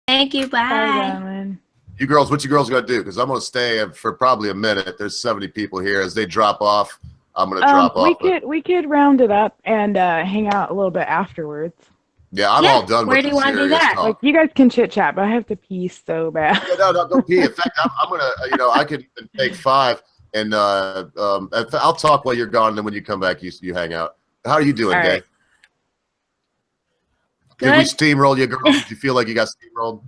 Thank you. Bye, Bye. darling. You girls, what you girls gonna do? Because I'm gonna stay for probably a minute. There's 70 people here. As they drop off, I'm gonna drop We off. we could round it up and hang out a little bit afterwards. Yeah, I'm Yeah, all done where with do the you wanna do serious that? talk. Like you guys can chit chat, but I have to pee so bad. Yeah, no, go pee. In fact, I'm gonna, I could even take 5, and I'll talk while you're gone. And then when you come back, you hang out. How are you doing, All Dave? right. Did we Good. steamroll you, girl? Did you feel like you got steamrolled?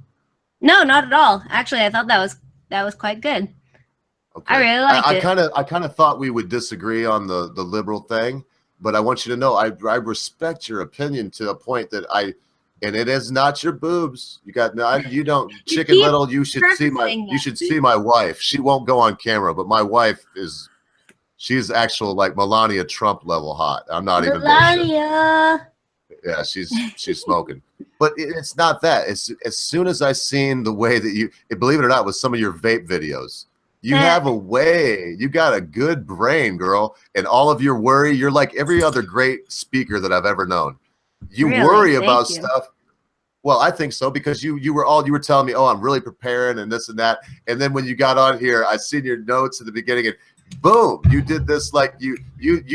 No, not at all. Actually, I thought that was quite good. Okay. I really liked it. I kind of thought we would disagree on the liberal thing, but I want you to know I respect your opinion to a point that and it is not your boobs. You got no, you don't Chicken keep Little. You should see my wife. She won't go on camera, but my wife she's actual like Melania Trump level hot. I'm not even bullshit. Melania. Yeah, she's smoking. But it's not that. It's as soon as I seen the way that believe it or not, with some of your vape videos, you have a way. You got a good brain, girl. And all of your worry, you're like every other great speaker that I've ever known. You Really? worry Thank about you. stuff. Well, I think so because you were telling me, oh, I'm really preparing and this and that. And then when you got on here, I seen your notes at the beginning and boom, you did this like you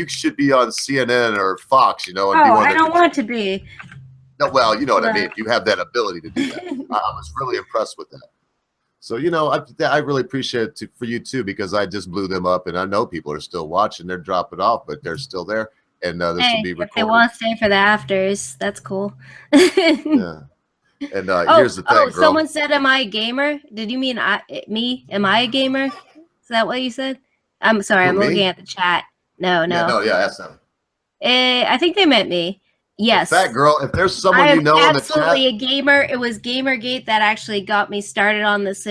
should be on CNN or Fox, And I don't want to be. No, well, you know what I mean. You have that ability to do that. I was really impressed with that. So, I really appreciate it for you too, because I just blew them up, and I know people are still watching. They're dropping off, but they're still there, and this will be recorded. If they want to stay for the afters, that's cool. Yeah. And here's the thing, girl. Someone said, "Am I a gamer?" Did you mean me? Am I a gamer? Is that what you said? I'm sorry. Who, I'm looking at the chat. No. Yeah, that's them. I think they meant me. Yes. Fat girl, if there's someone I'm in the chat. absolutely a gamer. It was Gamergate that actually got me started on this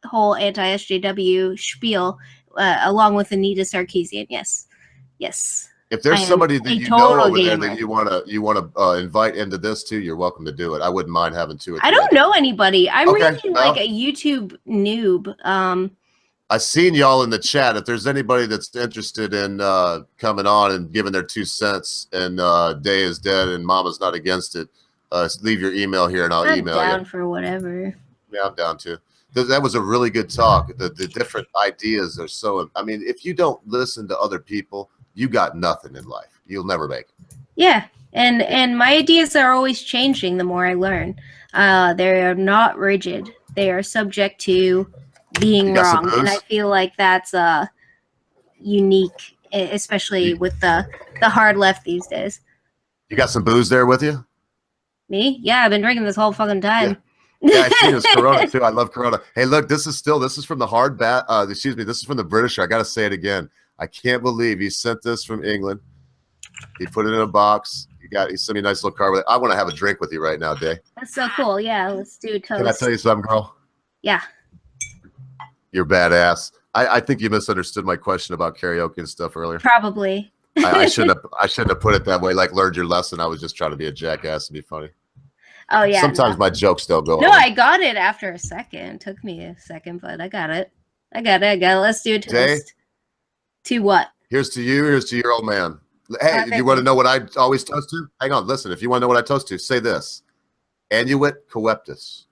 whole anti-SJW spiel, along with Anita Sarkeesian. Yes. If there's somebody that you know over there gamer. that you wanna invite into this too, you're welcome to do it. I wouldn't mind having 2 or 3. I don't know anybody. I'm Okay, really like a YouTube noob. I seen y'all in the chat. If there's anybody that's interested in coming on and giving their 2 cents, and Day is dead and Mama's not against it, leave your email here and I'll email you. I'm down for whatever. Yeah, I'm down too. That was a really good talk. The different ideas are so. I mean, if you don't listen to other people, you got nothing in life. You'll never make it. Yeah, and my ideas are always changing the more I learn. They are not rigid. They are subject to being wrong, and I feel like that's unique, especially with the hard left these days. You got some booze there with you? Me? Yeah, I've been drinking this whole fucking time. Yeah, I see this Corona too. I love Corona. Hey, look, this is from the hard bat. This is from the Britisher. I got to say it again. I can't believe he sent this from England. He put it in a box. He sent me a nice little card with it. I want to have a drink with you right now, Day. That's so cool. Yeah, let's do a toast. Can I tell you something, girl? Yeah. You're badass. I think you misunderstood my question about karaoke and stuff earlier. Probably. I shouldn't have put it that way. Like, learned your lesson. I was just trying to be a jackass and be funny. Oh yeah. Sometimes my jokes don't go. No, I got it after a second. It took me a second, but I got it. Let's do a toast. Day? To what? Here's to you. Here's to your old man. Hey, Okay. you want to know what I always toast to? Hang on, listen. If you want to know what I toast to, say this: Annuit coeptus.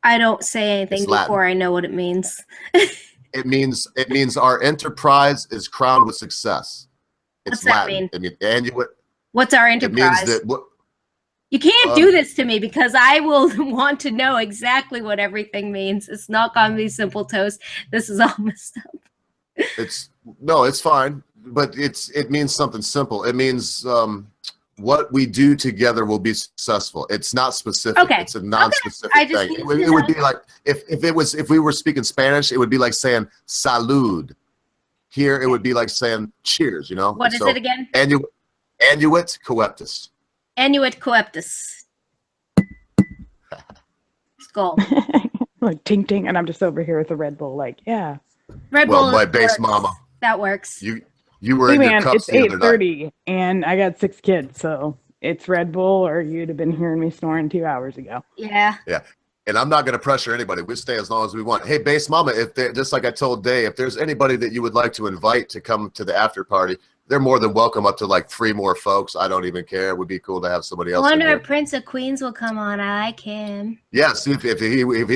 I don't say anything before I know what it means. It means our enterprise is crowned with success. It's What's that Latin. mean? It means Annuit. What's our It enterprise? means that You can't do this to me because I will want to know exactly what everything means. It's not gonna be simple toast. This is all messed up. it's fine, but it means something simple. It means what we do together will be successful. It's not specific. Okay. It's a non-specific I just thing. need It to would know. be like if we were speaking Spanish, it would be like saying salud. Here, it would be like saying cheers. What is it again? Annuit coeptus. Annuit coeptus. Skull. Like ting ting, and I'm just over here with a Red Bull. Like, yeah. Red Bull. Well, my base works. mama. That works. You were Hey in your man, cups it's the other night. 8:30, and I got 6 kids, so it's Red Bull, or you'd have been hearing me snoring 2 hours ago. Yeah. Yeah. And I'm not going to pressure anybody. We stay as long as we want. Hey, Base Mama, if just like I told Day, if there's anybody that you would like to invite to come to the after party, they're more than welcome. Up to like 3 more folks. I don't even care. It would be cool to have somebody I else. wonder if Prince of Queens will come on. I like him. Yeah, see if he'd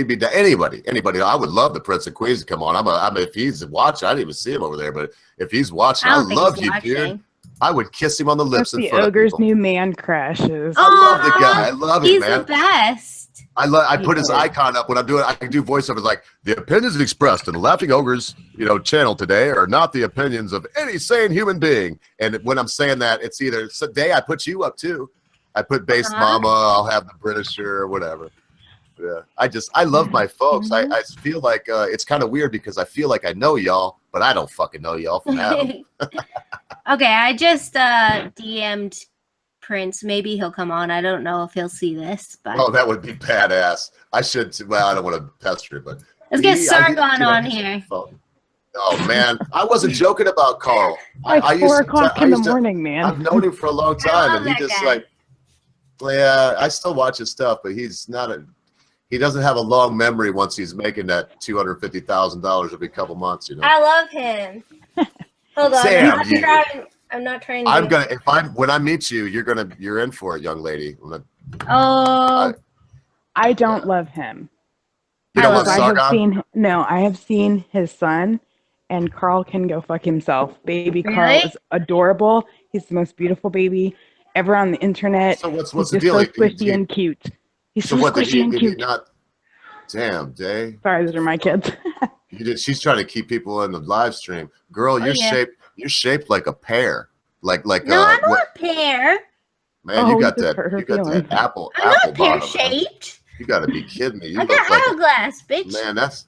be anybody. I would love the Prince of Queens to come on. I mean, if he's watching, I didn't even see him over there, but if he's watching, I love you, dude. I would kiss him on the lips in front of Ogre's people. new man crashes. I love the guy. I love him, man. He's the best. I put his icon up when I'm doing. I can do voiceovers like the opinions expressed in the Laughing Ogres, channel today are not the opinions of any sane human being. And when I'm saying that, it's either Day I put you up too. I put Base Mama. I'll have the Britisher or whatever. Yeah, I love my folks. I feel like it's kind of weird because I feel like I know y'all, but I don't fucking know y'all from Adam. Okay, I just DM'd Prince. Maybe he'll come on. I don't know if he'll see this, but oh, that would be badass. I should. Well, I don't want to pester, but let's get Sargon on here. Oh man, I wasn't joking about Carl. Like 4 o'clock in the morning, man. I've known him for a long time, and he just I still watch his stuff, but he's not a. He doesn't have a long memory once he's making that $250,000 every couple months. I love him. Hold on, Sam, I'm not trying to. I'm gonna when I meet you, you're in for it, young lady. Oh. I don't love him. You don't love Sargon? I have seen his son, and Carl can go fuck himself. Baby Carl is adorable. He's the most beautiful baby ever on the internet. So what's He's the deal? So squishy and cute. He's so squishy and cute. Damn, Day. Sorry, those are my kids. She's trying to keep people in the live stream. Girl, you're shaped like a pear. Like no, I'm not a pear. Man, you got that apple. I'm not pear shaped. You got to be kidding me. I got hourglass, bitch. Man, that's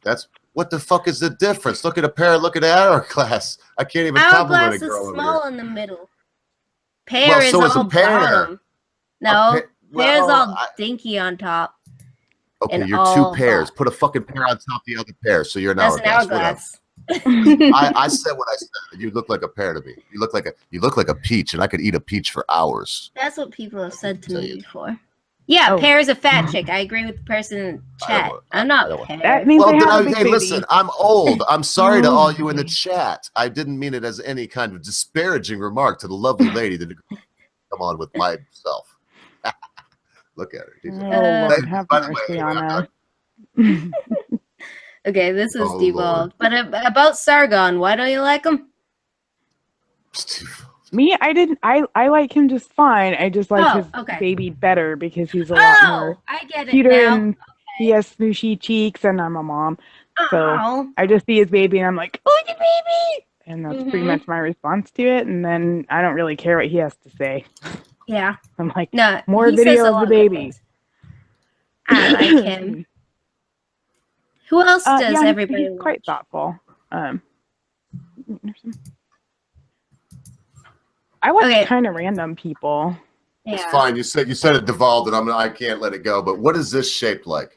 what the fuck is the difference? Look at a pear. Look at an hourglass. I can't even compliment a girl. Hourglass is small in the middle. Pear is so is all a pear. bottom. No, pear is all dinky on top. Okay, you're 2 pears. Put a fucking pear on top of the other pear, so you're an hourglass. I said what I said. You look like a pear to me. You look like a peach, and I could eat a peach for hours. That's what people have said to me before. Yeah, pear is a fat chick. I agree with the person in chat. I'm not pear. That means listen, I'm old. I'm sorry to all you in the chat. I didn't mean it as any kind of disparaging remark to the lovely lady that come on with myself. Look at her. Have mercy on her. Okay, this is devolved. But about Sargon, why don't you like him? Me, I like him just fine. I just like his baby better because he's a lot more cuter and he has smooshy cheeks, and I'm a mom. So I just see his baby and I'm like, oh, your baby! And that's pretty much my response to it. And then I don't really care what he has to say. Yeah. I'm like, no, more video of the baby. I like him. Who else does everybody he's quite thoughtful. I watch kind of random people. Yeah. It's fine. You said it devolved, and I can't let it go. But what is this shaped like?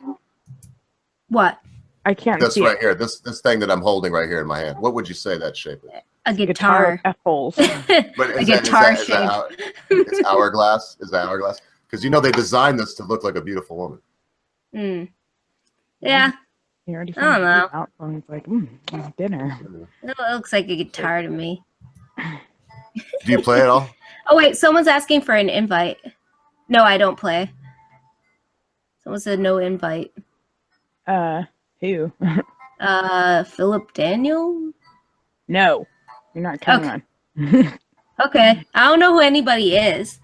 What? I can't this see right it. here. This thing that I'm holding right here in my hand. What would you say that shape is? A guitar. F-holes. But a guitar shape. It's hourglass. Is that hourglass? Because they designed this to look like a beautiful woman. Yeah. He already I don't know. Out and it's like, dinner. It looks like a guitar to me. Do you play at all? Oh wait, someone's asking for an invite. No, I don't play. Someone said no invite. Who? Philip Daniel? No, you're not coming on. Okay, I don't know who anybody is.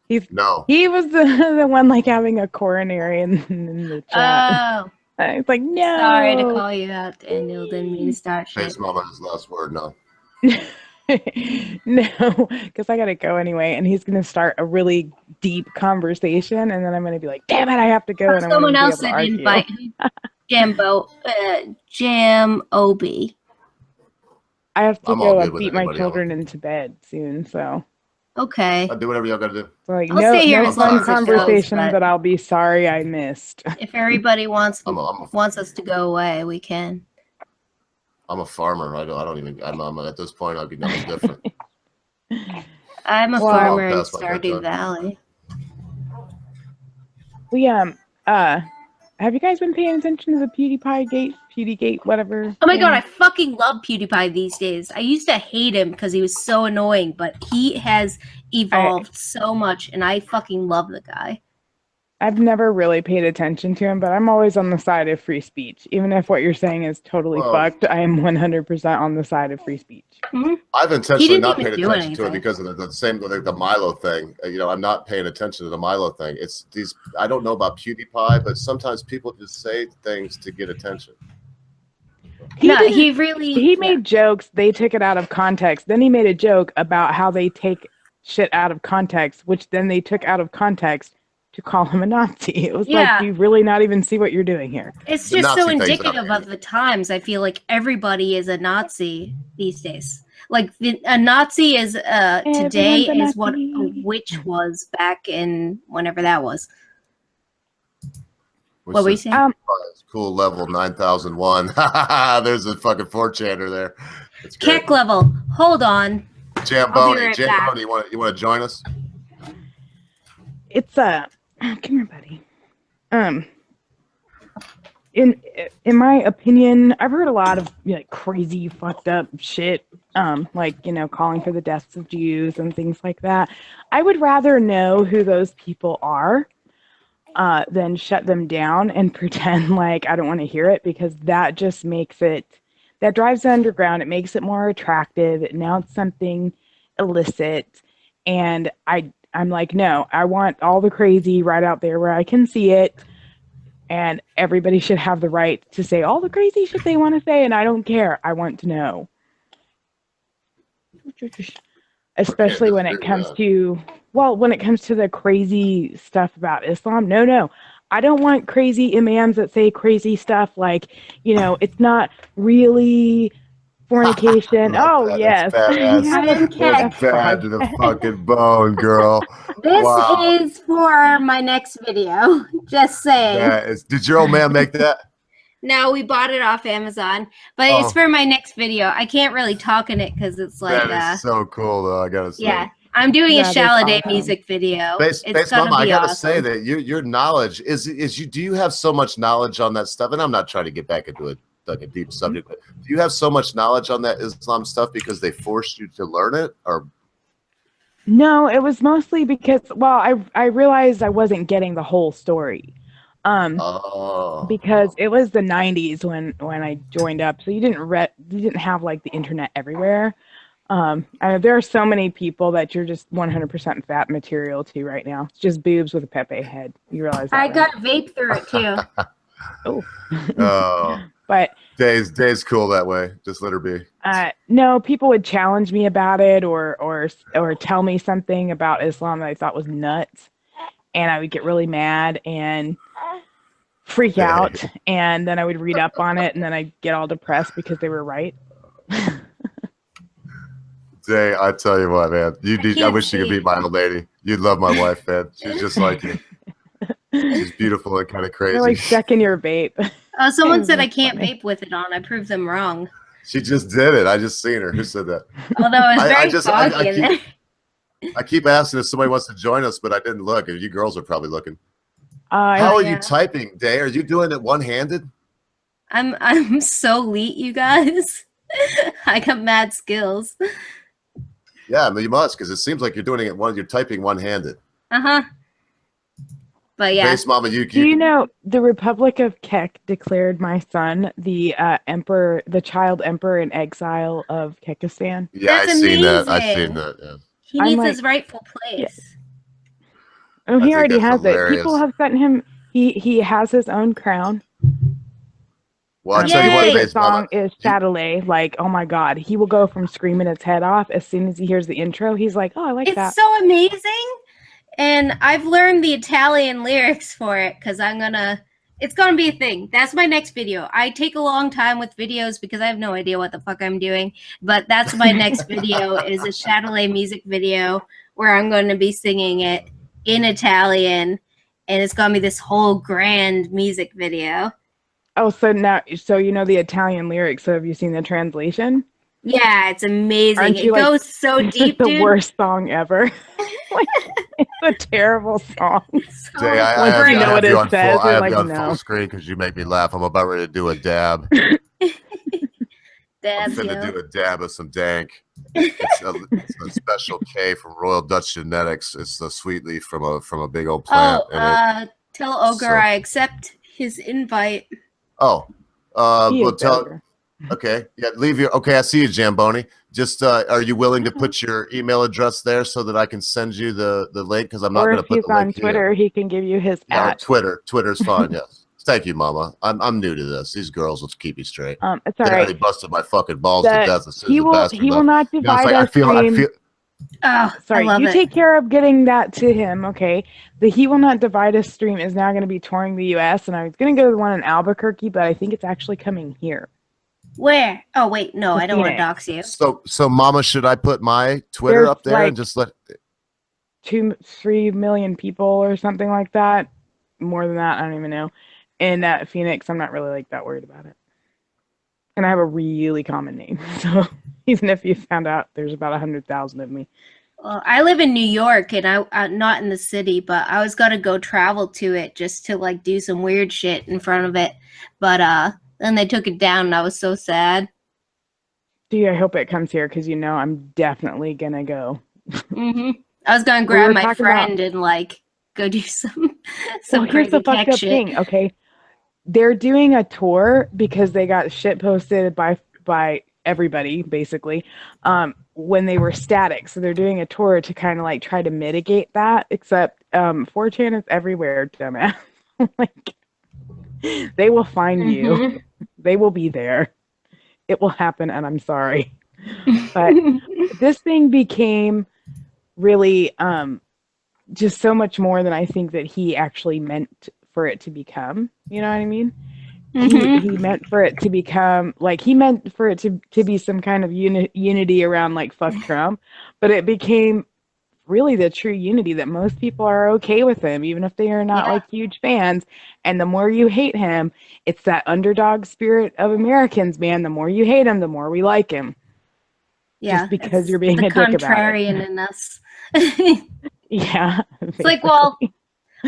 He was the one like having a coronary in the chat. Oh. It's like, no. Sorry to call you out, Daniel. Didn't mean to start shit. Face Mama, his last word, no. No, because I gotta go anyway, and he's gonna start a really deep conversation, and then I'm gonna be like, "Damn it, I have to go." And someone else said invite Jam Ob. I have to go and beat my children into bed soon, so. Okay. I'll do whatever y'all gotta do. So like, no fun conversation that I'll be sorry I missed. If everybody wants us to go away, we can. I'm a farmer. I'm at this point, I'll be nothing different. I'm a farmer in Stardew Valley. We, have you guys been paying attention to the PewDiePie, whatever? Oh my god, I fucking love PewDiePie these days. I used to hate him because he was so annoying, but he has evolved so much, and I fucking love the guy. I've never really paid attention to him, but I'm always on the side of free speech. Even if what you're saying is totally fucked, I am 100% on the side of free speech. Mm-hmm. I've intentionally not paid attention to it because of the same, like the Milo thing. You know, I'm not paying attention to the Milo thing. It's these, I don't know about PewDiePie, but sometimes people just say things to get attention. He made jokes, they took it out of context. Then he made a joke about how they take shit out of context, which then they took out of context to call him a Nazi. It was like, do you really not even see what you're doing here? It's just so indicative of the times. I feel like everybody is a Nazi these days. Like a Nazi is today is what a witch was back in whenever that was. What were you saying? Cool level 9001. There's a fucking 4chaner there. Keck level. Hold on. Jamboni, you want to join us? It's come here, buddy. In my opinion, I've heard a lot of crazy, fucked up shit, like calling for the deaths of Jews and things like that. I would rather know who those people are than shut them down and pretend like I don't want to hear it, because that just makes it, that drives the underground. It makes it more attractive. Now it's something illicit, and I'm like, no, I want all the crazy right out there where I can see it, and everybody should have the right to say all the crazy shit they want to say, and I don't care. I want to know. Especially when it comes to, when it comes to the crazy stuff about Islam. No. I don't want crazy imams that say crazy stuff like, it's not really fornication. Oh, yes. Bad to the fucking bone, girl. This is for my next video. Just saying. Did your old man make that? No, we bought it off Amazon, but it's for my next video. I can't really talk in it because it's like that is so cool, though. I gotta say. Yeah, I'm doing a Shaladay music video. Base Mama, I gotta say that your knowledge is you. Do you have so much knowledge on that stuff? And I'm not trying to get back into it. Like a deep subject, but do you have so much knowledge on that Islam stuff because they forced you to learn it, or? No, it was mostly because I realized I wasn't getting the whole story, because it was the 90s when I joined up, so you didn't have like the internet everywhere. There are so many people that you're just 100% fat material to right now. It's just boobs with a Pepe head. You realize that? I got vape through it too. Oh. But Day's cool that way. Just let her be. No, people would challenge me about it or tell me something about Islam that I thought was nuts, and I would get really mad and freak out, and then I would read up on it, and then I'd get all depressed because they were right. Day, I tell you what, man. I wish you could meet my old lady. You'd love my wife, man. She's just like you. She's beautiful and kind of crazy. You're like checking your vape. Someone said I can't vape with it on. I proved them wrong. She just did it. I just seen her. Who said that? Although it was very foggy in there. I keep asking if somebody wants to join us, but I didn't look. You girls are probably looking. How are you typing, Day? Are you doing it one-handed? I'm so elite, you guys. I got mad skills. Yeah, I mean, you must, because it seems like you're doing it you're typing one-handed. But yeah. Base Mama, do you know the Republic of Kek declared my son the emperor, the child emperor in exile of Kekistan? Yeah, I've seen that. I've seen that. Yeah. He needs his rightful place. Yeah. Oh, he already has it. People have sent him. He has his own crown. Well, I'll tell you what, Base Mama. The song is Chatelet. Like, oh my God, he will go from screaming its head off as soon as he hears the intro. He's like, oh, I like that. It's so amazing. And I've learned the Italian lyrics for it because it's gonna be a thing. That's my next video. I take a long time with videos because I have no idea what the fuck I'm doing. But that's my next video is a Chatelet music video where I'm going to be singing it in Italian, and it's gonna be this whole grand music video. Oh, so you know the Italian lyrics. So have you seen the translation? Yeah, it's amazing. It goes so deep, dude. The worst song ever. It's a terrible song. Jay, I know what it says. I have you on full screen because you make me laugh. I'm about ready to do a dab. I'm finna do a dab of some dank. It's a special K from Royal Dutch Genetics. It's the sweet leaf from a big old plant. Tell Ogre I accept his invite. Oh, well, tell. Okay, yeah, leave your. Okay, I see you, Jamboni. Just, are you willing to put your email address there so that I can send you the link? Because I'm not going to put the link on Twitter, he can give you his. Yeah, Twitter's fine. Yes. Thank you, Mama. I'm new to this. These girls, let's keep you straight. It's all right. They already busted my fucking balls to death. He will not divide us. Oh, sorry. You take care of getting that to him, okay? The He Will Not Divide Us stream is now going to be touring the U.S. and I was going to go to the one in Albuquerque, but I think it's actually coming here. Where? Oh wait, no, I don't want to dox you. So, Mama, should I put my Twitter up there and just let 2-3 million people or something like that? More than that, I don't even know. In Phoenix, I'm not really like that worried about it. And I have a really common name, so even if you found out, there's about 100,000 of me. Well, I live in New York, and I'm not in the city, but I was gonna go travel to it just to like do some weird shit in front of it, but then they took it down, and I was so sad. Dude, I hope it comes here because I'm definitely gonna go. I was gonna grab my friend and like go do some here's the fucked up thing, okay? They're doing a tour because they got shit posted by everybody basically when they were static. So they're doing a tour to kind of like try to mitigate that. Except 4chan is everywhere, dumbass. Like they will find you. They will be there. It will happen, and I'm sorry. But this thing became really just so much more than I think that he actually meant for it to become. You know what I mean? He meant for it to become like he meant for it to be some kind of unity around like fuck Trump, but it became really the true unity that most people are okay with him, even if they are not like huge fans. And the more you hate him, it's that underdog spirit of Americans, man. The more you hate him, the more we like him. Yeah, just because you're being a dick about it. Contrarian in us. Yeah, it's like, well,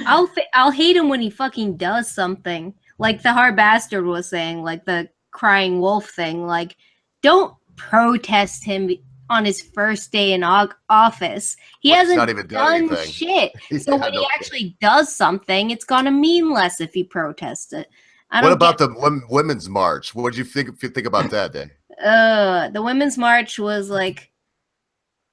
I'll hate him when he fucking does something. Like the hard bastard was saying, like the crying wolf thing. Like, don't protest him on his first day in office. He hasn't not even done shit. So when he actually does something, it's gonna mean less if he protests it. What about the women's march? What did you think about that day? The women's march was like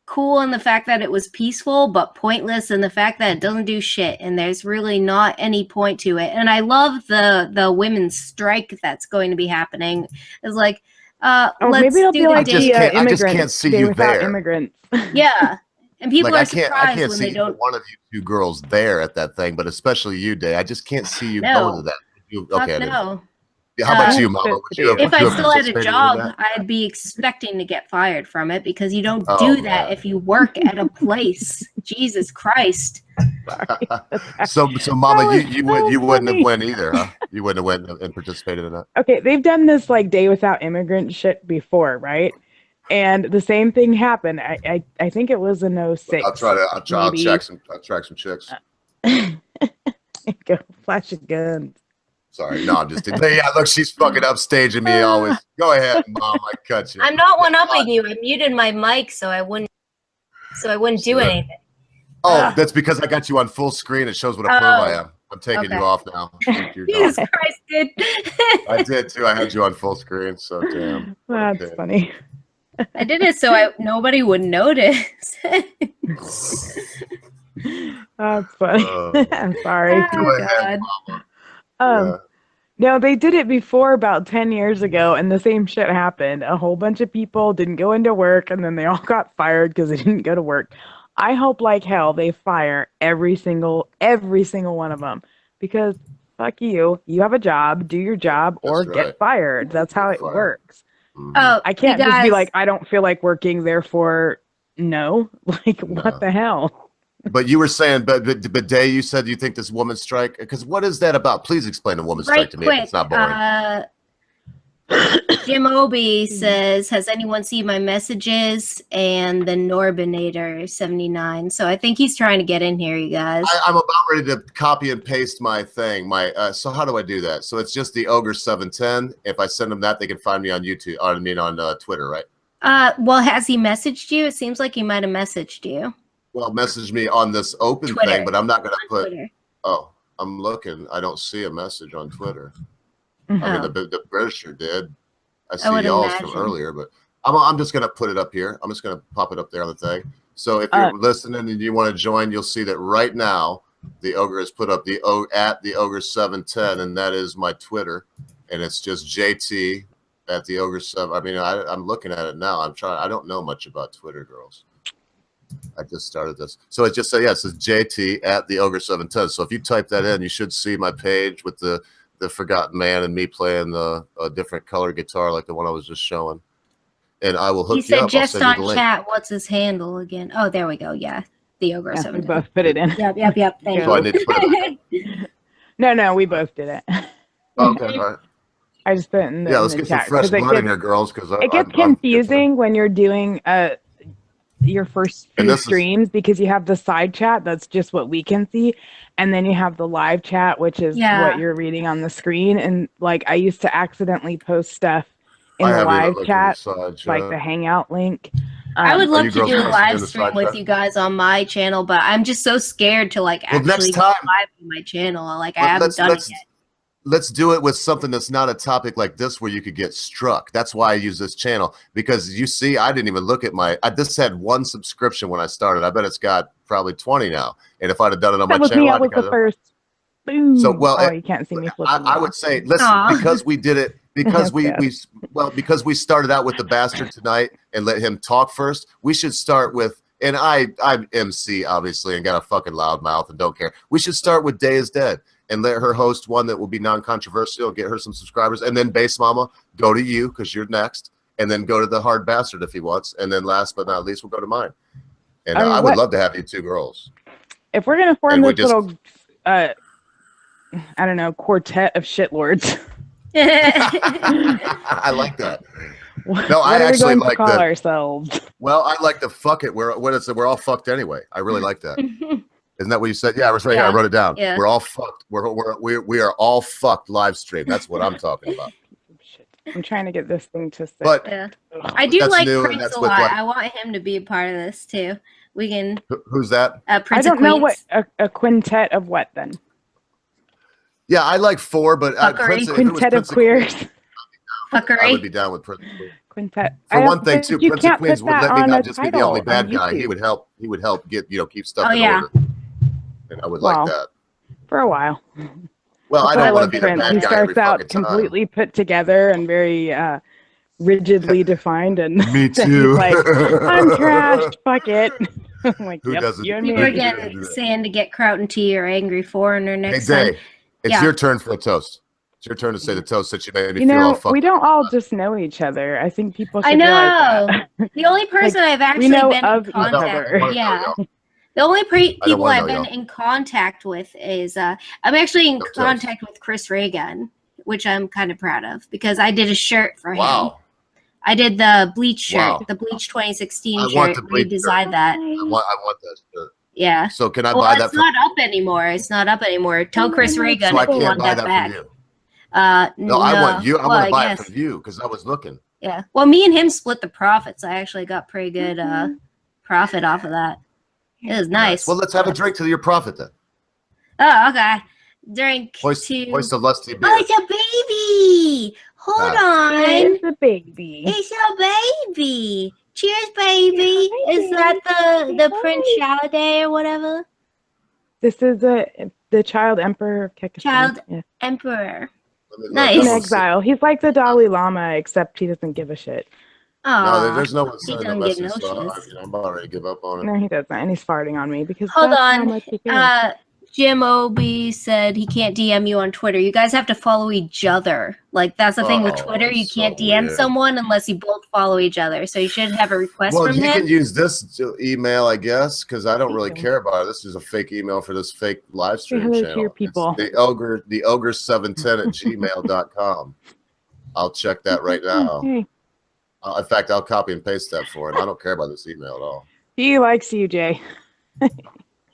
cool in the fact that it was peaceful, but pointless in the fact that it doesn't do shit, and there's really not any point to it. And I love the women's strike that's going to be happening. It's like, let's maybe it'll do be like I just can't see you there. Immigrants. Yeah, and people are surprised I can't when see they don't. One of you two girls there at that thing, but especially you, Day. I just can't see you going to that. Okay, no. How about you, Mama? If I still had a job, I'd be expecting to get fired from it because you don't do that if you work at a place. Jesus Christ. So Mama, you wouldn't have went either, huh? You wouldn't have went and participated in that. Okay, they've done this like day without immigrant shit before, right? And the same thing happened. I think it was in 06. I'll track some chicks. Go flash of guns. Sorry, no, I'm just yeah, look, she's fucking upstaging me always. Go ahead, Mom, I cut you. I'm not one-upping you. I muted my mic so I wouldn't do anything. Oh, that's because I got you on full screen. It shows what a perv I am. I'm taking you off now. Jesus Christ, dude. I did too. I had you on full screen, so damn. That's funny. I did it so nobody would notice. That's funny. I'm sorry. Go ahead, Mama. No, they did it before about 10 years ago, and the same shit happened. A whole bunch of people didn't go into work, and then they all got fired because they didn't go to work. I hope like hell they fire every single one of them, because fuck you. You have a job, do your job, or get fired. That's how it works. Oh, I can't just be like, I don't feel like working, therefore no. Like, what the hell? But you were saying, but Day, you said you think this woman's strike, because what is that about? Please explain the woman's strike to me. If it's not boring. Jim Obi says, has anyone seen my messages? And the Norbinator 79. So I think he's trying to get in here, you guys. I'm about ready to copy and paste my thing. So how do I do that? So it's just the Ogre 710. If I send them that, they can find me on YouTube. On Twitter, right? Well, has he messaged you? It seems like he might have messaged you. Well, message me on this open Twitter. thing, but I'm not going to put. Twitter. Oh, I'm looking. I don't see a message on Twitter. Mm-hmm. I mean, the Britisher did. I see y'all's from earlier, but I'm just going to put it up here. I'm just going to pop it up there on the thing. So if you're listening and you want to join, you'll see that right now the Ogre has put up at the Ogre 710, and that is my Twitter, and it's just JT at the Ogre 7. I mean, I'm looking at it now. I don't know much about Twitter, girls. I just started this. So it just says, yeah, it says JT at the Ogre 710. So if you type that in, you should see my page with the Forgotten Man and me playing a different color guitar like the one I was just showing. And I will hook you up. He said just on chat, what's his handle again? Oh, there we go. Yeah. The Ogre 710. We both put it in. Yep. Thank so you. I need to put it No, we both did it. Okay, all right. I just put it in the let's get some fresh blood in here, girls, because it gets confusing when you're doing your first few streams because you have the side chat that's just what we can see, and then you have the live chat, which is what you're reading on the screen. And like I used to accidentally post stuff in the live chat, like the Hangout link. I would love to do a live stream with you guys on my channel, but I'm just so scared to like actually go live on my channel. Like I haven't done it yet. Let's do it with something that's not a topic like this where you could get struck. That's why I use this channel, because you see, I didn't even look at this had 1 subscription when I started. I bet it's got probably 20 now. And if I'd have done it on my channel, I was the first. Boom. So you can't see me. I would say, listen, because we did it, because because we started out with the bastard tonight and let him talk first. We should start with, and I'm MC obviously and got a fucking loud mouth and don't care. We should start with Day is Dead and let her host one that will be non-controversial, get her some subscribers, and then Bass Mama, go to you because you're next, and then go to the Hard Bastard if he wants, and then last but not least, we'll go to mine. And I would love to have you 2 girls. If we're gonna form this little, I don't know, quartet of shitlords. I like that. No, I actually like to call ourselves. Well, I like the fuck it. We're all fucked anyway. I really like that. Isn't that what you said? Yeah, I was right here. I wrote it down. Yeah. We're all fucked. We are all fucked live stream. That's what I'm talking about. I'm trying to get this thing to sit. But I do like Prince a lot. I want him to be a part of this too. We can. Who's that? Prince I don't know what a quintet of what then. Yeah, I like 4, but quintet of queers. I would be down with Prince of Queens. Quintet. For one thing, too, Prince of Queens would let me not just be the only bad guy. He would help. He would help get keep stuff in order. And I would like that. For a while. Well, I don't want to be the bad guy. He starts out completely put together and very rigidly defined, and me too. Like, I'm trashed. Fuck it. I'm like, who doesn't? People are saying to get Kraut and Tea or Angry Foreigner next time. It's your turn for a toast. It's your turn to say the toast that you made me feel all fucked. We don't all just know each other. I think people should realize that. The only person I've actually been in contact. Yeah. The only people I've been in contact with is I'm actually in contact with Chris Reagan, which I'm kind of proud of because I did a shirt for him. I did the Bleach shirt, the Bleach 2016 shirt. We designed that. I want that shirt. Yeah. So can I buy that? It's not up anymore. It's not up anymore. Tell Chris Reagan if you want that back. No, I want you. I want to buy it from you because I was looking. Yeah. Well, me and him split the profits. I actually got pretty good profit off of that. It was nice. Well, let's have a drink to your profit then. Oh, okay. Drink hoist a lusty beer. Oh, it's a baby. Hold on. It's a baby. It's a baby. Cheers, baby. Is that the Prince Shaladay or whatever? This is the Child Emperor of Kekistan. Child Emperor. Nice. In exile. He's like the Dalai Lama, except he doesn't give a shit. No, there's no one sending a message, so I'm about ready to give up on it. No, he doesn't, and he's farting on me because. Hold on. Jim Obi said he can't DM you on Twitter. You guys have to follow each other. Like that's the thing with Twitter. You can't DM someone unless you both follow each other. So you should have a request from him. Well, you can use this email, I guess, because I don't really care about it. This is a fake email for this fake live stream channel. People. It's the ogre710 at gmail.com. I'll check that right now. In fact, I'll copy and paste that for him. I don't care about this email at all. He likes you, Jay.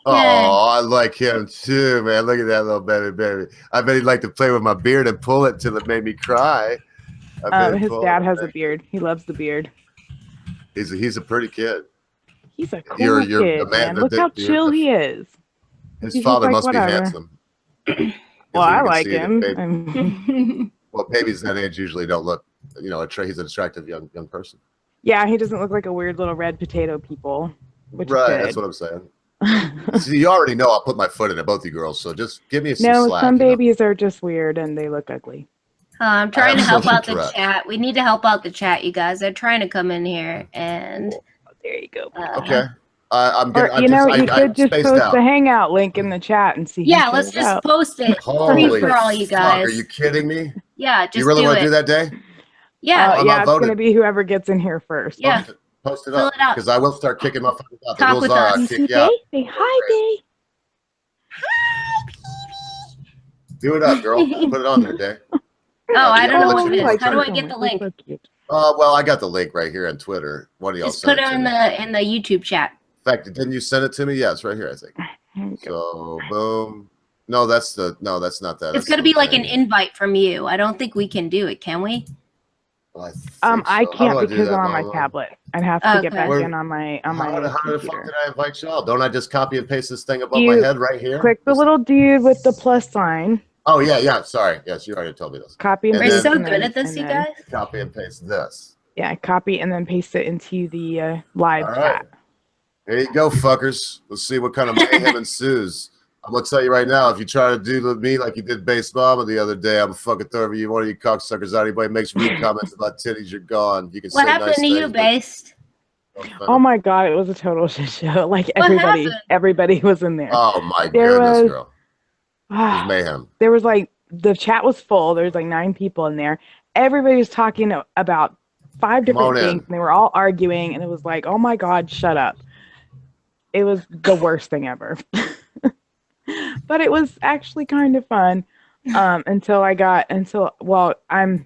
Oh, I like him too, man. Look at that little baby. I bet he'd like to play with my beard and pull it till it made me cry. His dad has a beard. He loves the beard. He's a pretty kid. He's a cool kid, man. Look how chill he is. His father must be handsome. Well, I like him. Well, babies that age usually don't look, he's an attractive young person. Yeah, he doesn't look like a weird little red potato people. Which right, that's what I'm saying. See, you already know I'll put my foot in it, both you girls. So just give me some slack. No, some babies are just weird and they look ugly. I'm trying to help out the chat. We need to help out the chat, you guys. They're trying to come in here, and there you go. Okay. I'm gonna. You could just post the Hangout link in the chat and see. Yeah, let's just post it free for all you guys. Are you kidding me? Yeah, just you really want to do that day? Yeah. Yeah, it's gonna be whoever gets in here first. Yeah. Post it up because I will start kicking my fucking out. The rules are I kick you out. Say hi, Day. Hi, baby. Do it up, girl. Put it on there, Day. Oh, I don't know what it is. How do I get the link? Well, I got the link right here on Twitter. One of y'all just put it in the YouTube chat. In fact, didn't you send it to me? Yeah, it's right here, I think. So, boom. No, that's not that. It's gonna be like an invite from you. I don't think we can do it, can we? I can't because I'm on my tablet. I'd have to get back in on my How the fuck did I invite y'all? Don't I just copy and paste this thing above my head right here? Click the little dude with the plus sign. Oh yeah. Sorry. Yes, you already told me this. Copy and paste. We're so good at this, you guys. Copy and paste this. Yeah, copy and then paste it into the live chat. There you go, fuckers. Let's see what kind of mayhem ensues. I'm gonna tell you right now, if you try to do with me like you did Base Mama the other day, I'm gonna fucking throw over you. One of you cocksuckers out. Anybody makes rude comments about titties, you're gone. You can. What happened to you, Based? Oh my god, it was a total shit show. Like everybody was in there. Oh my goodness, girl. It was mayhem. There was like the chat was full. There was like 9 people in there. Everybody was talking about 5 different things, and they were all arguing, and it was like, oh my god, shut up. It was the worst thing ever. But it was actually kind of fun until I'm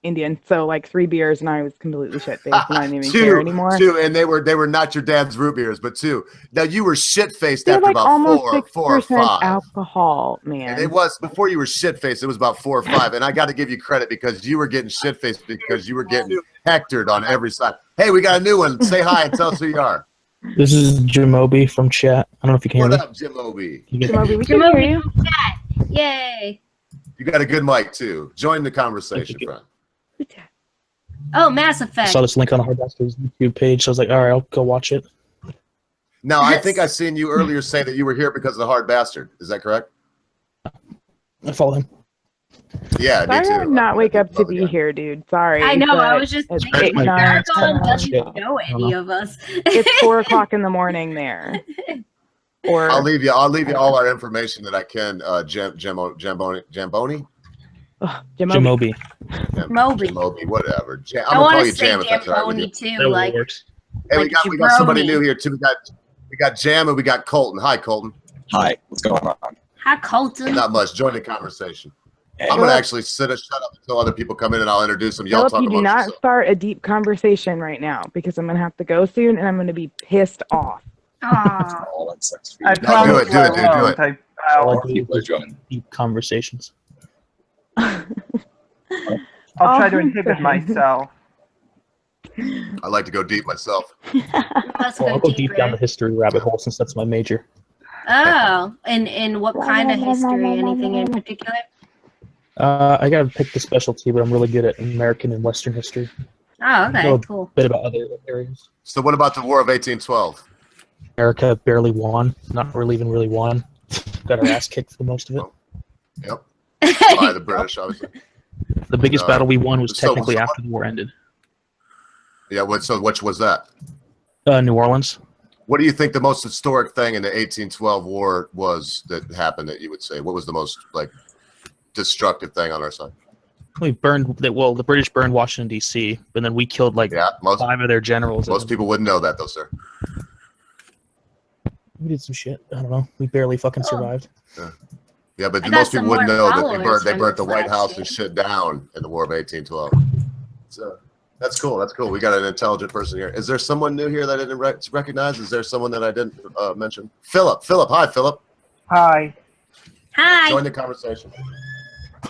Indian, so like 3 beers and I was completely shit faced and I didn't even care anymore. 2, and they were not your dad's root beers, but 2. Now you were shit faced after like about almost 4 or 5 alcohol, man. And it was before you were shit faced. It was about 4 or 5, and I got to give you credit because you were getting shit faced because you were getting hectored on every side. Hey, we got a new one. Say hi and tell us who you are. This is Jimobi from chat. I don't know if you can hear me. What up, Jimobi? Jimobi, we can hear you. From chat. Yay. You got a good mic too. Join the conversation, friend. Oh, Mass Effect. I saw this link on the Hardbastards YouTube page, so I was like, all right, I'll go watch it. Now, I think I seen you earlier say that you were here because of the Hard Bastard. Is that correct? I follow him. Yeah, me too. I did not wake up to be here, dude. Sorry. I know. I was just thinking. Darko doesn't know any of us. It's 4 o'clock in the morning there. Or I'll leave you all our information that I can. Jamboni. Jamobi. Jamobi, whatever. I want to say Jamboni too. Like, hey, we got somebody new here too. We got Jam and we got Colton. Hi, Colton. Hi. What's going on? Hi, Colton. Not much. Join the conversation. I'm gonna actually shut up until other people come in, and I'll introduce them. Y'all talk you do not start a deep conversation right now because I'm gonna have to go soon, and I'm gonna be pissed off. Do it. I'll do deep conversations. I'll try to inhibit myself. I like to go deep myself. I'll go deep down the history rabbit hole since that's my major. Oh, and what kind of history? Anything in particular? I gotta pick the specialty, but I'm really good at American and Western history. Oh, okay, cool. A bit about other areas. So what about the War of 1812? America barely won. Not really even really won. Got our ass kicked for most of it. Yep. By the British, obviously. The biggest battle we won was technically after the war ended. Yeah, which was that? New Orleans. What do you think the most historic thing in the 1812 war was that happened that you would say? What was the most destructive thing on our side? We burned the British burned Washington D.C., but then we killed 5 of their generals. Most people wouldn't know that though, sir. We did some shit. I don't know. We barely fucking survived. Yeah. Yeah, but most people wouldn't know that they burnt the White House and shit down in the War of 1812. So that's cool. That's cool. We got an intelligent person here. Is there someone new here that I didn't recognize? Is there someone that I didn't mention? Philip. Hi, Philip. Hi. Hi. Join the conversation.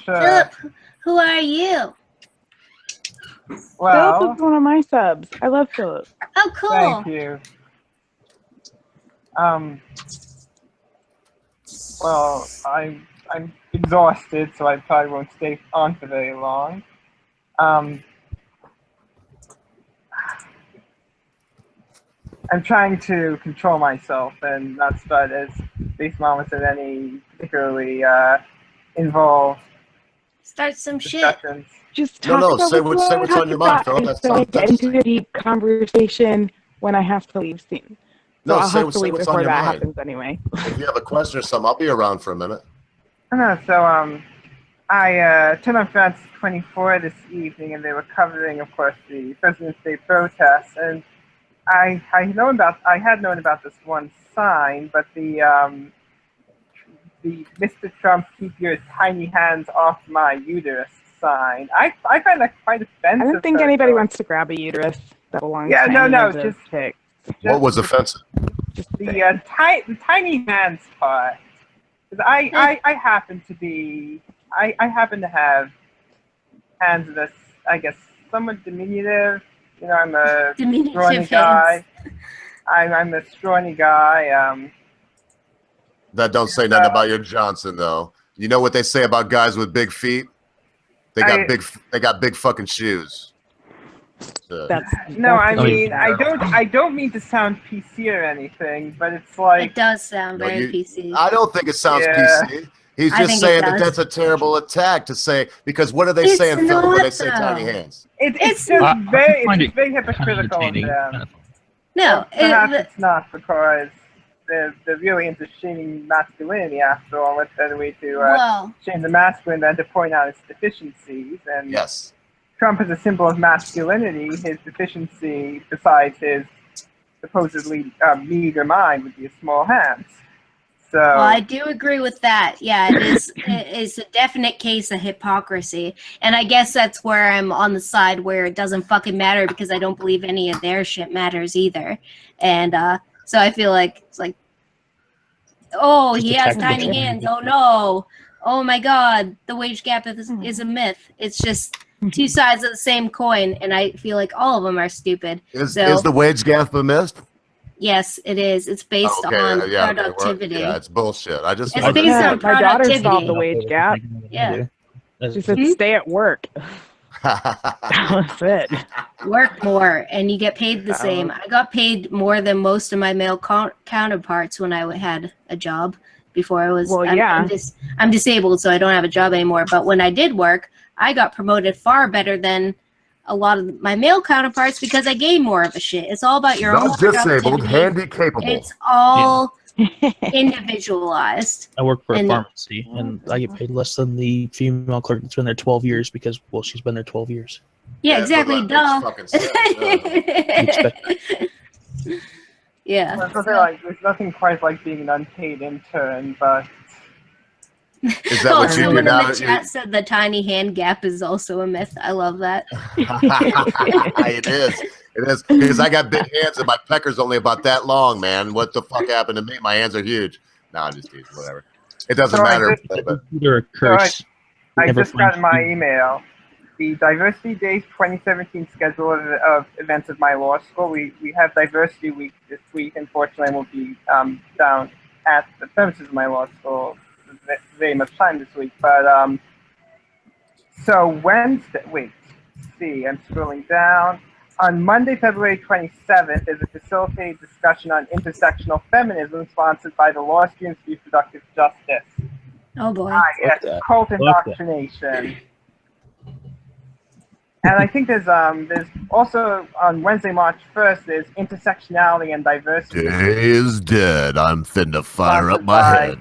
Sure. Philip, who are you? Well, Philip is one of my subs. I love Philip. Oh, cool. Thank you. Well, I'm exhausted, so I probably won't stay on for very long. I'm trying to control myself and not start as base moments at any particularly involved Start some discussions. shit. Just talk say what's on your mind, Philip. So I get into a deep conversation when I have to leave soon. So I'll have to leave before that happens anyway. If you have a question or something, I'll be around for a minute. So I turned on France 24 this evening, and they were covering, of course, the President's Day protests. And I had known about this one sign, but the Mr. Trump, keep your tiny hands off my uterus sign. I find that quite offensive. I don't think anybody wants to grab a uterus that belongs to just pick. What was offensive? The tiny hands part. Because I happen to have hands that, I guess, somewhat diminutive. You know, I'm a scrawny guy. I'm a scrawny guy. That don't say nothing about your Johnson, though. You know what they say about guys with big feet? They got big fucking shoes. So. I don't mean to sound PC or anything, but it's like it does sound very PC. I don't think it sounds PC. He's just saying that's a terrible attack to say, because what are they saying, Phil, when they say tiny hands? It's very hypocritical of them. No, perhaps it's not, because they're really into shaming masculinity after all. What's better way to shame the masculine than to point out its deficiencies? And yes. Trump is a symbol of masculinity. His deficiency, besides his supposedly meager mind, would be his small hands. So, well, I do agree with that. Yeah, it is a definite case of hypocrisy. And I guess that's where I'm on the side where it doesn't fucking matter, because I don't believe any of their shit matters either. And so I feel like it's like, oh, he has tiny hands. Oh, no. Oh, my God. The wage gap is a myth. It's just two sides of the same coin, and I feel like all of them are stupid. Is the wage gap a myth? Yes, it is. It's based on productivity. Yeah, it's bullshit. It's based on productivity. My daughter solved the wage gap. Yeah. She said, stay at work. That's it. Work more, and you get paid the same. I got paid more than most of my male counterparts when I had a job before I was. Well, I'm disabled, so I don't have a job anymore. But when I did work, I got promoted far better than a lot of my male counterparts, because I gave more of a shit. It's all about your own disabled, handy capable. It's all individualized. I work for a pharmacy, and I get paid less than the female clerk that's been there 12 years because, well, she's been there 12 years. Yeah, exactly. Duh. Yeah. There's nothing quite like being an unpaid intern, but. Is that what you do now? The chat said the tiny hand gap is also a myth. I love that. It is, because I got big hands and my pecker's only about that long, man. What the fuck happened to me? My hands are huge. No, I'm just teasing. Whatever. It doesn't matter. I just got my email. The Diversity Days 2017 schedule of events at my law school. We have Diversity Week this week. Unfortunately, I won't be down at the premises of my law school very much time this week, but so Wednesday, I'm scrolling down. On Monday, February 27th, there's a facilitated discussion on intersectional feminism sponsored by the Law Students for Reproductive Justice. Oh boy. Yes, cult indoctrination. And I think there's also on Wednesday, March 1st, there's intersectionality and diversity. Day is dead. I'm finna fire up my head.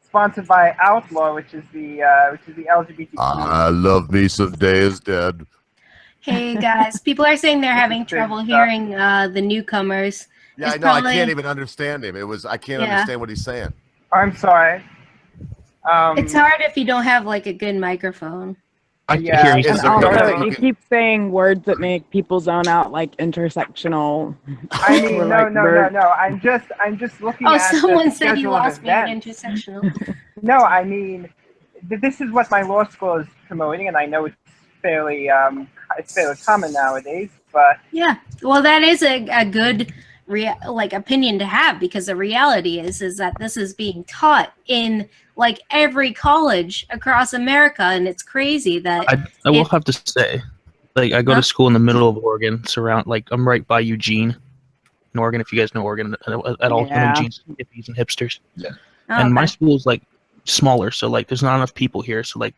Sponsored by Outlaw, which is the LGBTQ. I love me some Day is Dead. Hey guys, people are saying they're having trouble hearing the newcomers. Yeah, I know. I can't even understand him. I can't understand what he's saying. I'm sorry. It's hard if you don't have like a good microphone. Yeah, and also you keep saying words that make people zone out, like intersectional. I mean, no. I'm just looking at. Oh, someone said he lost me at intersectional. No, I mean, this is what my law school is promoting, and I know it's fairly common nowadays. But yeah, well, that is a good opinion to have, because the reality is that this is being taught in like every college across America, and it's crazy that I will have to say, like, I go to school in the middle of Oregon, I'm right by Eugene in Oregon, if you guys know Oregon at all. Eugene's hippies and hipsters. Yeah. And my school is like smaller, so like there's not enough people here, so like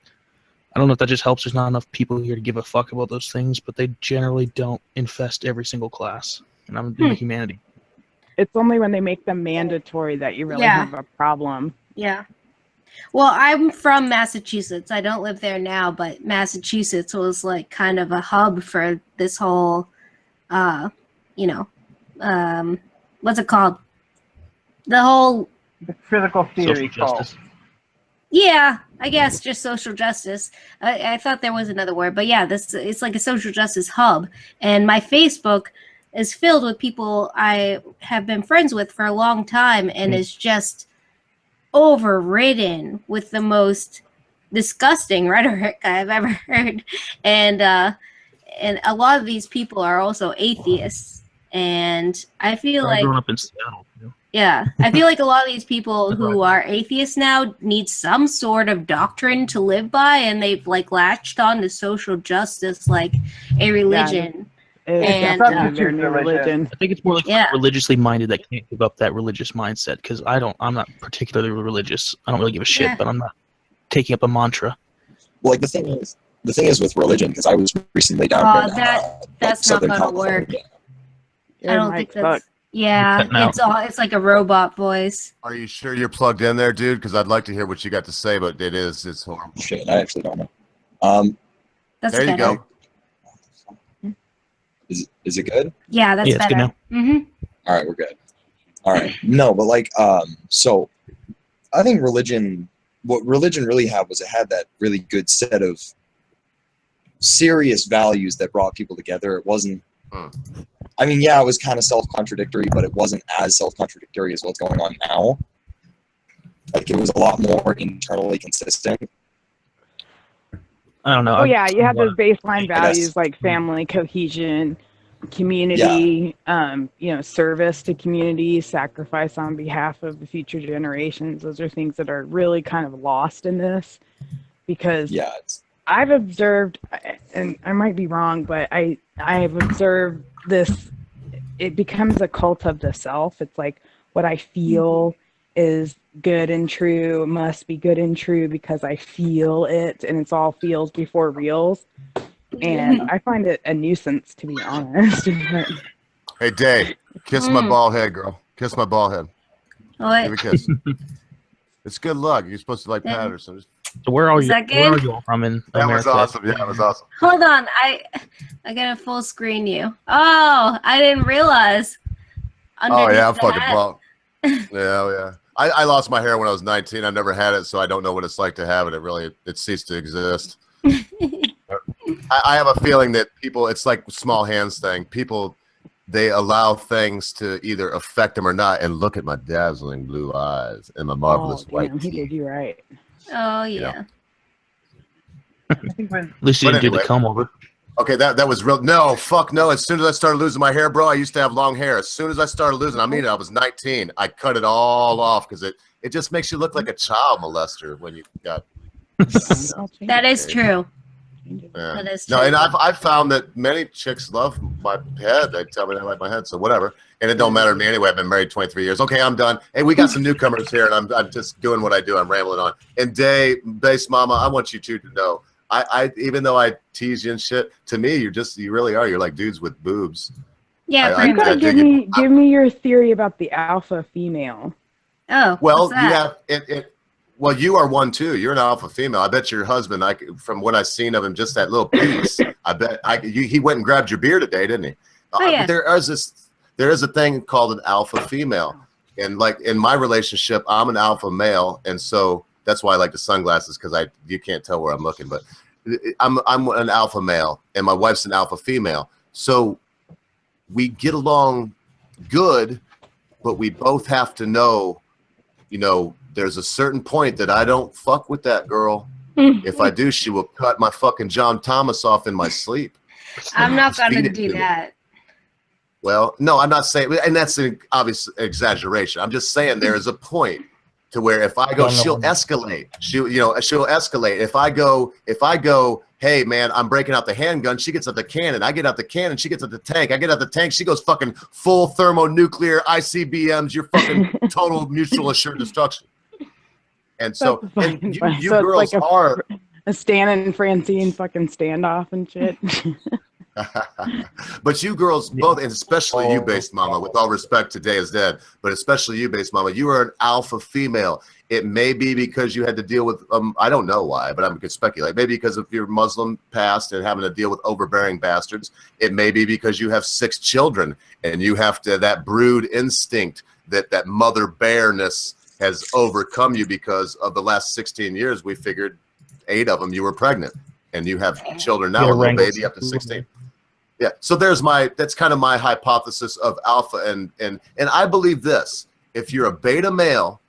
I don't know if that just helps. There's not enough people here to give a fuck about those things, but they generally don't infest every single class. And I'm in humanity. It's only when they make them mandatory that you really have a problem. Yeah. Well, I'm from Massachusetts. I don't live there now, but Massachusetts was like kind of a hub for this whole, what's it called? The critical theory cult. Yeah, I guess just social justice. I thought there was another word, but yeah, it's like a social justice hub. And my Facebook is filled with people I have been friends with for a long time, and is just overridden with the most disgusting rhetoric I've ever heard. And a lot of these people are also atheists. And I feel like growing up in Seattle. Yeah, I feel like a lot of these people who are atheists now need some sort of doctrine to live by, and they've like latched on to social justice like a religion. And their new religion. I think it's more like religiously minded that can't give up that religious mindset, because I'm not particularly religious. I don't really give a shit, but I'm not taking up a mantra. Well, like the thing is with religion, because I was recently down here. That's not gonna work. I don't think that's. Yeah, it's like a robot voice. Are you sure you're plugged in there, dude? Because I'd like to hear what you got to say, but it's horrible. Shit, I actually don't know. That's there better. You go. Is it good? Yeah, that's better. Good now. All right, we're good. All right. No, but like, so I think what religion really had was it had that really good set of serious values that brought people together. It wasn't. I mean, yeah, it was kind of self-contradictory, but it wasn't as self-contradictory as what's going on now. Like, it was a lot more internally consistent. I don't know. Oh, yeah, you have those baseline values like family, cohesion, community, service to community, sacrifice on behalf of the future generations. Those are things that are really kind of lost in this, because I've observed, and I might be wrong, but I've observed this, it becomes a cult of the self. It's like what I feel is good and true, must be good and true because I feel it, and it's all feels before reals. And I find it a nuisance, to be honest. Hey, Day, kiss my bald head, girl. Kiss my bald head. What? Give me a kiss. It's good luck. You're supposed to like Patterson. So where are you all from in America? That was awesome. Yeah, that was awesome. Hold on, I gotta full screen you. Oh, I didn't realize. I'm fucking bald. Yeah. I lost my hair when I was 19. I've never had it, so I don't know what it's like to have it. It ceased to exist. I have a feeling that people, it's like small hands thing. People, they allow things to either affect them or not. And look at my dazzling blue eyes and my marvelous white teeth. He did you right. Oh, yeah. At least you didn't do the comb over. Okay, that was real. No, fuck no. As soon as I started losing my hair, bro, I used to have long hair. As soon as I started losing, I was 19. I cut it all off because it just makes you look like a child molester when you got. That is true. Yeah. That is true. No, and I've found that many chicks love my head. They tell me they like my head, so whatever. And it don't matter to me anyway. I've been married 23 years. Okay, I'm done. Hey, we got some newcomers here, and I'm just doing what I do. I'm rambling on. And Base Mama, I want you two to know. I even though I tease you and shit, to me you really are. You're like dudes with boobs. Yeah, you gotta give me your theory about the alpha female. Oh, well, you have it. Well, you are one too. You're an alpha female. I bet your husband. From what I've seen of him, just that little piece. I bet he went and grabbed your beer today, didn't he? Yeah. There is a thing called an alpha female, and like in my relationship, I'm an alpha male, and so That's why I like the sunglasses, because you can't tell where I'm looking. But I'm an alpha male, and my wife's an alpha female. So we get along good, but we both have to know, you know, there's a certain point that I don't fuck with that girl. If I do, she will cut my fucking John Thomas off in my sleep. I'm not going to do that. Well, no, I'm not saying, and that's an obvious exaggeration. I'm just saying there is a point to where if I go, she'll escalate. She'll escalate. If I go, hey man, I'm breaking out the handgun, she gets out the cannon. I get out the cannon, she gets out the tank. I get out the tank, she goes fucking full thermonuclear ICBMs. You're fucking total mutual assured destruction. And so, and you so girls like are a Stan and Francine fucking standoff and shit. But you girls both, and especially you, Based Mama, with all respect to Day is Dead, but especially you, Based Mama, you are an alpha female. It may be because you had to deal with, I don't know why, but I could speculate. Maybe because of your Muslim past and having to deal with overbearing bastards. It may be because you have 6 children and you have to, that brood instinct, that mother bearness has overcome you because of the last 16 years. We figured 8 of them you were pregnant, and you have children now, a little baby up to 16. Yeah, so that's kind of my hypothesis of alpha, and I believe this: if you're a beta male,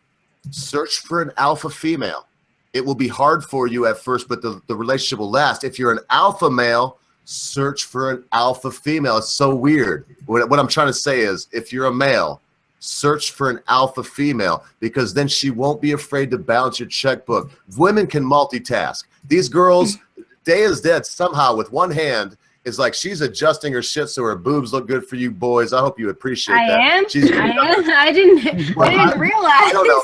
search for an alpha female. It will be hard for you at first, but the relationship will last. If you're an alpha male, search for an alpha female. It's so weird. What I'm trying to say is, if you're a male, search for an alpha female, because then she won't be afraid to balance your checkbook. Women can multitask. These girls, Day is Dead somehow with one hand is like she's adjusting her shit so her boobs look good for you boys. I hope you appreciate that. I am. I didn't realize. I don't know.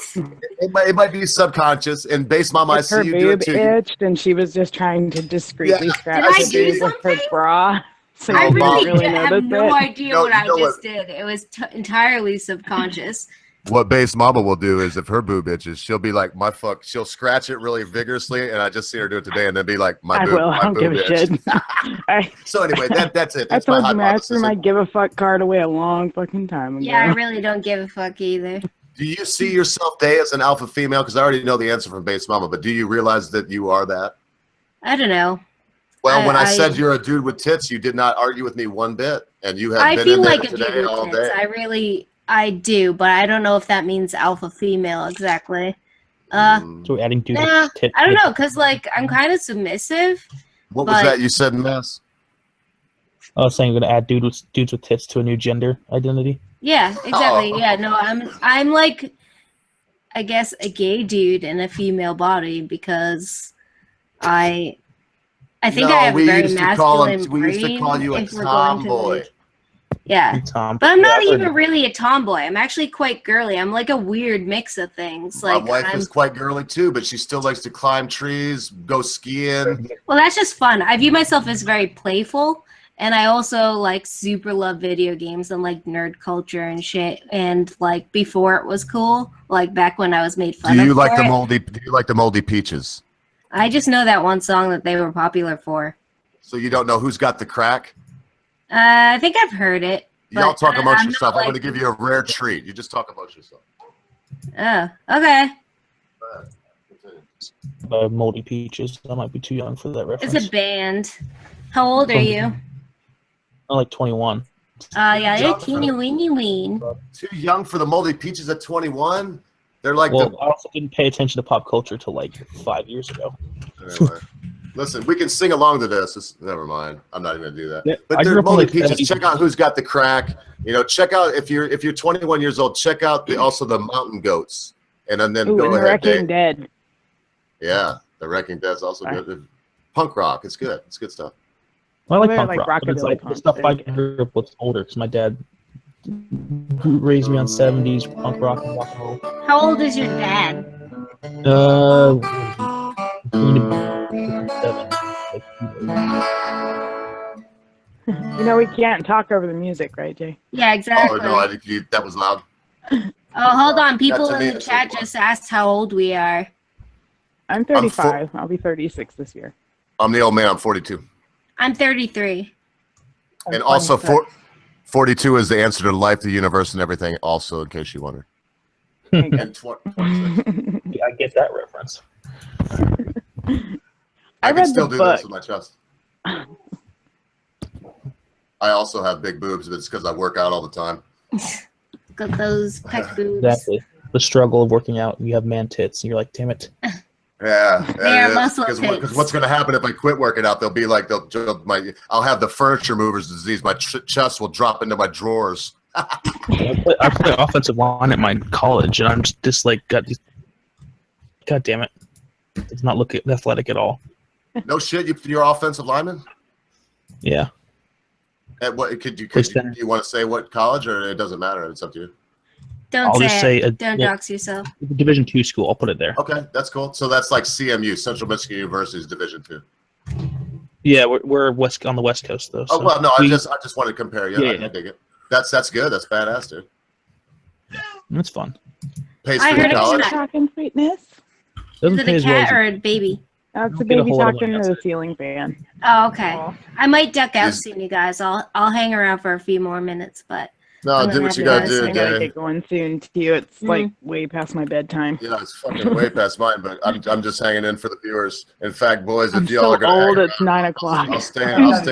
It might be subconscious. And Base Mama, I see you do it too. Her boob itched, and she was just trying to discreetly scratch the boob with her bra. So I really have no idea what I just did. It was entirely subconscious. What Base Mama will do is, if her boob itches, she'll be like, "My fuck," she'll scratch it really vigorously, and I just see her do it today, and then be like, "My boob." I don't give a shit. So anyway, that's it. That's I told you, Master, my give a fuck card away a long fucking time ago. Yeah, I really don't give a fuck either. Do you see yourself, Day, as an alpha female? Because I already know the answer from Base Mama, but do you realize that you are that? I don't know. Well, when I said you're a dude with tits, you did not argue with me one bit, and you have been in there today all day. I do, but I don't know if that means alpha female exactly. So we're adding dude with tits. I don't know, because like I'm kind of submissive. What was that you said, Mess? I was saying we're gonna add dudes with tits to a new gender identity. Yeah, exactly. Oh. Yeah, no, I'm like, I guess, a gay dude in a female body, because I think I have a very masculine brain. We used to call you a tomboy. Yeah, but I'm not even really a tomboy. I'm actually quite girly. I'm like a weird mix of things. Like, my wife is quite girly too, but she still likes to climb trees, go skiing. Well, that's just fun. I view myself as very playful, and I also like super love video games and like nerd culture and shit. And like before it was cool, like back when I was made fun of. Do you like the Moldy Peaches? I just know that one song that they were popular for. So you don't know Who's Got the Crack? I think I've heard it. Y'all talk amongst yourself. I'm going to give you a rare treat. You just talk amongst yourself. Oh, okay. Moldy Peaches. I might be too young for that reference. It's a band. How old are you? I'm like 21. Yeah, you're teeny weeny ween. Too young for the Moldy Peaches at 21? They're like I also didn't pay attention to pop culture till like 5 years ago. Anyway. Listen, we can sing along to this. Never mind. I'm not even gonna do that. Yeah, but they're Moldy Peaches. Check out Who's Got the Crack. You know, check out if you're 21 years old. Check out also the Mountain Goats, and then go ahead. Wrecking Dead. Yeah, the Wrecking Dead's also good. Punk rock, it's good. It's good stuff. Well, I like punk rock. But it's like the stuff I grew up with older, because my dad raised me on 70s punk rock and rock and roll. How old is your dad? You know, we can't talk over the music, right, Jay? Yeah, exactly. Oh, no, I think that was loud. Oh, hold on. People in the chat just asked how old we are. I'm 35. I'll be 36 this year. I'm the old man. I'm 42. I'm 33. And also, 42 is the answer to life, the universe, and everything, also, in case you wonder. And 26. I get that reference. I can still do this with my chest. I also have big boobs, but it's because I work out all the time. Got those pec boobs. Exactly. The struggle of working out, and you have man tits, and you're like, damn it. Yeah, they're muscle tits. Because what's going to happen if I quit working out? They'll be like, I'll have the furniture movers disease. My chest will drop into my drawers. I play offensive line at my college, and I'm just like, God damn it, does not look athletic at all. No shit, you're offensive lineman? Yeah. At what could you want to say what college, or it doesn't matter? It's up to you. Don't dox yourself. Division II school. I'll put it there. Okay, that's cool. So that's like CMU, Central Michigan University's Division II. Yeah, we're on the West Coast though. So well, no, I just wanted to compare. Yeah, I dig it. That's good. That's badass, dude. That's fun. Pays for your college. Talking sweetness. Is it a cat or a baby? That's a baby talking to the ceiling fan. Oh, okay. I might duck out soon, you guys. I'll hang around for a few more minutes, but no, do what you gotta do. I gotta get going soon too. It's like way past my bedtime. Yeah, it's fucking way past mine, but I'm just hanging in for the viewers. In fact, boys, if y'all so are gonna old, it's 9 o'clock. I'll stay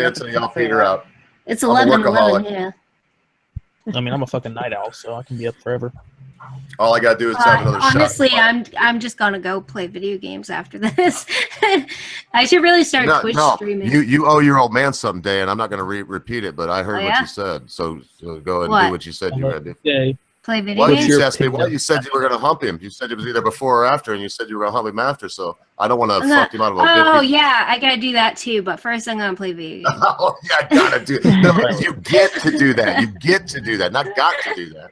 until y'all peter out. It's 11:11. Yeah. I mean, I'm a fucking night owl, so I can be up forever. All I gotta do is have another shot. Honestly, I'm just gonna go play video games after this. I should really start Twitch streaming. You owe your old man something, Dan, and I'm not gonna repeat it, but I heard what you said. So go ahead and do what you said you were gonna do. Play video games? You asked me why you said you were gonna hump him. You said it was either before or after, and you said you were gonna hump him after. So I don't want to fuck him out of a Oh yeah, I gotta do that too. But first, I'm gonna play video games. Oh yeah, I gotta do. No, you get to do that. You get to do that. Not got to do that.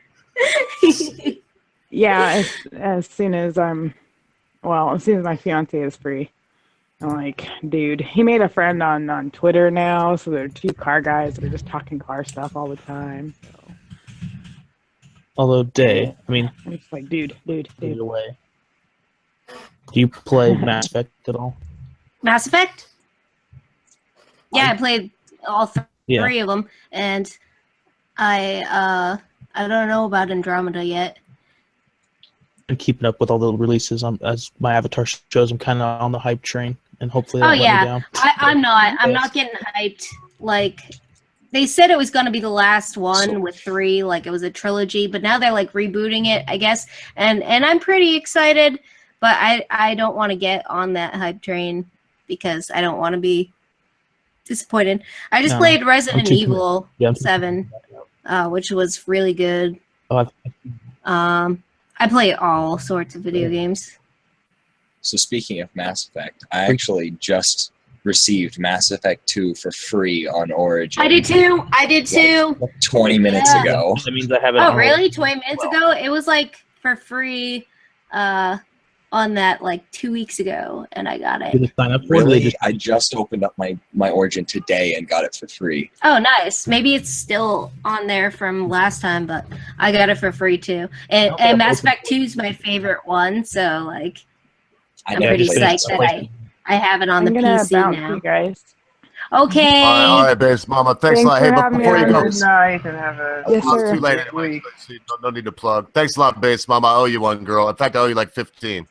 Yeah, as soon as my fiance is free, I'm like, dude, he made a friend on Twitter now, so there are 2 car guys that are just talking car stuff all the time. So. Although I'm just like, dude. Either way. Do you play Mass Effect at all? Mass Effect? Yeah, I played all 3 of them, and I don't know about Andromeda yet. And keeping up with all the releases as my avatar shows. I'm kind of on the hype train, and hopefully that'll let me down. I'm not getting hyped. Like, they said it was going to be the last one with 3, like it was a trilogy, but now they're like rebooting it, I guess, and I'm pretty excited, but I don't want to get on that hype train because I don't want to be disappointed. I just played Resident Evil 7, which was really good. I play all sorts of video games. So speaking of Mass Effect, I actually just received Mass Effect 2 for free on Origin. I did too. Like 20 minutes ago. That means I have it. Oh, really? 20 minutes ago? It was like for free on that like 2 weeks ago, and I got it. Did you sign up for really? I just opened up my Origin today and got it for free. Oh, nice. Maybe it's still on there from last time, but I got it for free too. And Mass Effect 2 is my favorite one, so like I'm pretty psyched that I have it on the PC now. You guys. Okay. All right, Base Mama. Thanks a lot. Hey, but before you go, good night and have a it's too late anyway, so no need to plug. Thanks a lot, Base Mama. I owe you one, girl. In fact, I owe you like 15.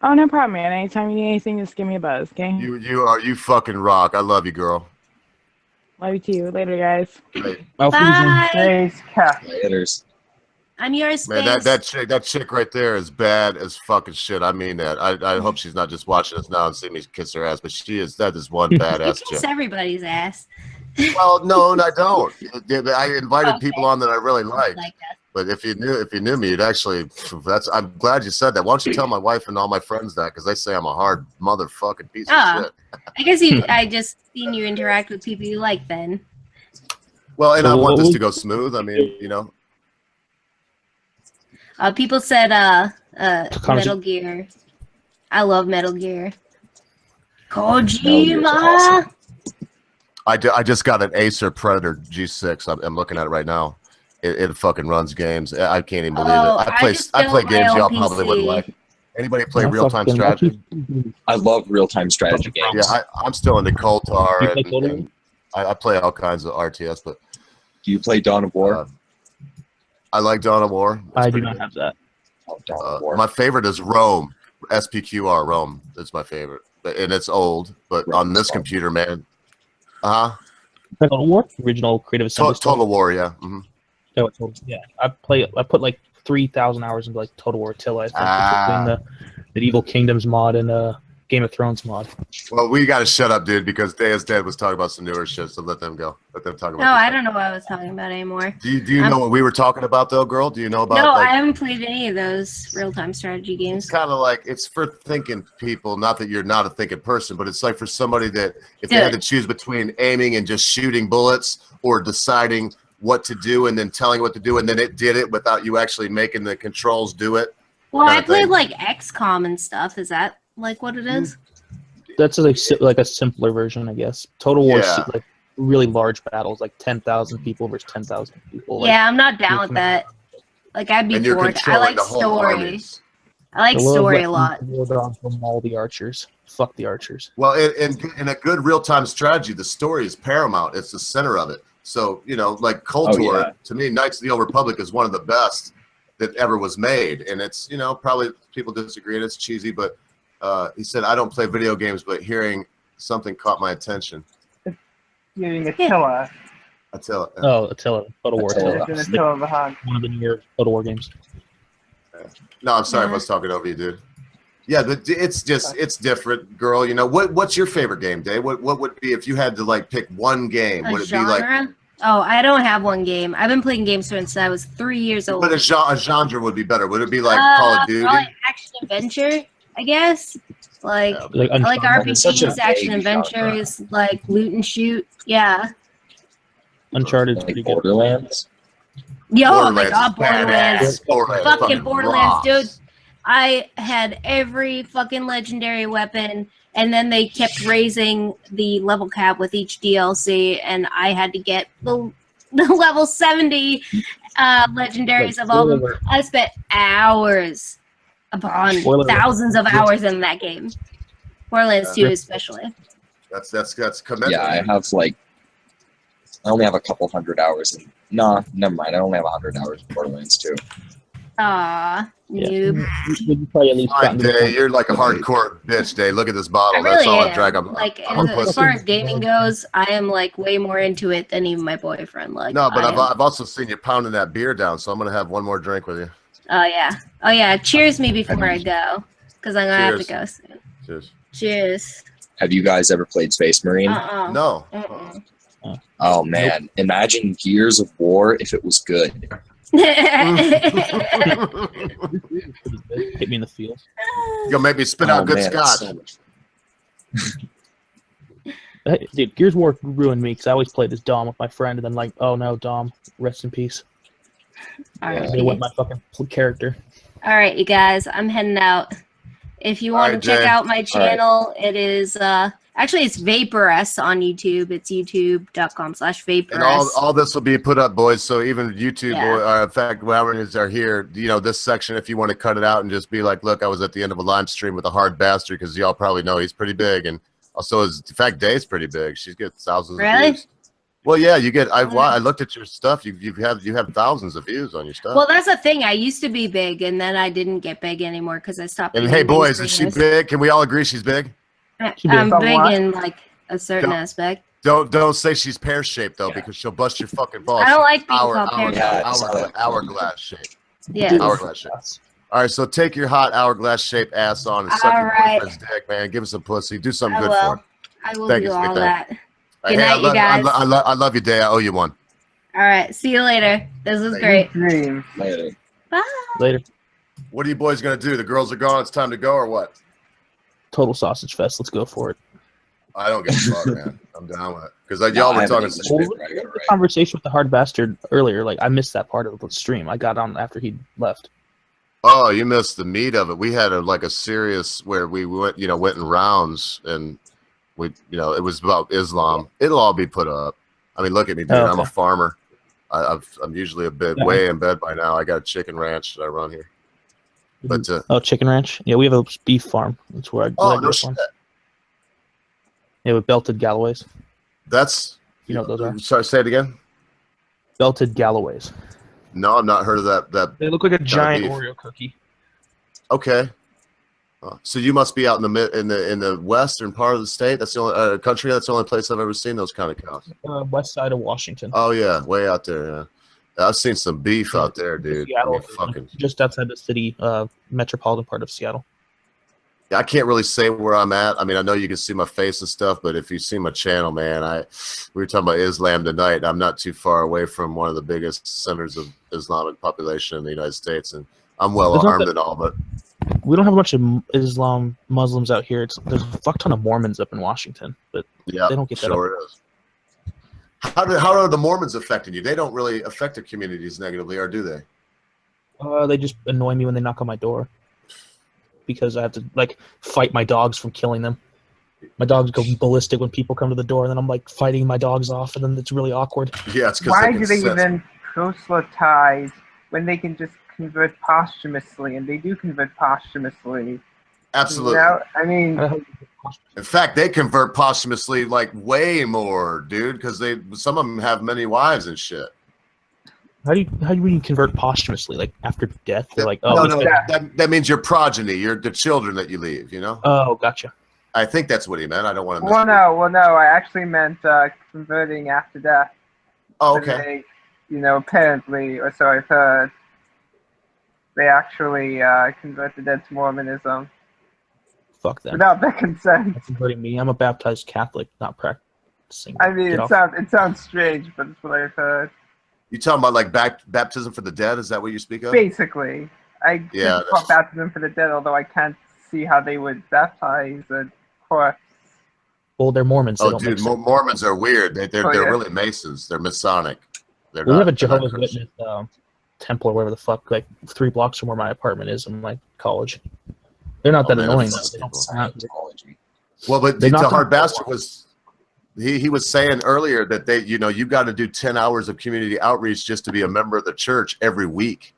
Oh, no problem, man. Anytime you need anything, just give me a buzz, okay? You fucking rock. I love you, girl. Love you too. Later, guys. Bye. Thanks, Cat. Laters. I'm yours, man. That chick right there is bad as fucking shit. I mean that. I hope she's not just watching us now and seeing me kiss her ass, but she is. That is one badass chick. Kiss everybody's ass. Well, no, I don't. I invited people on that I really like. But if you knew me, you'd actually. I'm glad you said that. Why don't you tell my wife and all my friends that? Because they say I'm a hard motherfucking piece of shit. I guess I just seen you interact with people you like then. Well, and I want this to go smooth. I mean, you know. People said Metal Gear. I love Metal Gear. Kojima. Awesome. I just got an Acer Predator G6. I'm looking at it right now. It fucking runs games. I can't even believe it. I play games y'all probably wouldn't like. Anybody play real-time strategy? I love real-time strategy games. Yeah, I'm still into Koltar. And I play all kinds of RTS, but do you play Dawn of War? I like Dawn of War. I do not have that. My favorite is Rome. SPQR Rome. That's my favorite, and it's old, but on this computer, man. Total War, original Creative Assembly. Total War, yeah. Yeah, I put like 3,000 hours into like Total War Attila. I think between the Medieval Kingdoms mod and Game of Thrones mod. Well, we got to shut up, dude, because Day is Dead was talking about some newer shit, so let them go. Let them talk about. No, I don't know what I was talking about anymore. Do you know what we were talking about, though, girl? Do you know about? No, I haven't played any of those real-time strategy games. It's kind of like, it's for thinking people. Not that you're not a thinking person, but it's like for somebody that if they had to choose between aiming and just shooting bullets, or deciding what to do and then telling what to do, and then it did it without you actually making the controls do it. Well, I played like XCOM and stuff. Is that like what it is? That's like a simpler version, I guess. Total War, like really large battles, like 10,000 people versus 10,000 people. Like, yeah, I'm not down with that. Like I'd be bored. I like story. I like story a lot. From all the archers. Fuck the archers. Well, in a good real-time strategy, the story is paramount. It's the center of it. So, you know, like KOTOR, to me, Knights of the Old Republic is one of the best that ever was made. And it's, you know, probably people disagree and it's cheesy, but he said, I don't play video games, but hearing something caught my attention. Hearing Attila. Attila. Oh, Attila. Total War Attila. Attila. One of the newer Total War games. No, I'm sorry if I was talking over you, dude. Yeah, but it's just, it's different, girl. You know, what's your favorite game, Dave? What would be, if you had to like pick one game, would it be like? Oh, I don't have one game. I've been playing games since I was 3 years old. But a genre would be better. Would it be like Call of Duty? Probably action adventure, I guess. Like RPGs, action adventures, like loot and shoot. Yeah. Uncharted, like Borderlands. Oh my god, Borderlands! Fucking Borderlands, dude. I had every fucking legendary weapon, and then they kept raising the level cap with each DLC, and I had to get the level 70 legendaries of all of them. I spent hours upon thousands of hours in that game. Borderlands 2 especially. That's commendable. Yeah, I only have a couple hundred hours. No, never mind. I only have 100 hours in Borderlands 2. Noob. You're like a hardcore bitch, Dave. Look at this bottle. That's all I drag up. Like as far as gaming goes, I am like way more into it than even my boyfriend. Like no, but I've also seen you pounding that beer down, so I'm gonna have one more drink with you. Oh yeah. Cheers me before I go, because I'm gonna have to go soon. Cheers. Have you guys ever played Space Marine? No. Oh man, imagine Gears of War if it was good. Hit me in the field. You'll make me spit out good scotch. Dude, Gears of War ruined me because I always played as Dom with my friend, and then like, oh no, Dom, rest in peace. They went my fucking character. All right, you guys, I'm heading out. If you want to check out my channel, it is actually it's Vaporess on YouTube. It's youtube.com/Vaporess. And all this will be put up, boys. So even YouTube, in fact, whoever are here, you know, this section, if you want to cut it out and just be like, look, I was at the end of a live stream with a hard bastard, because y'all probably know he's pretty big, and also in fact, Dave's pretty big. She's got thousands of views. Well, yeah, you get. I looked at your stuff. You have thousands of views on your stuff. Well, that's the thing. I used to be big, and then I didn't get big anymore because I stopped. And hey, boys, is she big? Can we all agree she's big? I'm big in like a certain aspect. Don't say she's pear shaped though, because she'll bust your fucking balls. I don't like being called pear shaped. Hourglass shape. Yeah. Hourglass shape. All right, so take your hot hourglass shaped ass on and suck your boyfriend's dick, man. Give us some pussy. Do something good for him. I will do all that. Good night, you guys. I love you, Day. I owe you one. All right. See you later. This was great. Later. Bye. Later. What are you boys going to do? The girls are gone. It's time to go, or what? Total sausage fest. Let's go for it. I don't give a fuck, man. I'm down with it. Because y'all were talking conversation with the hard bastard earlier. Like, I missed that part of the stream. I got on after he left. Oh, you missed the meat of it. We had a serious where we went in rounds, and it was about Islam. It'll all be put up. I mean, look at me, dude. I'm a farmer. I'm usually a bit way in bed by now. I got a chicken ranch that I run here. But chicken ranch. Yeah, we have a beef farm. That's where I go from. Yeah, with belted Galloways. That's what those are. Sorry, say it again. Belted Galloways. No, I've not heard of that. They look like a giant Oreo cookie. Okay. So you must be out in the western part of the state. That's the only country. That's the only place I've ever seen those kind of cows. West side of Washington. Oh yeah, way out there. Yeah, I've seen some beef out there, dude. Seattle, I mean, fucking just outside the city, metropolitan part of Seattle. Yeah, I can't really say where I'm at. I mean, I know you can see my face and stuff, but if you see my channel, man, we were talking about Islam tonight. I'm not too far away from one of the biggest centers of Islamic population in the United States, and I'm well armed and all, but. We don't have a bunch of Muslims out here. There's a fuck ton of Mormons up in Washington, but yeah, they don't get that. Sure it is. How are the Mormons affecting you? They don't really affect their communities negatively, or do they? They just annoy me when they knock on my door because I have to like fight my dogs from killing them. My dogs go ballistic when people come to the door, and then I'm like fighting my dogs off, and then it's really awkward. Yeah, it's because why do they even proselytize when they can just convert posthumously, and they do convert posthumously? Absolutely. You know? I mean, in fact, they convert posthumously like way more, dude, because some of them have many wives and shit. How do you convert posthumously? Like after death? They're like, oh no, that means your progeny, the children that you leave. You know? Oh, gotcha. I think that's what he meant. I don't want to. Well, no. I actually meant converting after death. Oh, okay. They, apparently, or so I've heard. They actually convert the dead to Mormonism. Fuck them. Without their consent. That's converting me. I'm a baptized Catholic, not practicing. I mean, it sounds strange, but it's what I've heard. You talking about like baptism for the dead? Is that what you speak of? Basically, I call baptism for the dead, although I can't see how they would baptize a corpse. Well, they're Mormons. Oh, dude, Mormons are weird. They're really Masons. They're Masonic. We have a Jehovah's Witness temple or whatever the fuck, like 3 blocks from where my apartment is in my college. They're not that annoying. They don't sound well, but the hard bastard was he was saying earlier that you got to do 10 hours of community outreach just to be a member of the church every week.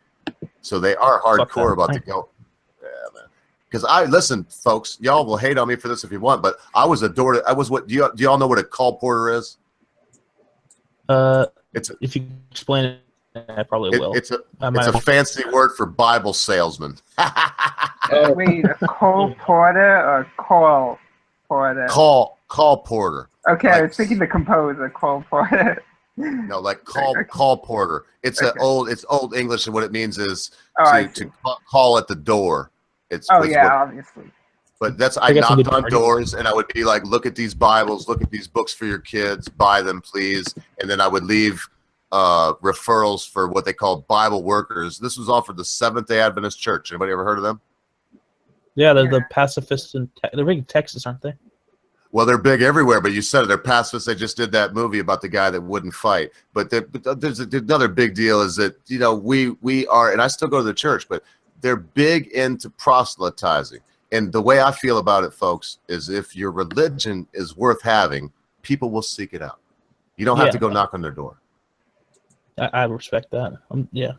So they are hardcore about the go. Yeah, man. Because listen, folks, y'all will hate on me for this if you want, but I was what do y'all know what a call porter is? If you explain it, I probably will. It's a fancy word for Bible salesman. Wait, a call porter or call porter? Call porter. Okay, I was thinking the composer, call porter. No, like call porter. It's old English, and what it means is to call at the door. Obviously. But I knocked on doors, and I would be like, look at these Bibles, look at these books for your kids, buy them, please. And then I would leave referrals for what they call Bible workers. This was all for the Seventh-day Adventist Church. Anybody ever heard of them? Yeah, they're the pacifists, and they're big in Texas, aren't they? Well, they're big everywhere, but you said it. They're pacifists. They just did that movie about the guy that wouldn't fight. But there's another big deal is that, we are, and I still go to the church, but they're big into proselytizing. And the way I feel about it, folks, is if your religion is worth having, people will seek it out. You don't have to go knock on their door. I respect that. Yeah.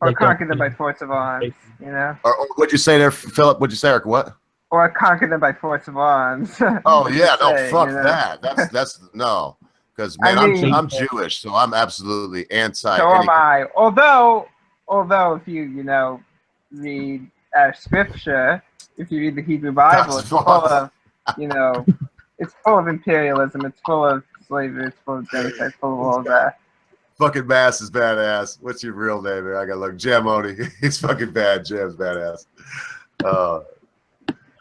Or conquer them by force of arms, Or what'd you say there, Philip? What'd you say, Eric? What? Or conquer them by force of arms. Oh yeah, no, fuck that. That's no, because man, I'm Jewish, so I'm absolutely anti. So am I. Although if you read scripture, if you read the Hebrew Bible, it's full of it's full of imperialism, it's full of slavery, it's full of genocide, it's full of all that. Fucking Mass is badass. What's your real name? I gotta look. Jamoni. He's fucking bad. Jam's badass.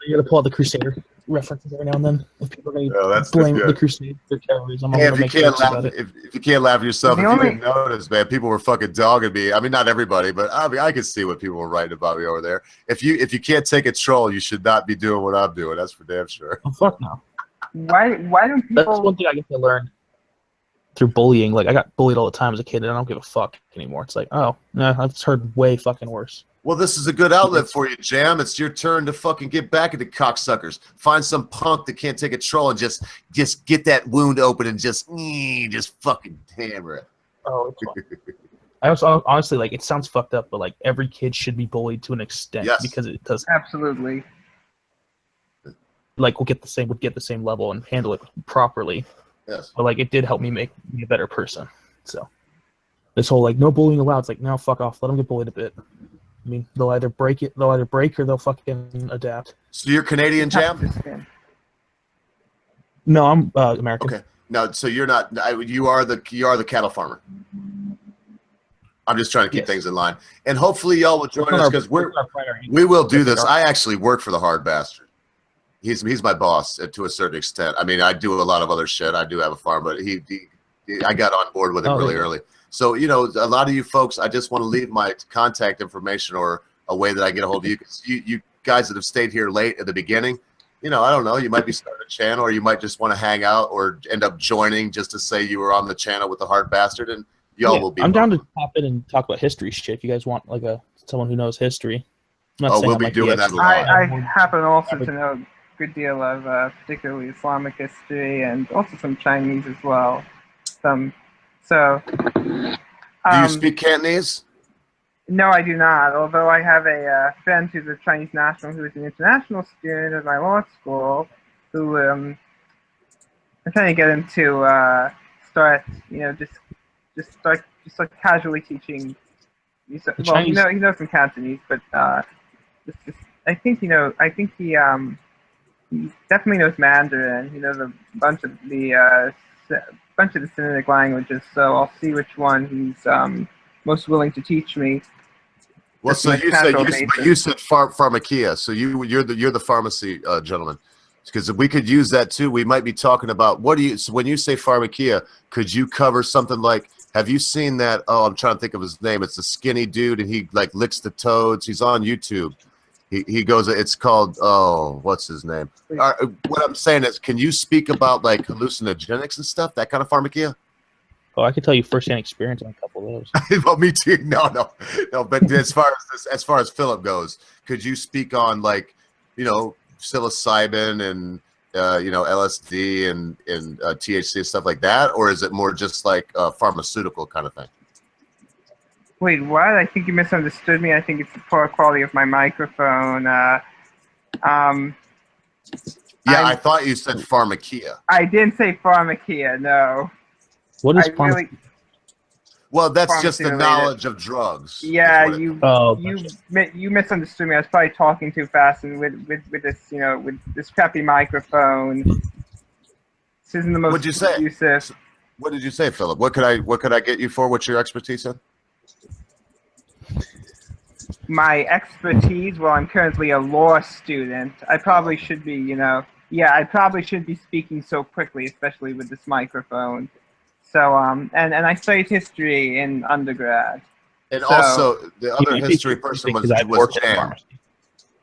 You gotta pull out the Crusader references every now and then. If people are gonna blame the Crusade for terrorism, if you can't laugh at yourself, if you didn't notice, man, people were fucking dogging me. I mean, not everybody, but I could see what people were writing about me over there. If you can't take a troll, you should not be doing what I'm doing. That's for damn sure. Oh, fuck no. Why don't people? That's one thing I guess I learned through bullying. Like I got bullied all the time as a kid, and I don't give a fuck anymore. It's like, oh, no, I've heard way fucking worse. Well, this is a good outlet for you, Jam. It's your turn to fucking get back at the cocksuckers. Find some punk that can't take a troll and just get that wound open and just fucking hammer it. Oh, I also honestly like it sounds fucked up, but like every kid should be bullied to an extent because it does absolutely. Like would get the same level and handle it properly. Yes. But like it did help me make me a better person. So this whole like no bullying allowed, it's like no, fuck off. Let them get bullied a bit. I mean, they'll either break or they'll fucking adapt. So you're Canadian, Jam? No, I'm American. Okay. No, so you're not. You are the cattle farmer. I'm just trying to keep things in line, and hopefully y'all will join us because we will do this. I actually work for the Hard Bastard. He's my boss to a certain extent. I mean, I do a lot of other shit. I do have a farm, but I got on board with it really early. So, you know, a lot of you folks, I just want to leave my contact information or a way that I get a hold of you. Because you guys that have stayed here late at the beginning, you know, I don't know, you might be starting a channel or you might just want to hang out or end up joining just to say you were on the channel with the Hard Bastard, and y'all will be. I'm down to pop in and talk about history shit if you guys want like someone who knows history. We'll be doing that a lot. I happen also to know a good deal of particularly Islamic history and also some Chinese as well. Do you speak Cantonese? No, I do not. Although I have a friend who's a Chinese national who is an international student at my law school, who I'm trying to get him to start, you know, just start casually teaching. He knows some Cantonese, but I think he definitely knows Mandarin. He knows a bunch of the Sinitic languages. So I'll see which one he's most willing to teach me. Well, so you said pharmakia. So you're the pharmacy gentleman, because we could use that too. We might be talking about so when you say pharmakia, could you cover something like? Have you seen that? Oh, I'm trying to think of his name. It's a skinny dude, and he like licks the toads. He's on YouTube. He goes. It's called. Oh, what's his name? What I'm saying is, can you speak about like hallucinogenics and stuff? That kind of pharmakia. Oh, I could tell you firsthand experience on a couple of those. Well, me too. No. But as far as Philip goes, could you speak on like, you know, psilocybin and LSD and THC and stuff like that, or is it more just like a pharmaceutical kind of thing? Wait, what? I think you misunderstood me. I think it's the poor quality of my microphone. I thought you said pharmakia. I didn't say pharmakia. No. What is pharmakia? Well, that's just the knowledge of drugs. Yeah, you misunderstood me. I was probably talking too fast, and with this, you know, with this crappy microphone. This isn't the most What'd you say? Conducive. What did you say, Philip? What could I get you for? What's your expertise in? My expertise? Well, I'm currently a law student. I probably should be, you know, I probably should be speaking so quickly, especially with this microphone. So, and I studied history in undergrad. And also, the other history person was Jan.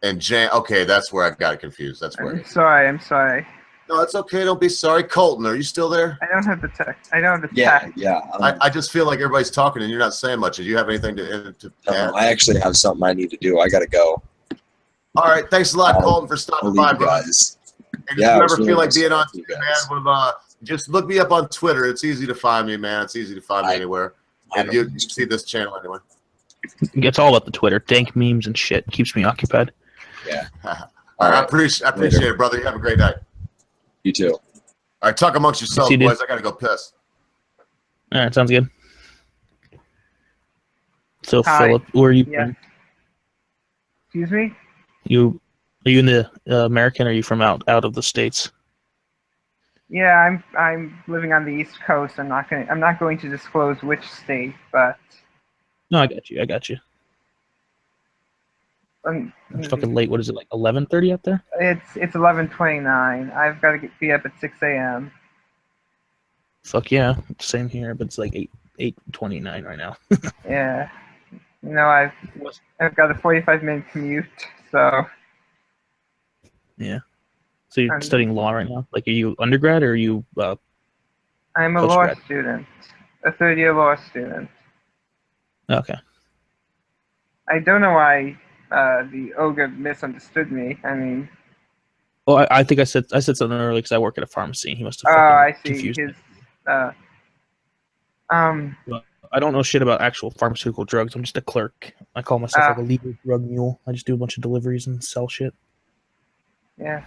And Jan, okay, that's where I got confused. That's where. I'm sorry. No, it's okay. Don't be sorry. Colton, are you still there? I don't have the text. I don't have the text. Yeah. I just feel like everybody's talking and you're not saying much. Do you have anything to add? I actually have something I need to do. I got to go. All right. Thanks a lot, Colton, for stopping by, guys. And if you ever feel like being on TV, man, just look me up on Twitter. It's easy to find me, man. It's easy to find me anywhere. And you see this channel anyway. It's all up the Twitter. Dank memes and shit. Keeps me occupied. Yeah. All right. I appreciate it, brother. You have a great night. You too. All right, talk amongst yourselves, boys. I gotta go piss. All right, sounds good. So, Hi. Philip, where are you? Yeah. Excuse me? Are you in the American, or are you from out of the States? Yeah, I'm living on the East Coast. I'm not going to disclose which state, but. No, I got you. It's fucking late. What is it, like 11:30 out there? It's 11:29. I've got to be up at 6 a.m. Fuck yeah, same here, but it's like 8:29 right now. Yeah, you know, I've got a 45-minute commute, so. Yeah. So you're studying law right now? Like, are you undergrad or are you? I'm a law student, a third-year law student. Okay. I don't know why. The ogre misunderstood me. I mean, well, I think I said something earlier because I work at a pharmacy. He must have confused me. Well, I don't know shit about actual pharmaceutical drugs. I'm just a clerk. I call myself like a legal drug mule. I just do a bunch of deliveries and sell shit. Yeah.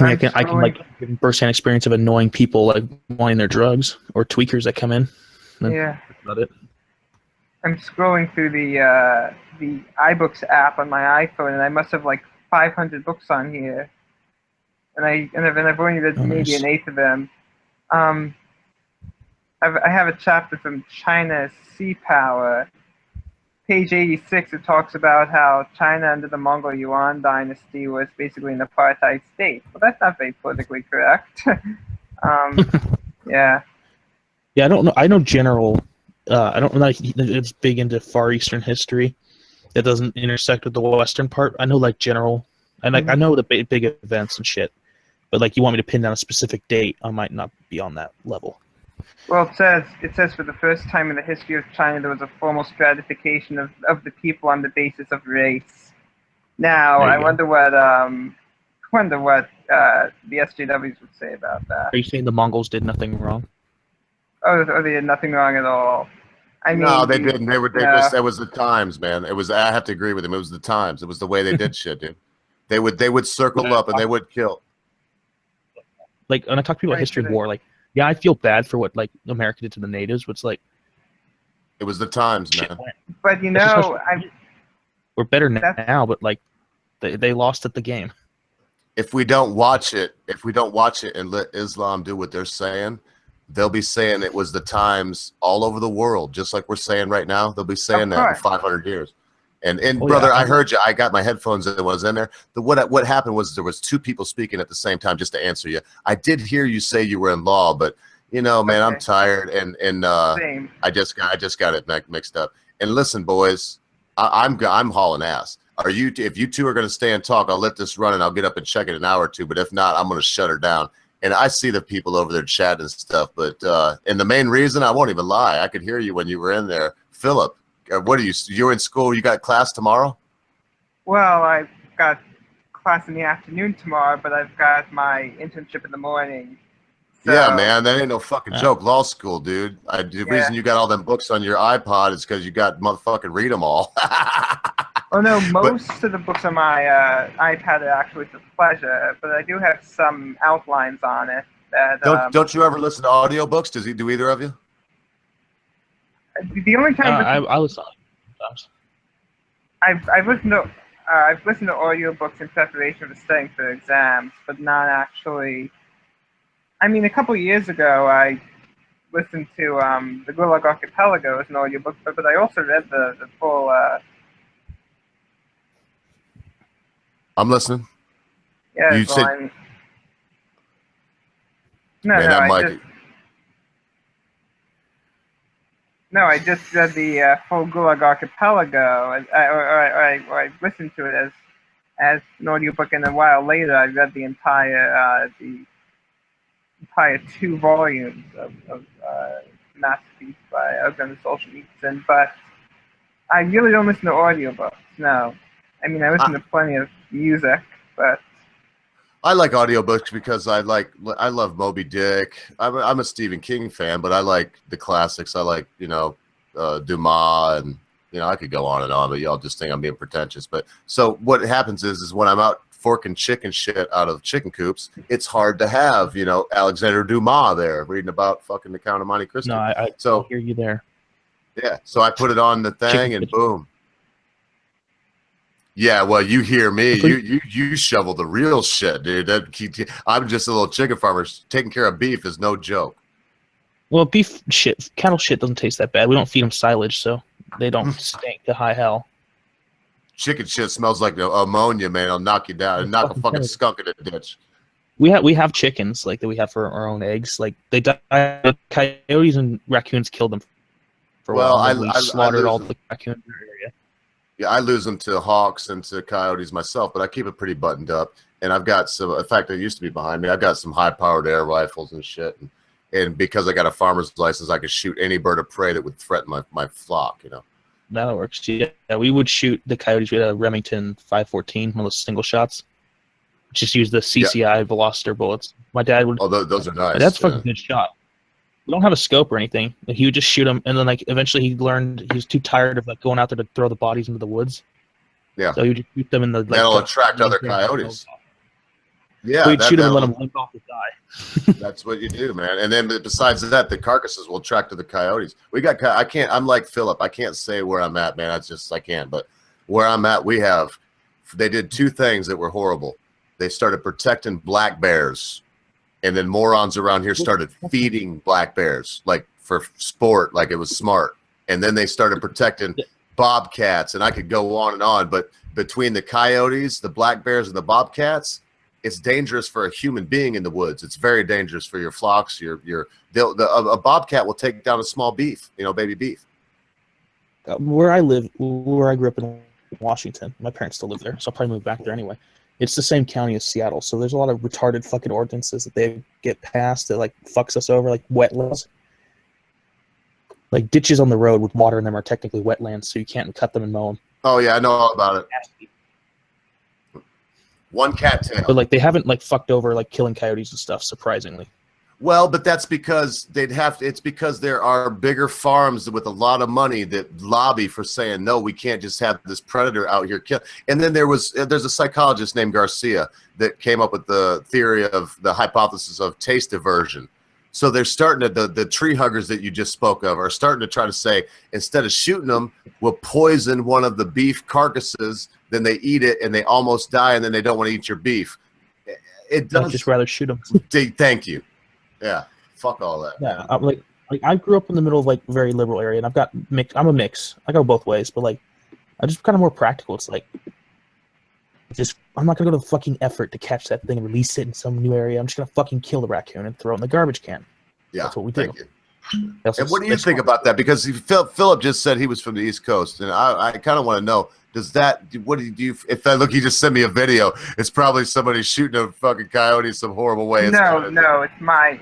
I can like give first-hand experience of annoying people like wanting their drugs or tweakers that come in. Yeah. That's about it. I'm scrolling through the iBooks app on my iPhone, and I must have like 500 books on here, and I've only read maybe an eighth of them. I have a chapter from China's Sea Power. Page 86, it talks about how China under the Mongol Yuan dynasty was basically an apartheid state. Well, that's not very politically correct. Yeah. Yeah, I don't know. I know general. I don't know. It's big into Far Eastern history. That doesn't intersect with the Western part. I know like general, and like I know the big events and shit. But like, you want me to pin down a specific date? I might not be on that level. Well, it says for the first time in the history of China, there was a formal stratification of the people on the basis of race. Now, I wonder what the SJWs would say about that. Are you saying the Mongols did nothing wrong? Oh, they did nothing wrong at all. I mean, no, they didn't. They just, it was the times, man. It was. I have to agree with him. It was the times. It was the way they did shit, dude. They would circle up and they would kill. Like, when I talk to people about history of war, like, yeah, I feel bad for what like America did to the natives. But it's like, it was the times, man. But you know, we're better now, but like, they lost at the game. If we don't watch it, and let Islam do what they're saying, they'll be saying it was the times all over the world, just like we're saying right now. They'll be saying that in 500 years. And brother, yeah, I heard you. I got my headphones and was in there. What happened was there was two people speaking at the same time. Just to answer you, I did hear you say you were in law, but you know, man, I'm tired and I just got it mixed up. And listen, boys, I'm hauling ass. If you two are going to stay and talk, I'll let this run and I'll get up and check it an hour or two. But if not, I'm going to shut her down. And I see the people over there chatting and stuff. But and the main reason, I won't even lie, I could hear you when you were in there, Philip. What are you? You're in school. You got class tomorrow? Well, I've got class in the afternoon tomorrow, but I've got my internship in the morning. So, yeah, man, that ain't no fucking joke. Law school, dude. The reason you got all them books on your iPod is because you got motherfucking read them all. Oh no, most of the books on my iPad are actually for pleasure, but I do have some outlines on it. That don't you ever listen to audiobooks? Do either of you? The only time I listen. I've listened to audiobooks in preparation for studying for exams, but not actually. I mean, a couple years ago, I listened to the Gulag Archipelago as an audiobook, but I also read the full. I'm listening. Yeah, you said. I just read the full Gulag Archipelago, or I listened to it as an audiobook, and a while later I read the entire 2 volumes of Masterpiece by Alexander Solzhenitsyn. But I really don't listen to audiobooks. No, I mean I listen to plenty of music, but. I like audiobooks because I love Moby Dick. I'm a Stephen King fan, but I like the classics. I like, Dumas, and I could go on and on, but y'all just think I'm being pretentious. But so what happens is when I'm out forking chicken shit out of chicken coops, it's hard to have, Alexander Dumas there reading about fucking the Count of Monte Cristo. No, I hear you there. Yeah, so I put it on the thing and boom. Yeah, well, you hear me. You shovel the real shit, dude. I'm just a little chicken farmer. Taking care of beef is no joke. Well, cattle shit doesn't taste that bad. We don't feed them silage, so they don't stink to high hell. Chicken shit smells like ammonia, man. It'll knock you down and knock a fucking skunk in the ditch. We have chickens like that we have for our own eggs. Like they die. Coyotes and raccoons killed them for a while. I slaughtered all the raccoons in the area. Yeah, I lose them to hawks and to coyotes myself, but I keep it pretty buttoned up. And I've got some, in fact, it used to be behind me. I've got some high-powered air rifles and shit. And because I got a farmer's license, I could shoot any bird of prey that would threaten my flock, That works. Yeah, we would shoot the coyotes. We had a Remington 514, one of those single shots. Just use the CCI Veloster bullets. My dad would. Oh, those are nice. That's fucking good shot. We don't have a scope or anything. He would just shoot them, and then eventually he learned he was too tired of going out there to throw the bodies into the woods. Yeah. So he would just shoot them in the. That'll attract other coyotes. Yeah, so you'd shoot them and let them limp off and die. That's what you do, man. And then besides that, the carcasses will track to the coyotes. We got. I can't. I'm like Philip. I can't say where I'm at, man. I can't. But where I'm at, they did two things that were horrible. They started protecting black bears, and then morons around here started feeding black bears, like for sport, like it was smart. And then they started protecting bobcats, and I could go on. But between the coyotes, the black bears, and the bobcats, it's dangerous for a human being in the woods. It's very dangerous for your flocks. A bobcat will take down a small beef, baby beef. Where I grew up in Washington, my parents still live there, so I'll probably move back there anyway. It's the same county as Seattle, so there's a lot of retarded fucking ordinances that they get passed that like fucks us over, like wetlands. Like ditches on the road with water in them are technically wetlands, so you can't cut them and mow them. Oh yeah, I know all about it. One cattail. But like they haven't like fucked over like killing coyotes and stuff, surprisingly. Well, but that's because it's because there are bigger farms with a lot of money that lobby for saying no, we can't just have this predator out here kill. And then there's a psychologist named Garcia that came up with the theory of the hypothesis of taste aversion. So they're starting to the tree huggers that you just spoke of are starting to try to say, instead of shooting them, we'll poison one of the beef carcasses. Then they eat it and they almost die, and then they don't want to eat your beef. It does. I'd just rather shoot them. Thank you. Yeah, fuck all that. Yeah, like I grew up in the middle of like very liberal area, and I've got I'm a mix. I go both ways, but like I'm just kind of more practical. It's like I'm not gonna go to the fucking effort to catch that thing and release it in some new area. I'm just gonna fucking kill the raccoon and throw it in the garbage can. Yeah, that's what we do. Thank you. And what do you think about that? Because Philip just said he was from the East Coast, and I kind of want to know. What do you? If I look, he just sent me a video. It's probably somebody shooting a fucking coyote some horrible way. No, it's my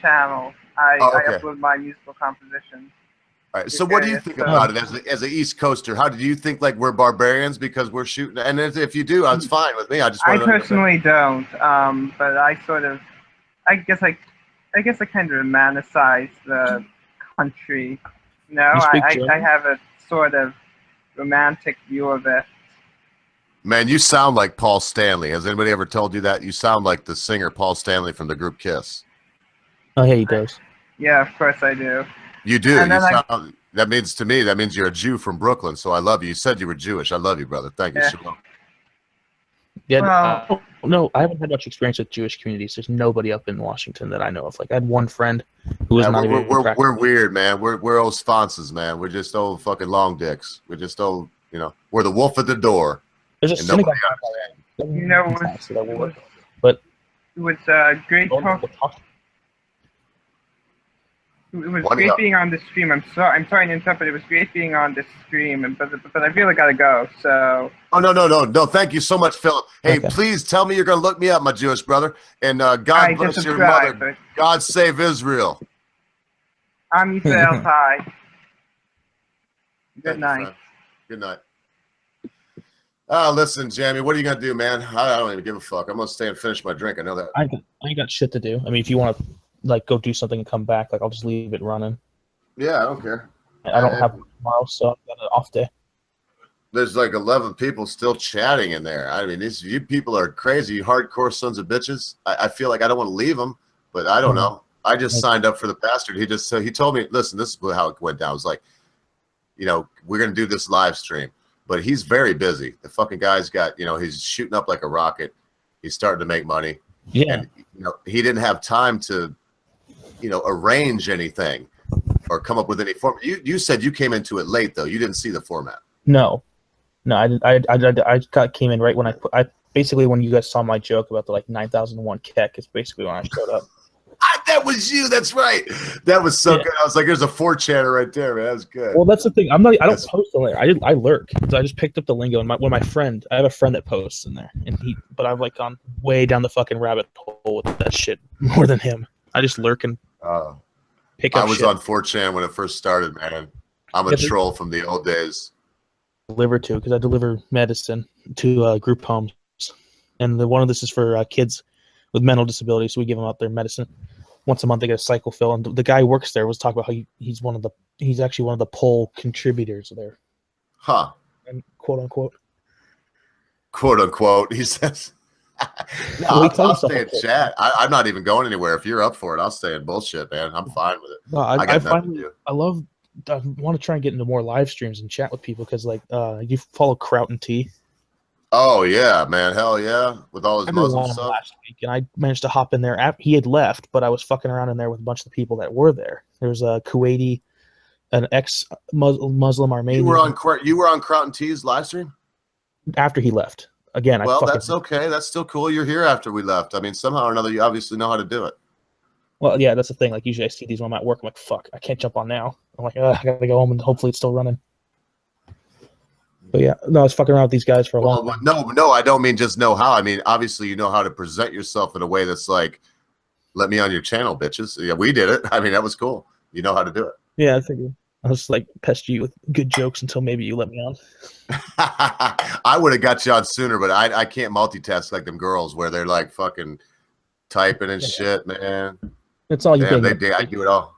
channel. I upload my musical compositions. All right. So what do you think about it as an East Coaster? How do you think like we're barbarians because we're shooting? And if you do, that's fine with me. I personally don't. But I guess I kind of romanticize the country. I have a sort of romantic view of it. Man, you sound like Paul Stanley. Has anybody ever told you that? You sound like the singer Paul Stanley from the group Kiss. Oh, yeah, he does. Yeah, of course I do. You do. That means to me, that means you're a Jew from Brooklyn, so I love you. You said you were Jewish. I love you, brother. Thank you. Yeah. No, I haven't had much experience with Jewish communities. There's nobody up in Washington that I know of. Like I had one friend who was not even. We're weird, man. We're old sponses, man. We're just old fucking long dicks. We're just old. We're the wolf at the door. There's a synagogue. But it was great talk. It was great being on the stream. I'm sorry to interrupt, but it was great being on the stream. But I really gotta go. So. Oh no! Thank you so much, Philip. Hey, please tell me you're gonna look me up, my Jewish brother. And God bless your mother. God save Israel. I'm Israel Ty. Good night. Good night. Listen, Jamie, what are you gonna do, man? I don't even give a fuck. I'm gonna stay and finish my drink. I know that. I ain't got shit to do. I mean, if you want to. Like go do something and come back. Like I'll just leave it running. Yeah, I don't care. I don't have tomorrow, so I've got an off day. There's like 11 people still chatting in there. I mean, you people are crazy, you hardcore sons of bitches. I feel like I don't want to leave them, but I don't know. I just signed up for the bastard. He told me, listen, this is how it went down. It was like, we're gonna do this live stream, but he's very busy. The fucking guy's got, he's shooting up like a rocket. He's starting to make money. Yeah. And he didn't have time to arrange anything or come up with any form. You said you came into it late though. You didn't see the format. No, I came in right when I basically when you guys saw my joke about the like 9001 keck is basically when I showed up. That was you. That's right. That was so good. I was like, there's a 4chaner right there, man. That was good. Well, that's the thing. I don't post on there. I lurk. So I just picked up the lingo, and I have a friend that posts in there, but I've like gone way down the fucking rabbit hole with that shit more than him. I just lurk and pick up. I was on 4chan when it first started, man. I'm a troll from the old days. Because I deliver medicine to group homes, and one of this is for kids with mental disabilities. So we give them out their medicine once a month. They get a cycle fill, and the guy who works there was talking about how he's actually one of the poll contributors there. Huh? And quote unquote. Quote unquote. He says. No, I'll stay in chat. I'm not even going anywhere. If you're up for it, I'll stay in bullshit, man. I'm fine with it. No, I want to try and get into more live streams and chat with people because, like, you follow Kraut and T. Oh yeah, man, hell yeah! With all his Muslim stuff. Last week, and I managed to hop in there. He had left, but I was fucking around in there with a bunch of the people that were there. There was a Kuwaiti, an ex-Muslim Armenian. You were on Kraut and T's live stream after he left. Again, well, that's okay. That's still cool. You're here after we left. I mean, somehow or another, you obviously know how to do it. Well, yeah, that's the thing. Like, usually I see these when I'm at work. I'm like, fuck, I can't jump on now. I'm like, I gotta go home and hopefully it's still running. But yeah, no, I was fucking around with these guys for a long time. No, I don't mean just know how. I mean, obviously, you know how to present yourself in a way that's like, let me on your channel, bitches. Yeah, we did it. I mean, that was cool. You know how to do it. Yeah, I figured. I was like pester you with good jokes until maybe you let me on. I would have got you on sooner, but I can't multitask like them girls where they're like fucking typing and shit, man. That's all you can. I do it all.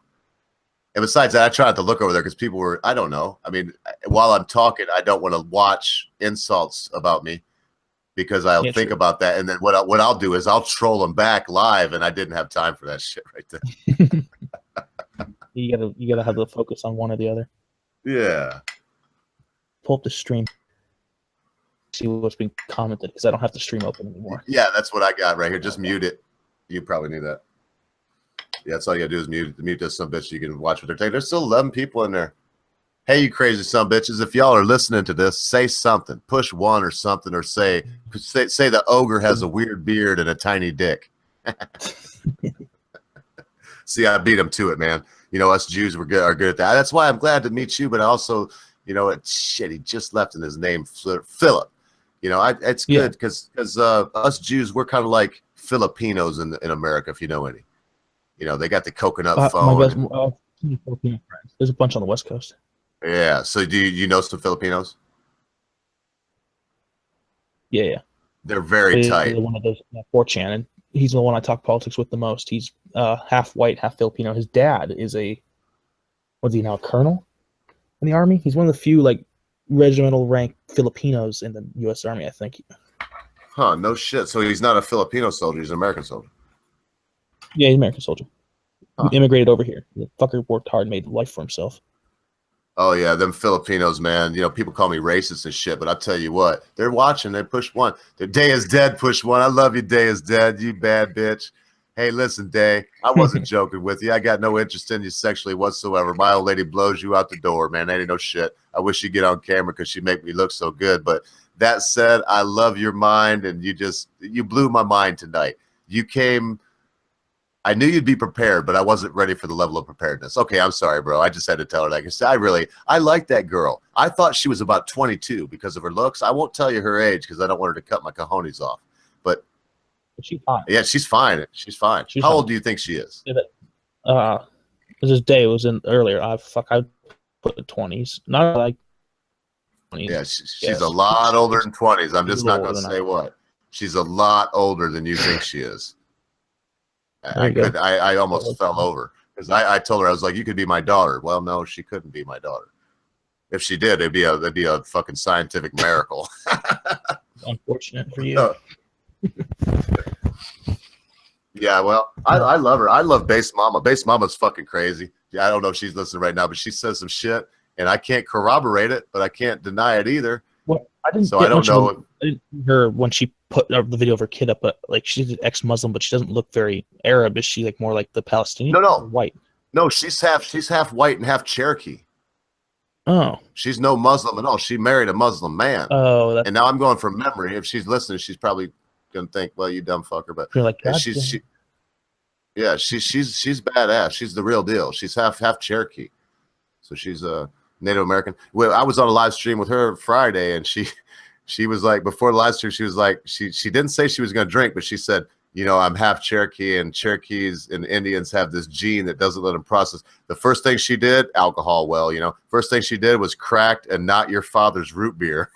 And besides that, I try not to look over there because people were, I don't know. I mean, while I'm talking, I don't want to watch insults about me because I'll think about that. And then what I'll do is I'll troll them back live, and I didn't have time for that shit right there. You gotta have the focus on one or the other. Yeah. Pull up the stream. See what's being commented because I don't have the stream open anymore. Yeah, that's what I got right here. Just mute it. You probably knew that. Yeah, that's all you gotta do is mute this some bitch. You can watch what they're taking. There's still 11 people in there. Hey, you crazy some bitches! If y'all are listening to this, say something. Push one or something, or say the ogre has a weird beard and a tiny dick. See, I beat him to it, man. You know, us Jews are good at that. That's why I'm glad to meet you. But also, you know, shit, he just left in his name, Philip. You know, it's good because us Jews, we're kind of like Filipinos in America, if you know any. You know, they got the coconut phone. Filipino friends. There's a bunch on the West Coast. Yeah. So do you know some Filipinos? Yeah. They're very tight. One of those 4chan, and he's the one I talk politics with the most. He's half white, half Filipino. His dad is a a colonel in the army? He's one of the few like regimental rank Filipinos in the U.S. Army, I think. Huh? No shit. So he's not a Filipino soldier. He's an American soldier. Yeah, he's an American soldier. He immigrated over here. The fucker worked hard, made life for himself. Oh yeah, them Filipinos, man. You know, people call me racist and shit, but I tell you what, they're watching. They push one. The Day is Dead push one. I love you, Day is Dead. You bad bitch. Hey, listen, Day. I wasn't joking with you. I got no interest in you sexually whatsoever. My old lady blows you out the door, man. That ain't no shit. I wish you'd get on camera because she make me look so good. But that said, I love your mind, and you blew my mind tonight. You came. I knew you'd be prepared, but I wasn't ready for the level of preparedness. Okay, I'm sorry, bro. I just had to tell her that. I like that girl. I thought she was about 22 because of her looks. I won't tell you her age because I don't want her to cut my cojones off. But she's fine. Yeah, she's fine. She's fine. How old do you think she is? This day was in earlier. I put the 20s. Not like 20s. Yeah, she's a lot older than 20s. I'm just not going to say what. She's a lot older than you think she is. I almost fell over because I told her, I was like, you could be my daughter. Well, no, she couldn't be my daughter. If she did, it'd be a fucking scientific miracle. Unfortunate for you. Yeah, well, I love her. I love Base Mama. Base Mama's fucking crazy. Yeah, I don't know if she's listening right now, but she says some shit, and I can't corroborate it, but I can't deny it either. Well, I don't know. I didn't see her when she put the video of her kid up, but like she's an ex-Muslim, but she doesn't look very Arab. Is she like more like the Palestinian? No, white. No, she's half white and half Cherokee. Oh, she's no Muslim at all. She married a Muslim man. Oh, and now I'm going from memory. If she's listening, she's probably gonna think, "Well, you dumb fucker." But you're like, she's badass. She's the real deal. She's half Cherokee, so she's a Native American. Well, I was on a live stream with her Friday, and she was like, before the live stream, she was like, she didn't say she was gonna drink, but she said, you know, I'm half Cherokee, and Cherokees and Indians have this gene that doesn't let them process. The first thing she did, alcohol. Well, you know, first thing she did was cracked and not your father's root beer.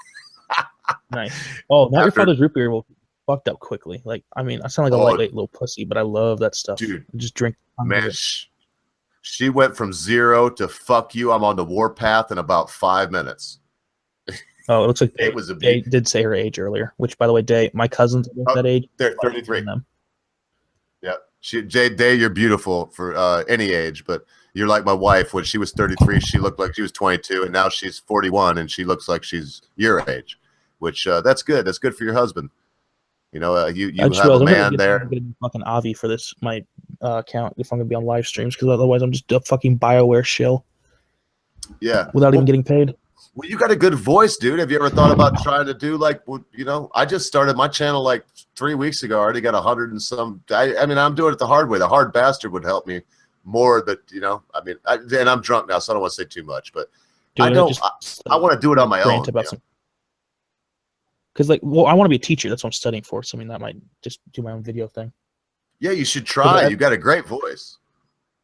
Nice. Oh, not your father's root beer will fucked up quickly. Like, I mean, I sound like a lightweight little pussy, but I love that stuff. Dude, just drink. Man, she went from 0 to fuck you. I'm on the warpath in about 5 minutes. Oh, it looks like it was a Day did say her age earlier. Which, by the way, Day, my cousins are that age. They're 33. Yeah, Day, you're beautiful for any age, but you're like my wife. When she was 33, she looked like she was 22, and now she's 41, and she looks like she's your age. Which that's good. That's good for your husband. You know, you have a man there. I'm gonna be fucking Avi for this my account if I'm gonna be on live streams, because otherwise I'm just a fucking BioWare shill. Yeah, without even getting paid. Well, you got a good voice, dude. Have you ever thought about trying to do like, you know, I just started my channel like 3 weeks ago. I already got 100 and some. I mean, I'm doing it the hard way. The hard bastard would help me more, but you know, I mean, and I'm drunk now, so I don't want to say too much, but dude, I want to do it on my own. Because like, well, I want to be a teacher. That's what I'm studying for. So I mean, that might just do my own video thing. Yeah, you should try. You got a great voice.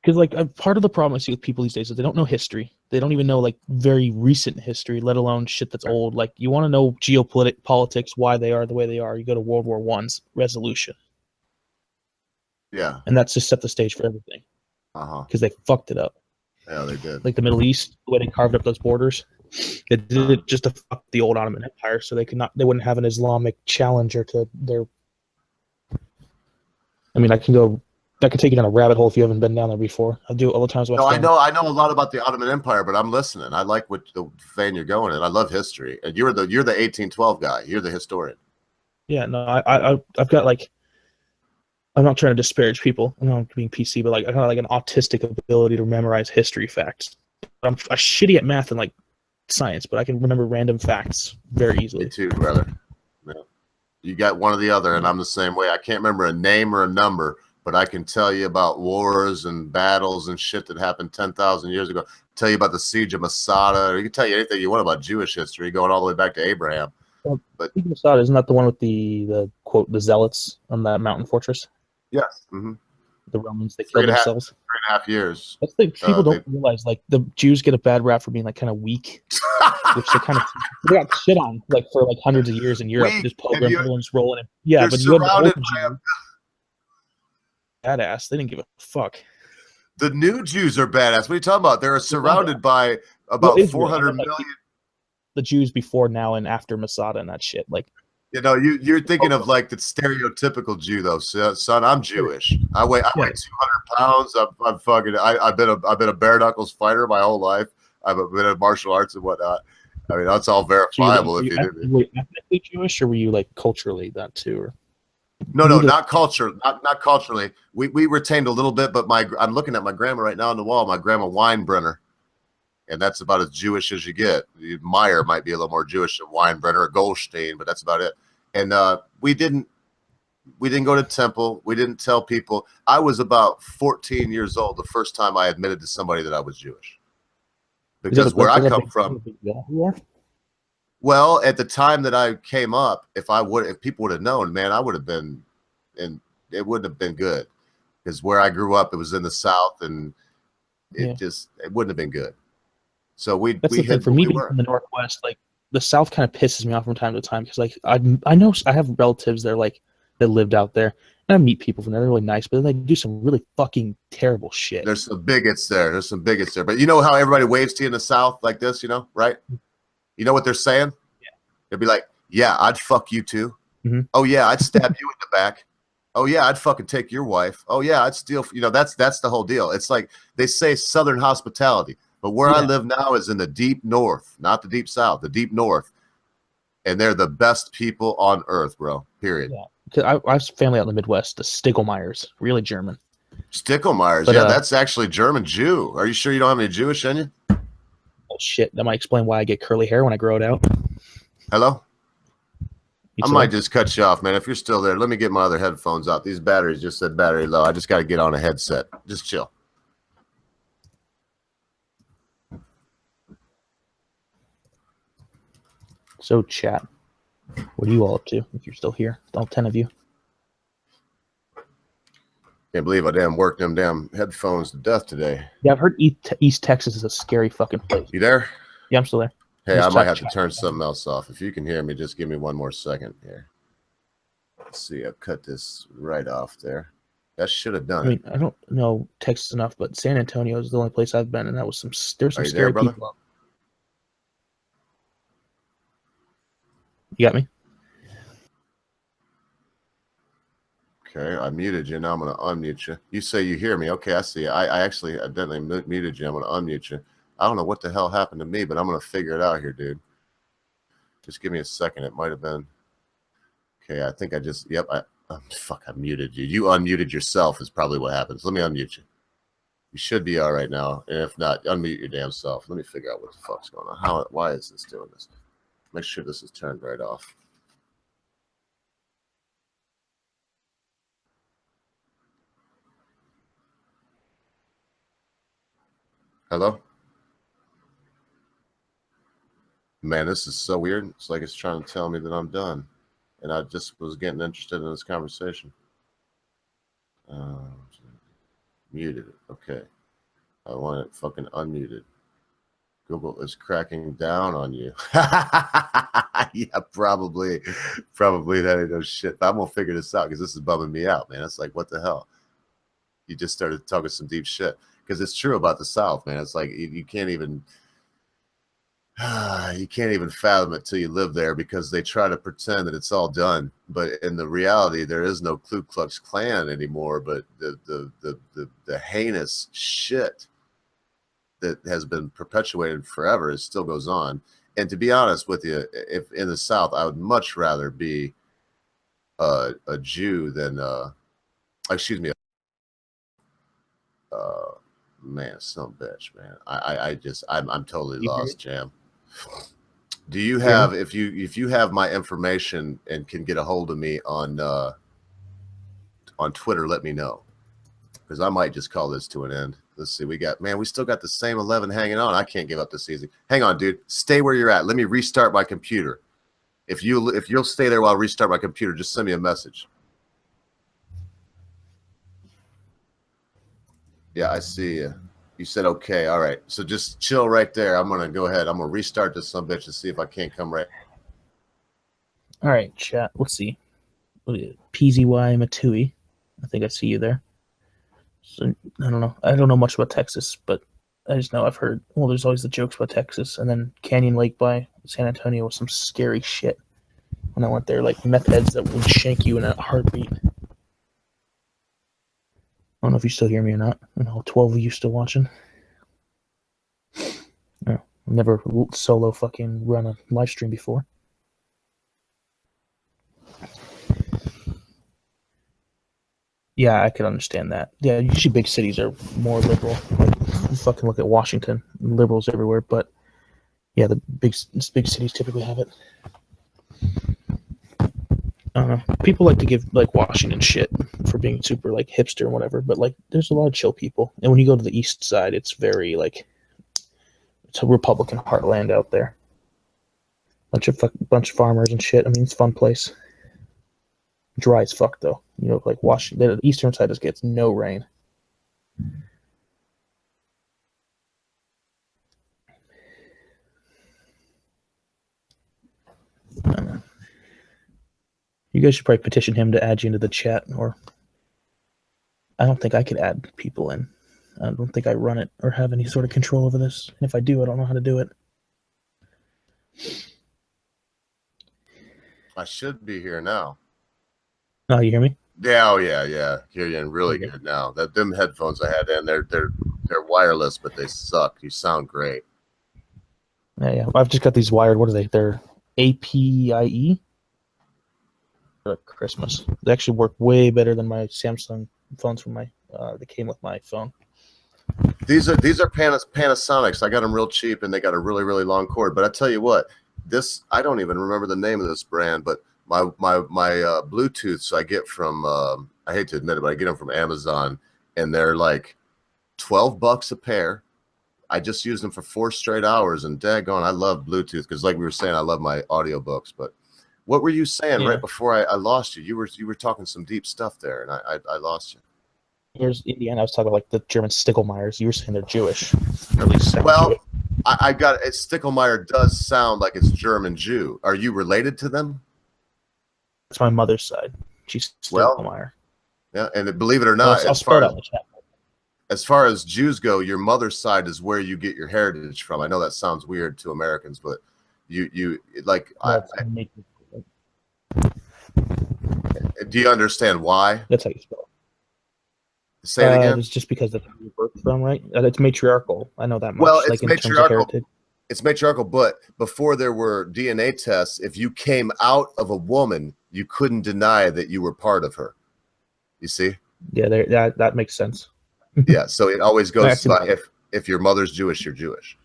Because like part of the problem I see with people these days is they don't know history. They don't even know like very recent history, let alone shit that's old. Like you want to know politics, why they are the way they are. You go to World War I's resolution. Yeah. And that's just set the stage for everything. Because they fucked it up. Yeah, they did. Like the Middle East, the way they carved up those borders, they did it just to fuck the old Ottoman Empire, so they wouldn't have an Islamic challenger to their. I mean, that could take you down a rabbit hole if you haven't been down there before. I do it all the time. No, I know a lot about the Ottoman Empire, but I'm listening. I like what the vein you're going in. I love history, and you're the 1812 guy. You're the historian. Yeah, no, I've got like. I'm not trying to disparage people. I'm not being PC, but like I kind of like an autistic ability to memorize history facts. I'm shitty at math and like science, but I can remember random facts very easily. Me too, brother. Yeah. You got one or the other, and I'm the same way. I can't remember a name or a number, but I can tell you about wars and battles and shit that happened 10,000 years ago. Tell you about the siege of Masada. Or you can tell you anything you want about Jewish history, going all the way back to Abraham. Well, but Masada, isn't that the one with the quote the zealots on that mountain fortress? Yes. Mm-hmm. The Romans, they killed themselves. 3.5 years. That's the people don't realize. Like the Jews get a bad rap for being like kind of weak, which they got shit on like for like hundreds of years in Europe. Just pogrom, everyone's rolling it. Yeah, but you have the Jew, badass. They didn't give a fuck. The new Jews are badass. What are you talking about? They're surrounded by about 400 million. The Jews before, now, and after Masada and that shit, like. You know, you're thinking of like the stereotypical Jew, though, son. I'm Jewish. I weigh 200 pounds. I've been a bare knuckles fighter my whole life. I've been in martial arts and whatnot. I mean, that's all verifiable. Were you ethnically Jewish, or were you like culturally that too? Or? No, not culture, not culturally. We retained a little bit, but I'm looking at my grandma right now on the wall. My grandma Weinbrenner. And that's about as Jewish as you get. Meyer might be a little more Jewish than Weinbrenner or Goldstein, but that's about it. And we didn't go to temple. We didn't tell people. I was about 14 years old the first time I admitted to somebody that I was Jewish. Because where I come from, well, at the time that I came up, if people would have known, man, I would have been, and it wouldn't have been good. Because where I grew up, it was in the South, and it wouldn't have been good. So that's the thing for me being from the Northwest. Like the South kind of pisses me off from time to time because like I know I have relatives that lived out there, and I meet people from there. They're really nice, but then they do some really fucking terrible shit. There's some bigots there. But you know how everybody waves to you in the South like this, you know, right? You know what they're saying? Yeah. They'll be like, "Yeah, I'd fuck you too. Mm-hmm. Oh yeah, I'd stab you in the back. Oh yeah, I'd fucking take your wife. Oh yeah, I'd steal." You know, that's the whole deal. It's like they say Southern hospitality. But where I live now is in the deep north, not the deep south, the deep north. And they're the best people on earth, bro, period. Yeah. Because I have family out in the Midwest, the Stickelmeyers, really German. Stickelmeyers, yeah, that's actually German Jew. Are you sure you don't have any Jewish in you? Oh, shit. That might explain why I get curly hair when I grow it out. Hello? I might just cut you off, man. If you're still there, let me get my other headphones out. These batteries just said battery low. I just got to get on a headset. Just chill. So, chat, what are you all up to if you're still here? All 10 of you. Can't believe I worked them damn headphones to death today. Yeah, I've heard East Texas is a scary fucking place. You there? Yeah, I'm still there. Hey, I might have to turn something else off. If you can hear me, just give me one more second here. Let's see. I'll cut this right off there. That should have done it. I don't know Texas enough, but San Antonio is the only place I've been, and that was there's some scary people up. You got me? Okay, I muted you. Now I'm going to unmute you. You say you hear me. Okay, I see. I actually evidently muted you. I'm going to unmute you. I don't know what the hell happened to me, but I'm going to figure it out here, dude. Just give me a second. It might have been. Okay, I think I just, yep. Fuck, I muted you. You unmuted yourself is probably what happens. Let me unmute you. You should be all right now. And if not, unmute your damn self. Let me figure out what the fuck's going on. Why is this doing this? Make sure this is turned right off. Hello? Man, this is so weird. It's like it's trying to tell me that I'm done. And I just was getting interested in this conversation. Muted it. Okay. I want it fucking unmuted. Google is cracking down on you. Yeah, probably that ain't no shit. But I'm gonna figure this out because this is bumming me out, man. It's like, what the hell? You just started talking some deep shit. Because it's true about the South, man. It's like you can't even fathom it till you live there, because they try to pretend that it's all done, but in the reality, there is no Ku Klux Klan anymore. But the heinous shit that has been perpetuated forever, it still goes on. And to be honest with you, if in the South, I would much rather be a Jew than excuse me. Man, some bitch, man. I'm totally lost, Jam. Do you have, if you have my information and can get a hold of me on Twitter, let me know, because I might just call this to an end. Let's see, we still got the same 11 hanging on. I can't give up this easy. Hang on, dude. Stay where you're at. Let me restart my computer. If you'll stay there while I restart my computer, just send me a message. Yeah, I see you. You said okay. All right. So just chill right there. I'm gonna go ahead. I'm gonna restart this sumbitch and see if I can't come right. All right, chat. Let's see. PZY Matui. I think I see you there. So I don't know. I don't know much about Texas, but I just know I've heard. Well, there's always the jokes about Texas, and then Canyon Lake by San Antonio was some scary shit. When I went there, like meth heads that would shank you in a heartbeat. I don't know if you still hear me or not. I know 12 of you still watching. No, I've never solo fucking run a live stream before. Yeah, I could understand that. Yeah, usually big cities are more liberal. Like, you fucking look at Washington, liberals everywhere. But yeah, the big cities typically have it. I don't know. People like to give like Washington shit for being super like hipster and whatever, but like there's a lot of chill people. And when you go to the east side, it's very like it's a Republican heartland out there. Bunch of farmers and shit. I mean, it's a fun place. Dry as fuck though. You know, like Washington, the eastern side just gets no rain. I don't know. You guys should probably petition him to add you into the chat, or I don't think I could add people in. I don't think I run it or have any sort of control over this. And if I do, I don't know how to do it. I should be here now. Oh, you hear me? Yeah, oh yeah. Hear you really good now. Them headphones I had in, they're wireless, but they suck. You sound great. Yeah. I've just got these wired. What are they? They're APIE. Like Christmas. They actually work way better than my Samsung phones from my that came with my phone. These are Panasonics. I got them real cheap, and they got a really, really long cord. But I tell you what, this I don't even remember the name of this brand, but my Bluetooths I get from I hate to admit it, but I get them from Amazon, and they're like $12 a pair. I just used them for 4 straight hours, and daggone, I love Bluetooth because, like we were saying, I love my audiobooks. But what were you saying right before I lost you? You were talking some deep stuff there, and I lost you. Here's Indiana. I was talking about like the German Stickelmeyers. You were saying they're Jewish. Or at least well, I got it. Stickelmeyer does sound like it's German Jew. Are you related to them? That's my mother's side. She's Stickelmeyer. Yeah, and believe it or not, I'll spell it out in the chat. As far as Jews go, your mother's side is where you get your heritage from. I know that sounds weird to Americans, but you like Do you understand why? That's how you spell it. Say it again. It's just because that's where you birth from, right? It's matriarchal. I know that much. Well, it's like in terms of heritage. It's matriarchal, but before there were DNA tests, if you came out of a woman, you couldn't deny that you were part of her. You see? Yeah, that makes sense. Yeah, so it always goes by if your mother's Jewish, you're Jewish.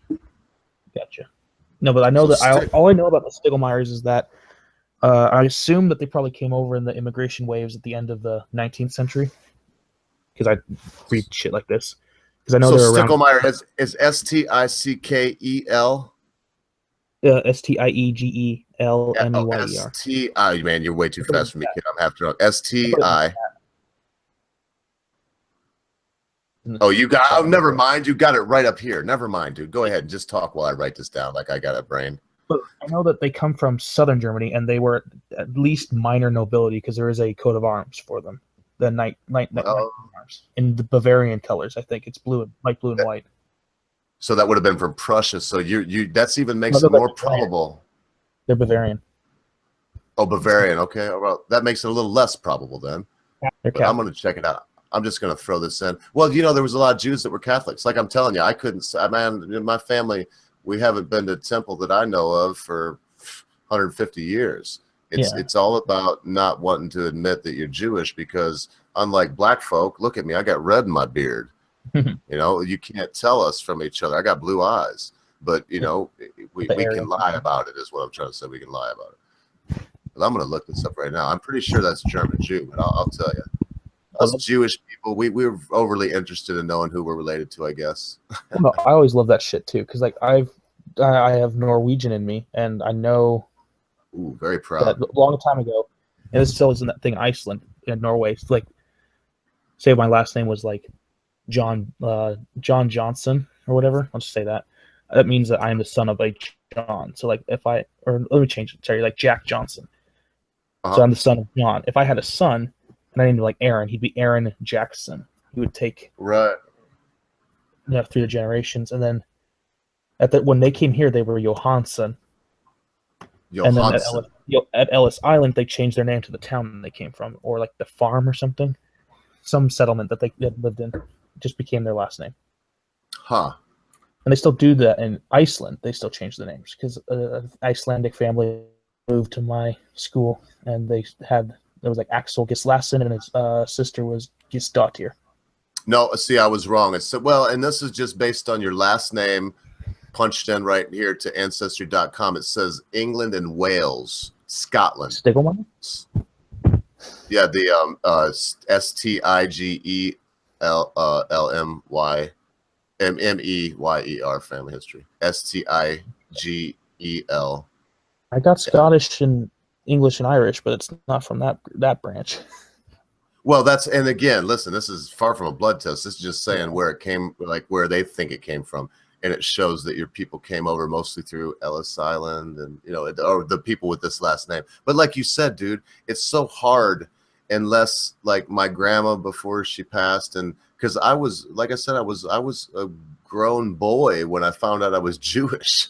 Gotcha. No, but I know all I know about the Stiegelmeyers is that I assume that they probably came over in the immigration waves at the end of the 19th century. Because I read shit like this. Because I know they're around. Stiegelmeyer is Stickel. Stiegelmeyer. STI, man, you're way too fast for me, kid. I'm half drunk. STI. Oh, you got. Oh, never mind. You got it right up here. Never mind, dude. Go ahead and just talk while I write this down, like I got a brain. But I know that they come from southern Germany, and they were at least minor nobility because there is a coat of arms for them. The night arms in the Bavarian colors. I think it's light blue and white. So that would have been from Prussia. So that's even makes it more probable. They're Bavarian. Oh, Bavarian. Okay. Well, that makes it a little less probable then. But I'm going to check it out. I'm just going to throw this in. Well, there was a lot of Jews that were Catholics. Like I'm telling you, I couldn't. Man, in my family, we haven't been to a temple that I know of for 150 years. It's all about not wanting to admit that you're Jewish because unlike black folk, look at me, I got red in my beard. You can't tell us from each other. I got blue eyes, but we can lie about it is what I'm trying to say. We can lie about it. But I'm going to look this up right now. I'm pretty sure that's German Jew, but I'll tell you. Us Jewish people, we're overly interested in knowing who we're related to, I guess. No, I always love that shit too, because like I have Norwegian in me, and I know. Ooh, very proud. A long time ago, and this still isn't that thing. Iceland and Norway, it's like, say my last name was like John Johnson or whatever. I'll just say that. That means that I am the son of a John. So like let me change it. Sorry, like Jack Johnson. So I'm the son of John. If I had a son and I named him like Aaron, he'd be Aaron Jackson. He would take through the generations, and then when they came here, they were Johansson. And then at Ellis Island, they changed their name to the town they came from, or like the farm or something, some settlement that they lived in, just became their last name. Huh. And they still do that in Iceland. They still change the names because an Icelandic family moved to my school, and there was like Axel Gislason, and his sister was Gisdottir. No, see, I was wrong. And this is just based on your last name. Punched in right here to Ancestry.com. It says England and Wales, Scotland. Stiegelmeyer? Yeah, the Stigellmeyer family history. Stigel. I got Scottish and English and Irish, but it's not from that branch. Well, and again, listen, this is far from a blood test. This is just saying where it came, like where they think it came from. And it shows that your people came over mostly through Ellis Island and, or the people with this last name. But like you said, dude, it's so hard unless like my grandma before she passed. And because I was, like I said, I was a grown boy when I found out I was Jewish.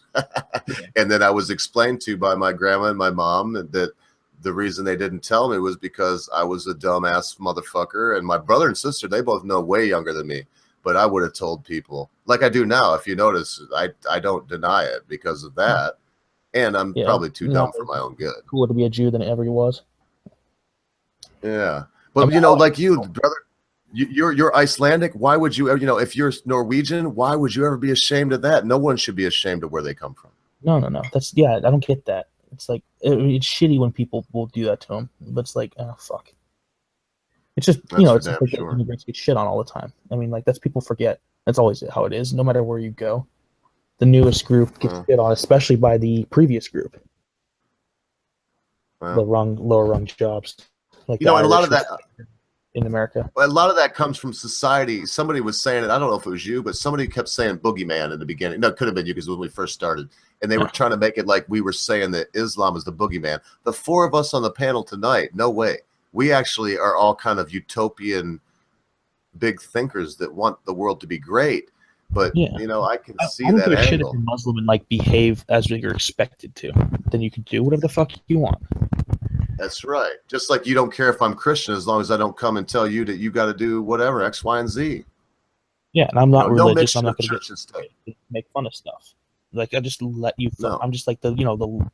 And then I was explained to by my grandma and my mom that the reason they didn't tell me was because I was a dumbass motherfucker. And my brother and sister, they both know way younger than me. But I would have told people, like I do now. If you notice, I don't deny it because of that, and I'm probably too dumb for my own good. Cooler to be a Jew than it ever was. Yeah, but like you, brother, you're Icelandic. Why would you ever? If you're Norwegian, why would you ever be ashamed of that? No one should be ashamed of where they come from. No. That's I don't get that. It's like it's shitty when people will do that to them, but it's like, oh fuck. It's just, it's like immigrants get shit on all the time. I mean, like, people forget. That's always how it is, no matter where you go. The newest group gets shit on, especially by the previous group. Wow. The lower rung jobs. Like and a lot of that in America. A lot of that comes from society. Somebody was saying it, I don't know if it was you, but somebody kept saying boogeyman in the beginning. No, it could have been you because when we first started. And they were trying to make it like we were saying that Islam is the boogeyman. The four of us on the panel tonight, no way. We actually are all kind of utopian big thinkers that want the world to be great. But, I can see that angle. I don't give a shit if you're Muslim and, like, behave as you're expected to. Then you can do whatever the fuck you want. That's right. Just like you don't care if I'm Christian as long as I don't come and tell you that you got to do whatever X, Y, and Z. Yeah, and I'm not religious. No, I'm not going to make fun of stuff. Like I just let you. No. I'm just like the the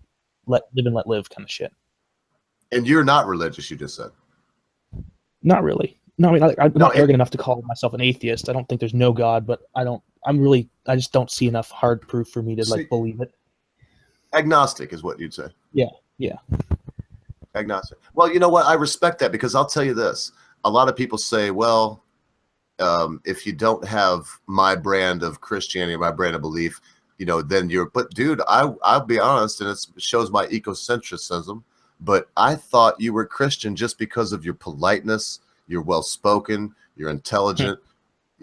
live and let live kind of shit. And you're not religious, you just said. Not really. No, I mean I'm not arrogant enough to call myself an atheist. I don't think there's no God, but I just don't see enough hard proof for me to like believe it. Agnostic is what you'd say. Yeah, yeah. Agnostic. Well, you know what? I respect that because I'll tell you this. A lot of people say, well, if you don't have my brand of Christianity, my brand of belief, then you're, but dude, I'll be honest, and it shows my ecocentrism, but I thought you were Christian just because of your politeness, you're well-spoken, you're intelligent.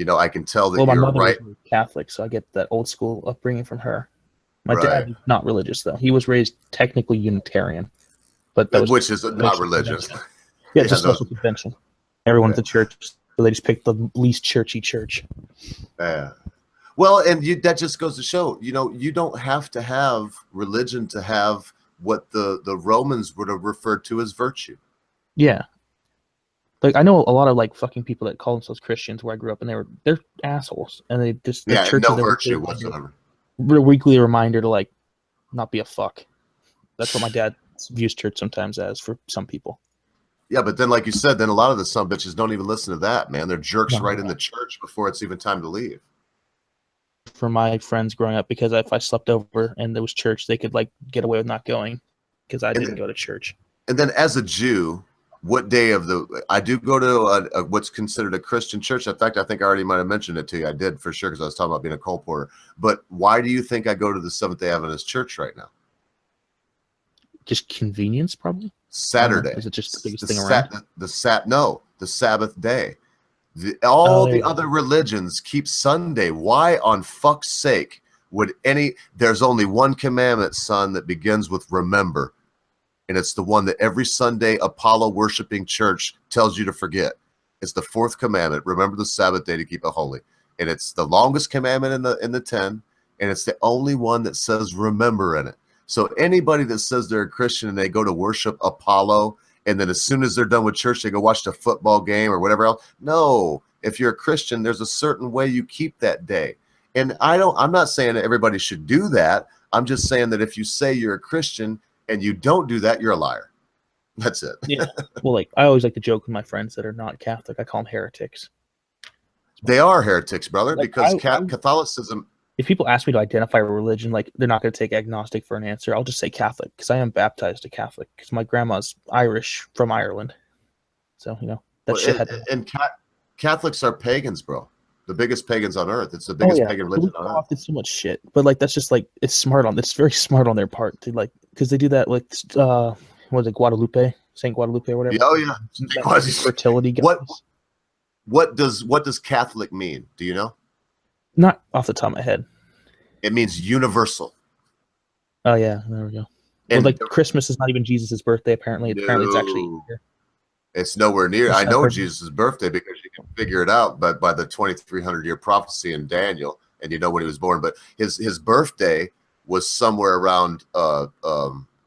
I can tell that my you're mother right. was Catholic, so I get that old school upbringing from her. My dad is not religious, though. He was raised technically Unitarian, but which is not religious. Yeah, just social convention. Everyone's at church, so they just picked the least churchy church. Yeah. Well, and that just goes to show, you don't have to have religion to have what the Romans would have referred to as virtue. Yeah. Like I know a lot of like fucking people that call themselves Christians where I grew up, and they're assholes, and they just no virtue whatsoever. Weekly reminder to like not be a fuck. That's what my dad views church sometimes as for some people. Yeah, but then like you said, then a lot of the some bitches don't even listen to that, man. They're jerks right in the church before it's even time to leave. For my friends growing up, because if I slept over and there was church, they could like get away with not going because I didn't go to church. And then as a Jew, what day of I do go to what's considered a Christian church. In fact, I think I already might have mentioned it to you. I did for sure because I was talking about being a colporteur. But why do you think I go to the Seventh-day Adventist church right now? Just convenience, probably. Saturday. Is it just the biggest thing around? The Sabbath day. All the other religions keep Sunday. Why on fuck's sake would there's only one commandment, son, that begins with remember. And it's the one that every Sunday Apollo worshiping church tells you to forget. It's the fourth commandment. Remember the Sabbath day to keep it holy. And it's the longest commandment in the 10. And it's the only one that says remember in it. So anybody that says they're a Christian and they go to worship Apollo, and then as soon as they're done with church, they go watch the football game or whatever else. No, if you're a Christian, there's a certain way you keep that day. And I'm not saying that everybody should do that. I'm just saying that if you say you're a Christian and you don't do that, you're a liar. That's it. Yeah. Well, like I always like to joke with my friends that are not Catholic. I call them heretics. They are heretics, brother, like because Catholicism. If people ask me to identify a religion, like they're not going to take agnostic for an answer. I'll just say Catholic because I am baptized a Catholic because my grandma's Irish from Ireland. So that shit had. And Catholics are pagans, bro. The biggest pagans on earth. It's the biggest pagan religion on earth. It's so much shit, but like that's just like it's very smart on their part to like because they do that like what is it, Guadalupe, Saint Guadalupe or whatever. Oh yeah, fertility. Guys. What does Catholic mean? Do you know? Not off the top of my head. It means universal. Oh yeah, there we go. And like Christmas is not even Jesus' birthday. Apparently, it's actually Easter. It's nowhere near. I know Jesus' birthday because you can figure it out, but by the 2,300-year prophecy in Daniel, and you know when he was born. But his birthday was somewhere around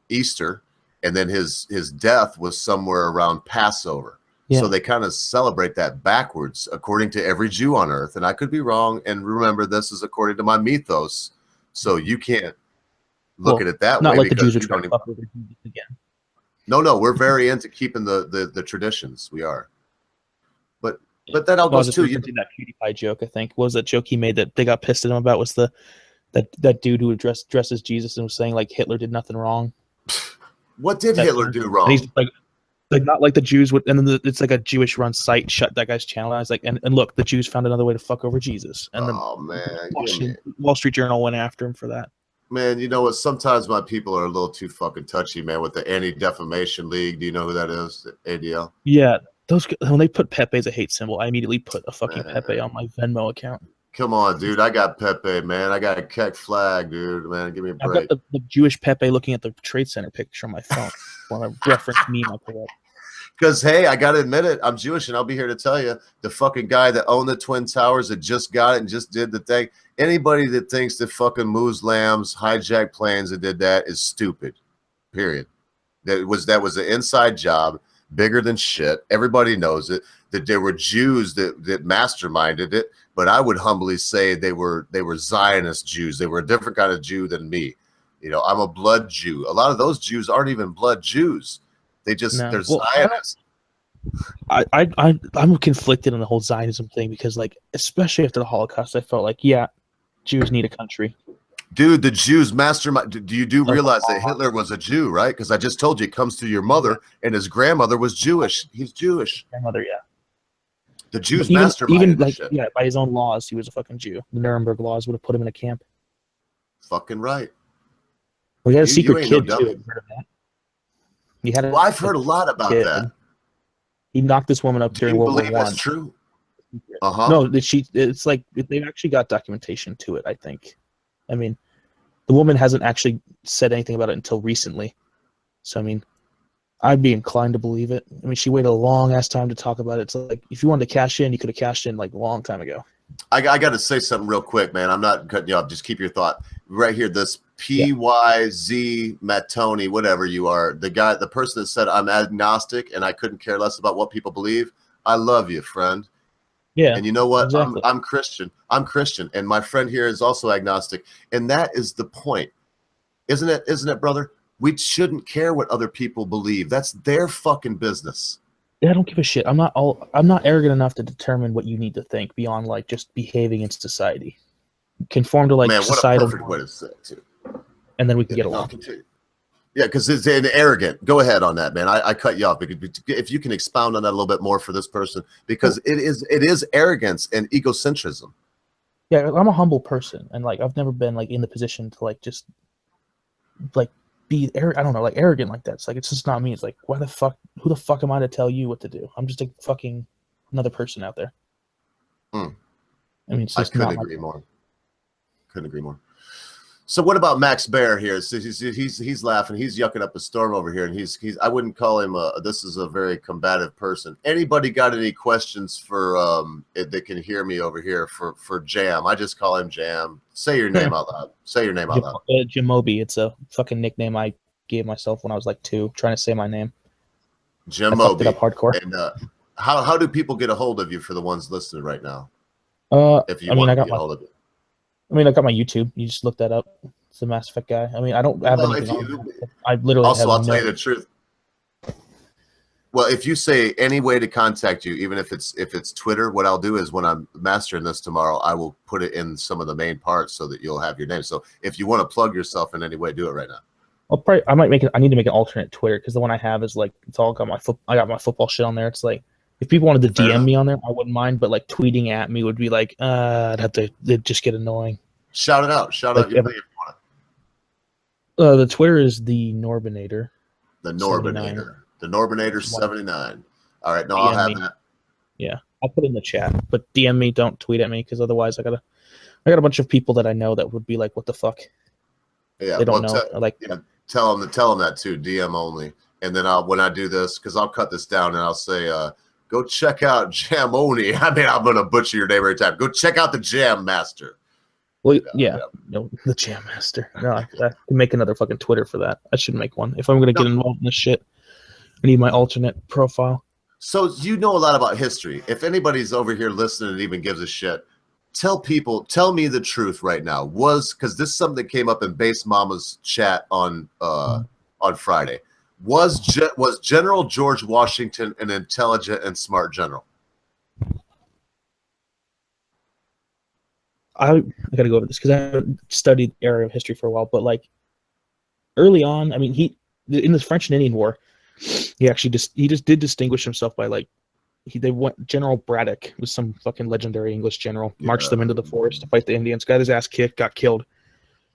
Easter, and then his death was somewhere around Passover. Yeah. So they kind of celebrate that backwards, according to every Jew on earth. And I could be wrong. And remember, this is according to my mythos. So you can't look at it that way. Not like the Jews are trying to fuck with Jesus again. No, we're very into keeping the traditions. We are. But that all goes too. That PewDiePie joke, I think, was that joke he made that they got pissed at him about was that dude who would dress as Jesus and was saying like Hitler did nothing wrong. What did Hitler do wrong? He's like not like the Jews would, and then it's like a Jewish run site shut that guy's channel. I was like, and look, the Jews found another way to fuck over Jesus, and then Wall Street Journal went after him for that. Man, you know what? Sometimes my people are a little too fucking touchy, man. With the Anti-Defamation League, do you know who that is? ADL. Yeah, when they put Pepe as a hate symbol, I immediately put a fucking Pepe on my Venmo account. Come on, dude. I got Pepe, man. I got a Keck flag, dude. Man, give me a break. I got the Jewish Pepe looking at the Trade Center picture on my phone. Want to reference meme I put up. Because, hey, I got to admit it. I'm Jewish, and I'll be here to tell you, the fucking guy that owned the Twin Towers that just got it and just did the thing, anybody that thinks that fucking Muslims hijacked planes and did that is stupid, period. That was an inside job, bigger than shit. Everybody knows it. That there were Jews that masterminded it, but I would humbly say they were Zionist Jews. They were a different kind of Jew than me. You know, I'm a blood Jew. A lot of those Jews aren't even blood Jews. They're Zionists. I'm conflicted on the whole Zionism thing because, like, especially after the Holocaust, I felt like, yeah, Jews need a country. Dude, the Jews mastermind. Do you realize that Hitler was a Jew, right? Because I just told you, it comes through your mother, and his grandmother was Jewish. He's Jewish. Grandmother, yeah. The Jews mastermind. Even like, yeah, by his own laws, he was a fucking Jew. The Nuremberg laws would have put him in a camp. Fucking right. Well, he had a secret kid too. Heard of that? He had. Well, I've heard a lot about that. He knocked this woman up during World War I. That's true. No, it's like they've actually got documentation to it. I think. I mean, the woman hasn't actually said anything about it until recently. So, I mean, I'd be inclined to believe it. I mean, she waited a long-ass time to talk about it. It's like, if you wanted to cash in, you could have cashed in, like, a long time ago. I got to say something real quick, man. I'm not cutting you off. Just keep your thought. Right here, this PYZ Mattoni, whatever you are, the person that said, I'm agnostic and I couldn't care less about what people believe. I love you, friend. Yeah. And you know what? Exactly. I'm Christian. I'm Christian. And my friend here is also agnostic. And that is the point. Isn't it, brother? We shouldn't care what other people believe. That's their fucking business. Yeah, I don't give a shit. I'm not arrogant enough to determine what you need to think beyond, like, just behaving in society. Conform to, like, societal. Man, what a perfect way to say it, too. And then we can get along. Yeah, because it's an arrogant. Go ahead on that, man. I cut you off. If you can expound on that a little bit more for this person, because it is arrogance and egocentrism. Yeah, I'm a humble person, and, like, I've never been, like, in the position to, like, just, like, be I don't know, like, arrogant like that. It's like, it's just not me. It's like, who the fuck am I to tell you what to do? I'm just a fucking another person out there. I mean, it's just I couldn't agree more. Couldn't agree more. So what about Max Bear here? So he's laughing. He's yucking up a storm over here, and he's I wouldn't call him this is a very combative person. Anybody got any questions for that can hear me over here for Jam? I just call him Jam. Say your name out loud. Say your name out loud. Jamobi. It's a fucking nickname I gave myself when I was like 2, trying to say my name. Jamobi. I fucked it up hardcore. And how do people get a hold of you for the ones listening right now? If you want to get a hold of you. I mean, I got my YouTube. You just look that up. It's the Mass Effect guy. I mean, I don't have anything on. I literally also, I'll tell you the truth. Well, if you say any way to contact you, even if it's Twitter, what I'll do is when I'm mastering this tomorrow, I will put it in some of the main parts so that you'll have your name. So if you want to plug yourself in any way, do it right now. I might make it. I need to make an alternate Twitter because the one I have is like it's all got I got my football shit on there. It's like if people wanted to DM me on there, I wouldn't mind. But like tweeting at me would be like, I'd have to. It'd just get annoying. Shout it out. Shout out your name. The Twitter is the Norbinator. The Norbinator. 79. The Norbinator 79. All right, no, I'll have that. Yeah, I'll put it in the chat. But DM me, don't tweet at me, because otherwise I got a bunch of people that I know that would be like, "What the fuck?" Yeah, they don't know. Tell them that too. DM only, and then when I do this, because I'll cut this down and I'll say, "Go check out Jamoni." I mean, I'm gonna butcher your name every time. Go check out the Jam Master. Well, yeah. No, the Jam Master. No, I can make another fucking Twitter for that. I should make one if I'm gonna get involved in this shit. I need my alternate profile. So you know a lot about history. If anybody's over here listening and even gives a shit, tell me the truth right now. Because this is something that came up in Base Mama's chat on Friday. Was General George Washington an intelligent and smart general? I got to go over this because I haven't studied the area of history for a while. But like early on, I mean, in the French and Indian War, he actually just did distinguish himself by like General Braddock was some fucking legendary English general. Marched them into the forest to fight the Indians. Got his ass kicked, got killed.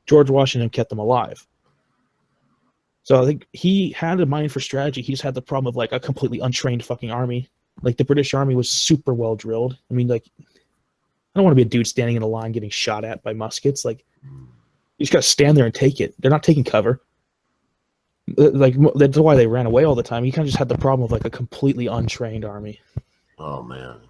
George Washington kept them alive. So I think he had a mind for strategy. He just had the problem of like a completely untrained fucking army. Like the British army was super well drilled. I mean, like I don't want to be a dude standing in a line getting shot at by muskets. Like you just got to stand there and take it. They're not taking cover. Like that's why they ran away all the time. He kind of just had the problem of like a completely untrained army. Oh man.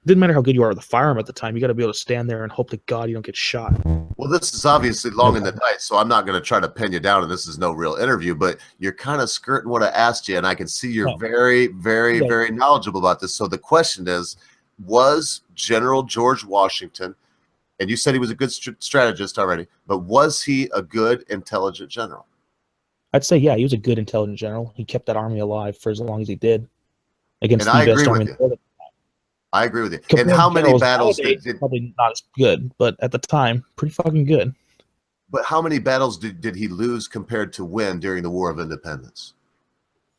didn't matter how good you are with the firearm at the time. You got to be able to stand there and hope to God you don't get shot. Well, this is obviously long in the night, so I'm not going to try to pin you down, and this is no real interview, but you're kind of skirting what I asked you, and I can see you're very, very, very knowledgeable about this. So the question is, was General George Washington, and you said he was a good strategist already, but was he a good, intelligent general? I'd say, yeah, he was a good, intelligent general. He kept that army alive for as long as he did. Against the best army in the world. I agree with you. And how many battles did probably not as good, but at the time, pretty fucking good. But how many battles did he lose compared to win during the War of Independence?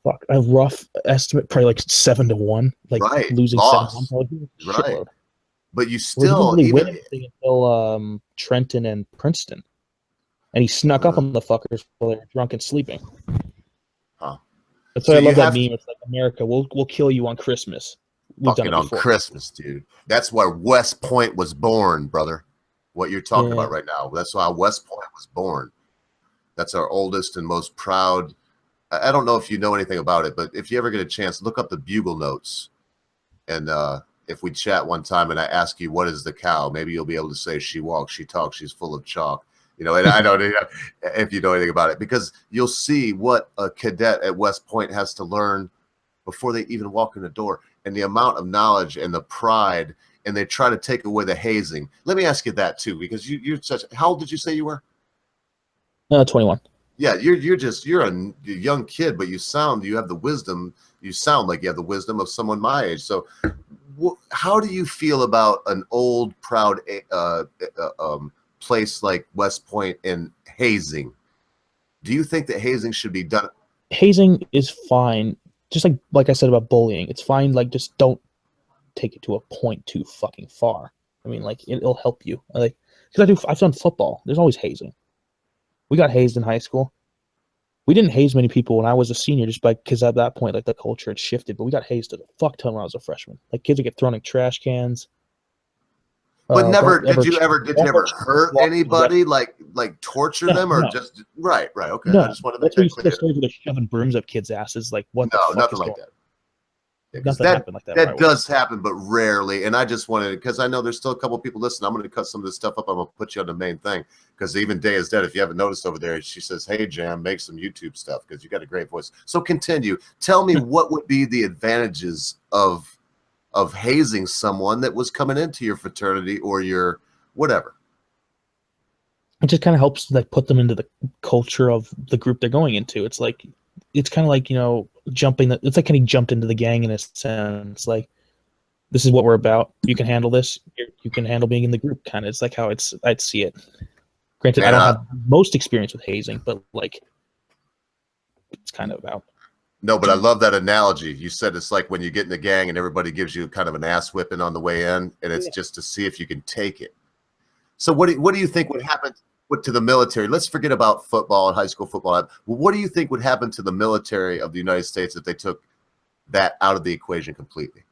Fuck, a rough estimate, probably like 7-1. Like losing 7-1. Probably right. But you still didn't really win anything until Trenton and Princeton, and he snuck up on the fuckers while they were drunk and sleeping. Huh. That's why I love that meme. It's like, America, we'll kill you on Christmas. Fucking on Christmas, dude. That's where West Point was born, brother. What you're talking about right now. That's how West Point was born. That's our oldest and most proud. I don't know if you know anything about it, but if you ever get a chance, look up the Bugle Notes. And if we chat one time and I ask you, what is the cow? Maybe you'll be able to say, she walks, she talks, she's full of chalk. You know, and I don't know if you know anything about it, because you'll see what a cadet at West Point has to learn before they even walk in the door. And the amount of knowledge and the pride, and they try to take away the hazing. Let me ask you that too, because you're such. How old did you say you were? 21. Yeah, you're a young kid, but you have the wisdom. You sound like you have the wisdom of someone my age. So, how do you feel about an old, proud place like West Point and hazing? Do you think that hazing should be done? Hazing is fine. Just like I said about bullying, it's fine. Like, just don't take it to a point too fucking far. I mean, like, it'll help you. Like, because I've done football. There's always hazing. We got hazed in high school. We didn't haze many people when I was a senior, just because at that point, like, the culture had shifted. But we got hazed a fuck ton when I was a freshman. Like, kids would get thrown in trash cans. But did you ever hurt anybody? Like torture them, or just right? Okay, no. I just wanted to make that clear. Stories where they're shoving brooms up kids' asses. Like, what? No, nothing like that. Nothing happened like that. That does happen, but rarely. And I just wanted, because I know there's still a couple people listening. I'm going to cut some of this stuff up. I'm going to put you on the main thing, because even Day is Dead, if you haven't noticed over there, she says, "Hey, Jam, make some YouTube stuff because you got a great voice." So continue. Tell me what would be the advantages of hazing someone that was coming into your fraternity or your whatever. It just kind of helps, like, put them into the culture of the group they're going into. It's like, it's kind of like, you know, it's like kind of jumped into the gang in a sense. Like, this is what we're about. You can handle this. You can handle being in the group. Kind of. It's like how I'd see it. Granted, I don't have most experience with hazing, but like, it's kind of about. No, but I love that analogy. You said it's like when you get in the gang and everybody gives you kind of an ass whipping on the way in, and it's just to see if you can take it. So what do you think would happen to the military? Let's forget about football and high school football. What do you think would happen to the military of the United States if they took that out of the equation completely?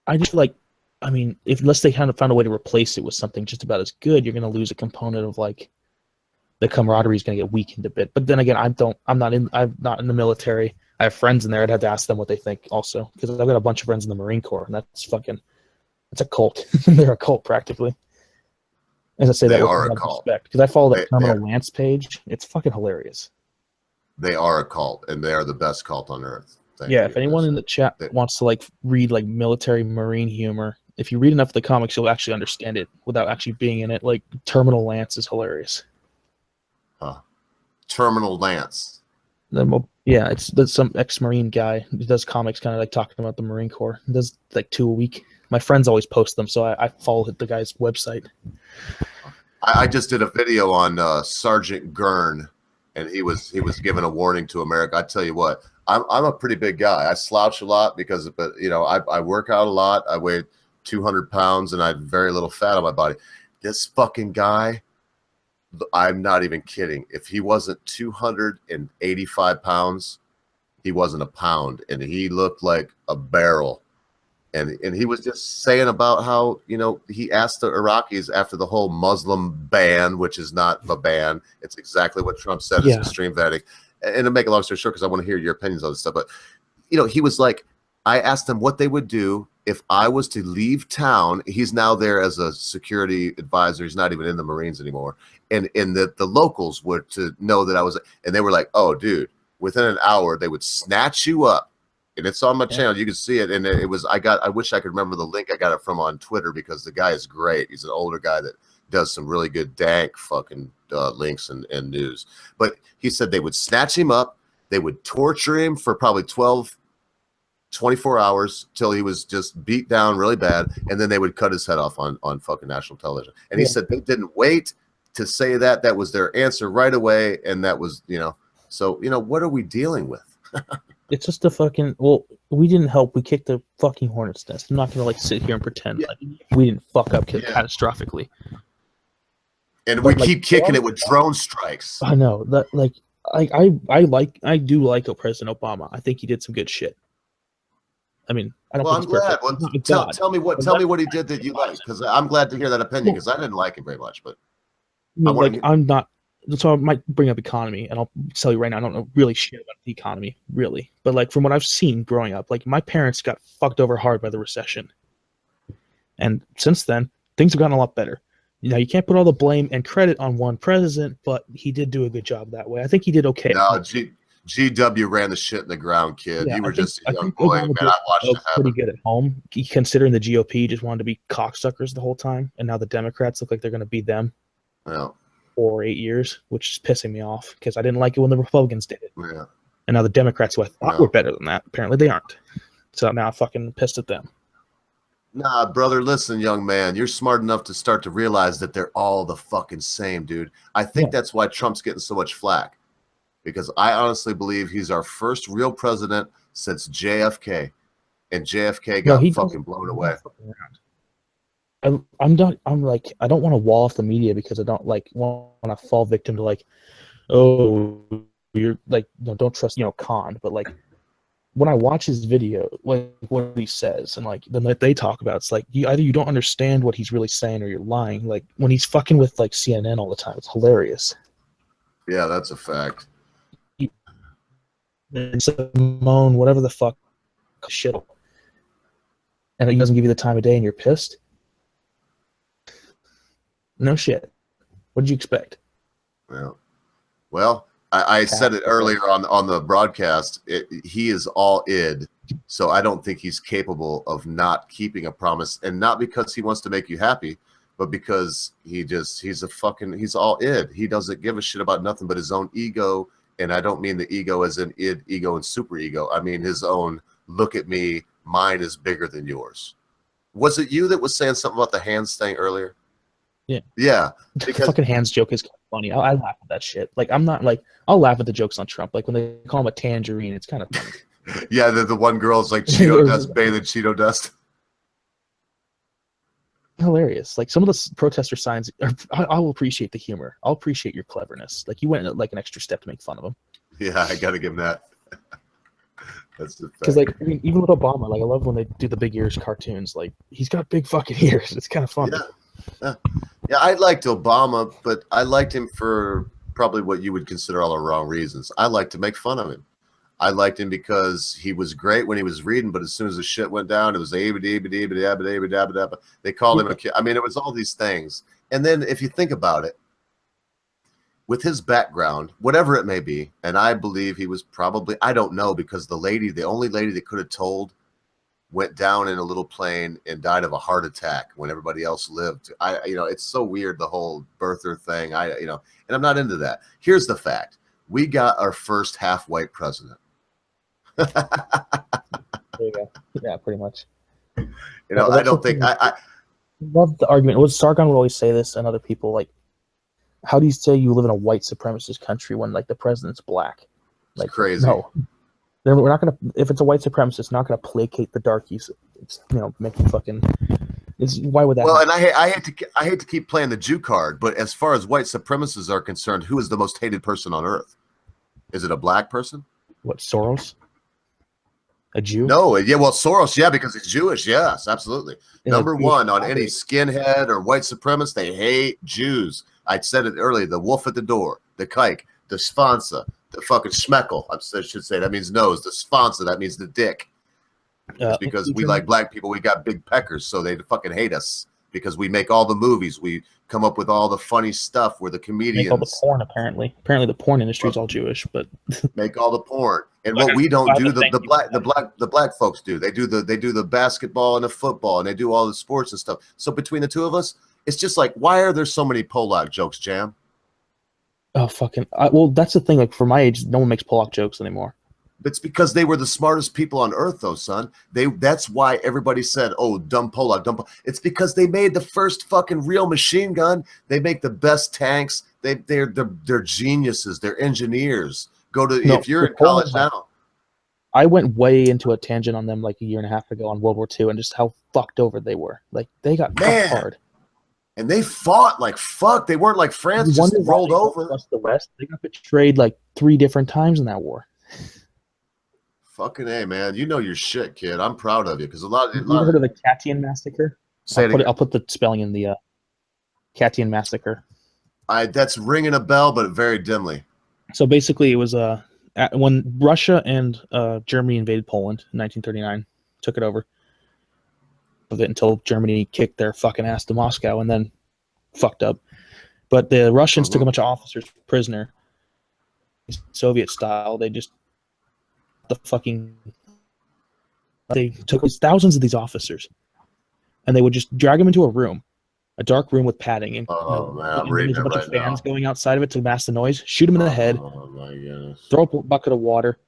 I just unless they kind of found a way to replace it with something just about as good, you're going to lose a component of, like, the camaraderie is going to get weakened a bit. But then again, I'm not in the military. I have friends in there. I'd have to ask them what they think also, because I've got a bunch of friends in the Marine Corps, and it's a cult. They're a cult practically. As I say, they are a cult. Because I follow that Terminal Lance page. It's fucking hilarious. They are a cult, and they are the best cult on earth. If anyone in the chat wants to, like, read, like, military Marine humor, if you read enough of the comics, you'll actually understand it without actually being in it. Like, Terminal Lance is hilarious. Terminal Lance. It's some ex-Marine guy who does comics, kind of like talking about the Marine Corps. He does like 2 a week. My friends always post them, so I follow the guy's website. I just did a video on Sergeant Gurn, and he was giving a warning to America. I tell you what, I'm a pretty big guy. I slouch a lot but you know, I work out a lot. I weigh 200 pounds, and I have very little fat on my body. This fucking guy, I'm not even kidding. If he wasn't 285 pounds, he wasn't a pound, and he looked like a barrel. And he was just saying about how, you know, he asked the Iraqis after the whole Muslim ban, which is not a ban. It's exactly what Trump said. It's extreme vetting. And to make a long story short, because I want to hear your opinions on this stuff, but, you know, he was like, I asked them what they would do if I was to leave town, he's now there as a security advisor. He's not even in the Marines anymore. And the locals were to know that I was, and they were like, oh, dude, within an hour, they would snatch you up. And it's on my channel. You can see it. And it was, I wish I could remember the link. I got it from on Twitter because the guy is great. He's an older guy that does some really good dank fucking links and news. But he said they would snatch him up. They would torture him for probably 24 hours till he was just beat down really bad, and then they would cut his head off on fucking national television. And he said they didn't wait to say that. That was their answer right away, and that was, so, what are we dealing with? It's just a fucking, well, we didn't help. We kicked the fucking hornet's nest. I'm not going to, sit here and pretend like we didn't fuck up catastrophically. And we keep kicking it with drone strikes. I know. That, I do like President Obama. I think he did some good shit. I mean, I don't. Well, I'm glad. Well, tell me what he did that you like, because I'm glad to hear that opinion, because I didn't like him very much. But I'm not. So I might bring up economy, and I'll tell you right now, I don't know really shit about the economy, really. But from what I've seen growing up, my parents got fucked over hard by the recession, and since then things have gotten a lot better. You can't put all the blame and credit on one president, but he did do a good job that way. I think he did okay. No, GW ran the shit in the ground, kid. Yeah, you were just a young boy, man. I watched it pretty good at home, considering the GOP just wanted to be cocksuckers the whole time, and now the Democrats look like they're going to be them for 8 years, which is pissing me off because I didn't like it when the Republicans did it. Yeah. And now the Democrats, who I thought were better than that, apparently they aren't. So now I'm fucking pissed at them. Nah, brother, listen, young man. You're smart enough to start to realize that they're all the fucking same, dude. I think that's why Trump's getting so much flack. Because I honestly believe he's our first real president since JFK, and JFK got fucking blown away. I don't want to wall off the media because I don't want to fall victim to oh, you're don't trust Khan, but when I watch his video, what he says and then they talk about, it's either you don't understand what he's really saying or you're lying. When he's fucking with CNN all the time, it's hilarious. Yeah, that's a fact. Moan, whatever the fuck shit, and he doesn't give you the time of day and you're pissed. No shit. What did you expect? Well, I said it earlier on the broadcast. He is all id, so I don't think he's capable of not keeping a promise, and not because he wants to make you happy, but because he's all id. He doesn't give a shit about nothing but his own ego. And I don't mean the ego as in ego and super ego. I mean his own, look at me, mine is bigger than yours. Was it you that was saying something about the hands thing earlier? Yeah. Yeah. The fucking hands joke is kind of funny. I laugh at that shit. I'm not I'll laugh at the jokes on Trump. When they call him a tangerine, it's kind of funny. Yeah, the one girl's Cheeto dust, bathed in Cheeto dust. Hilarious. Some of the protester signs I will appreciate the humor. I'll appreciate your cleverness. You went an extra step to make fun of him. Yeah, I gotta give him that. That's the fact. Because even with Obama, I love when they do the big ears cartoons. He's got big fucking ears. It's kind of funny. Yeah, I liked Obama, but I liked him for probably what you would consider all the wrong reasons. I liked to make fun of him. I liked him because he was great when he was reading, but as soon as the shit went down, it was they called him a kid. I mean, it was all these things. And then if you think about it, with his background, whatever it may be, and I believe he was probably, I don't know, because the only lady that could have told went down in a little plane and died of a heart attack when everybody else lived. It's so weird, the whole birther thing. And I'm not into that. Here's the fact. We got our first half-white president. There you go. Yeah, pretty much. I don't think I love the argument. Sargon would always say this, and other people how do you say you live in a white supremacist country when the president's black? It's crazy. No, we're not gonna. If it's a white supremacist, not gonna placate the darkies. It's making fucking. Why would that? Well, happen? And I hate to keep playing the Jew card, but as far as white supremacists are concerned, who is the most hated person on earth? Is it a black person? What, Soros? A Jew? No, yeah, well, Soros, yeah, because he's Jewish. Yes, absolutely. Number one on any skinhead or white supremacist, they hate Jews. I said it earlier, the wolf at the door, the kike, the sfonsa, the fucking schmeckel, I should say, that means nose, the sfonsa, that means the dick. It's because we like black people. We got big peckers, so they fucking hate us because we make all the movies. We come up with all the funny stuff. We're the comedians. Make all the porn, apparently. Apparently, the porn industry is all Jewish, but make all the porn. And what we don't do, the black folks do. They do the basketball and the football, and they do all the sports and stuff. So between the two of us, it's just like, why are there so many Polak jokes, Jam? Oh, fucking. Well, that's the thing. Like, for my age, no one makes Polak jokes anymore. It's because they were the smartest people on earth, though, son. That's why everybody said, "Oh, dumb Polak, dumb." It's because they made the first fucking real machine gun. They make the best tanks. They're geniuses. They're engineers. If you're in college now. I went way into a tangent on them like a year and a half ago on World War II and just how fucked over they were. Like, they got cut hard. And they fought like fuck. They weren't like France just rolled over. The West. They got betrayed like 3 different times in that war. Fucking A, man. You know your shit, kid. I'm proud of you because a lot you ever heard of the Katyn Massacre? I'll put the spelling in the Katyn Massacre. That's ringing a bell, but very dimly. So basically, it was when Russia and Germany invaded Poland in 1939, took it over of it until Germany kicked their fucking ass to Moscow and then fucked up. But the Russians took a bunch of officers prisoner, Soviet style. They took thousands of these officers, and they would just drag them into a room, a dark room with padding, and there's a bunch of fans going outside of it to mask the noise. Shoot them in the head. Oh my goodness! Throw up a bucket of water.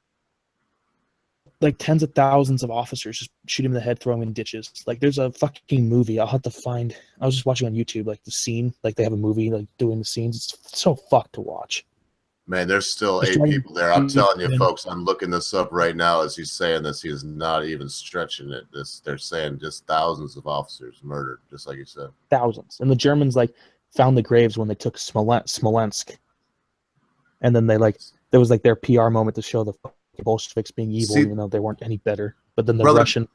Like tens of thousands of officers just shoot him in the head, throw him in ditches. Like there's a fucking movie. I'll have to find. I was just watching on YouTube, like the scene. Like they have a movie, like doing the scenes. It's so fucked to watch. Man, there's still 8 people there. I'm telling you, folks, I'm looking this up right now as he's saying this. He is not even stretching it. They're saying just thousands of officers murdered, just like you said. Thousands. And the Germans, like, found the graves when they took Smolensk. And then there was, like, their PR moment to show the Bolsheviks being evil, even though they weren't any better. But then the Russian...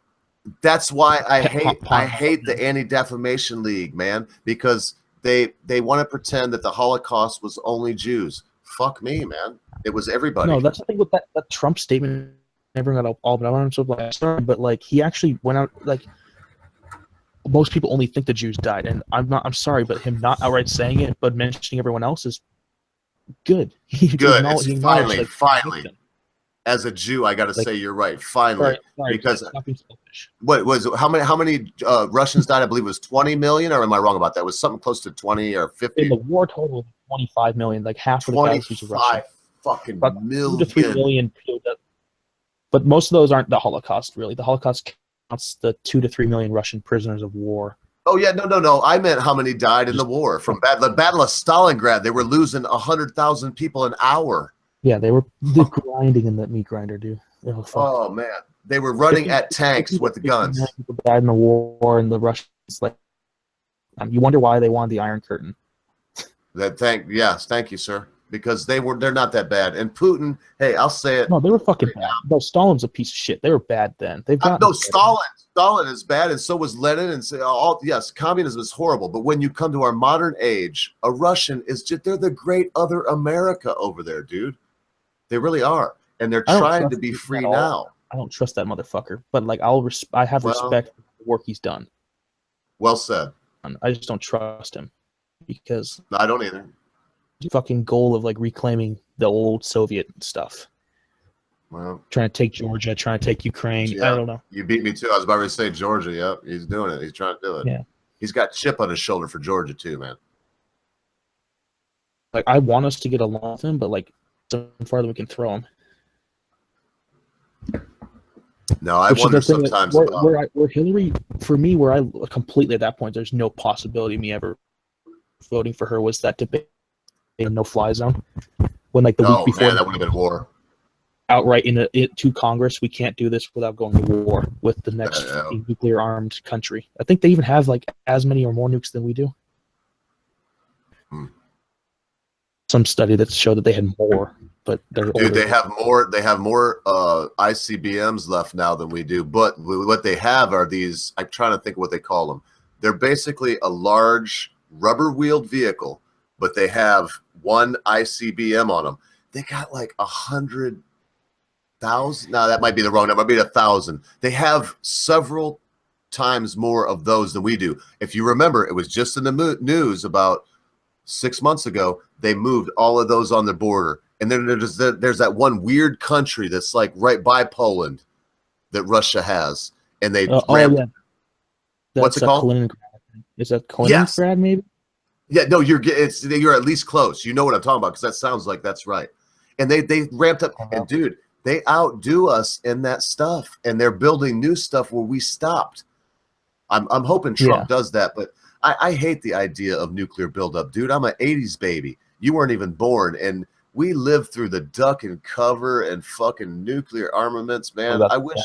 That's why I hate the Anti-Defamation League, man, because they want to pretend that the Holocaust was only Jews. Fuck me, man. It was everybody. No, that's the thing with that Trump statement. Everyone got all but I'm so sorry, but like he actually went out like most people only think the Jews died, and I'm sorry, but him not outright saying it but mentioning everyone else is good. Good. It's finally. As a Jew, I got to say you're right. Finally, sorry, because what was how many Russians died? I believe it was 20 million, or am I wrong about that? It was something close to 20 or 50. In the war total, 25 million, like half of the casualties of Russia. Fucking about million. 2 to 3 million POW. But most of those aren't the Holocaust, really. The Holocaust counts the 2 to 3 million Russian prisoners of war. Oh yeah, no. I meant how many died in the war from the Battle of Stalingrad. They were losing 100,000 people an hour. Yeah, they were grinding in that meat grinder, dude. Oh man, they were running at tanks with the guns. People died in the war, and the Russians you wonder why they wanted the Iron Curtain. Thank you, sir. Because they're not that bad. And Putin, hey, I'll say it. No, they were fucking bad. No, Stalin's a piece of shit. They were bad then. Stalin is bad, and so was Lenin. And yes, communism is horrible. But when you come to our modern age, a Russian they're the great other America over there, dude. They really are, and they're trying to be free now. I don't trust that motherfucker, but like I have respect for the work he's done. Well said. I just don't trust him because I don't either. Fucking goal of like reclaiming the old Soviet stuff. Well, trying to take Georgia, trying to take Ukraine. Yeah, I don't know. You beat me too. I was about to say Georgia. Yep, he's doing it. He's trying to do it. Yeah, he's got chip on his shoulder for Georgia too, man. Like I want us to get along with him, but like so farther we can throw him. No, I wonder sometimes where Hillary, for me, where I completely at that point, there's no possibility of me ever voting for her. Was that debate in no-fly zone when like the week before that would have been war. Outright to Congress, we can't do this without going to war with the next nuclear armed country. I think they even have like as many or more nukes than we do. Some study that showed that they had more, but they have more. They have more ICBMs left now than we do. But what they have are these. I'm trying to think of what they call them. They're basically a large rubber-wheeled vehicle, but they have one ICBM on them. They got like 100 1,000? No, that might be the wrong number. It might be 1,000. They have several times more of those than we do. If you remember, it was just in the news about 6 months ago. They moved all of those on the border. And then there's that one weird country that's like right by Poland that Russia has. And they yeah. What's it called? Kaliningrad. Is that Kaliningrad, maybe? Yeah, no, you're at least close. You know what I'm talking about, because that sounds like that's right. And they ramped up, and dude, they outdo us in that stuff, and they're building new stuff where we stopped. I'm hoping Trump does that, but I hate the idea of nuclear buildup, dude. I'm an 80s baby. You weren't even born, and we lived through the duck and cover and fucking nuclear armaments, man. I wish.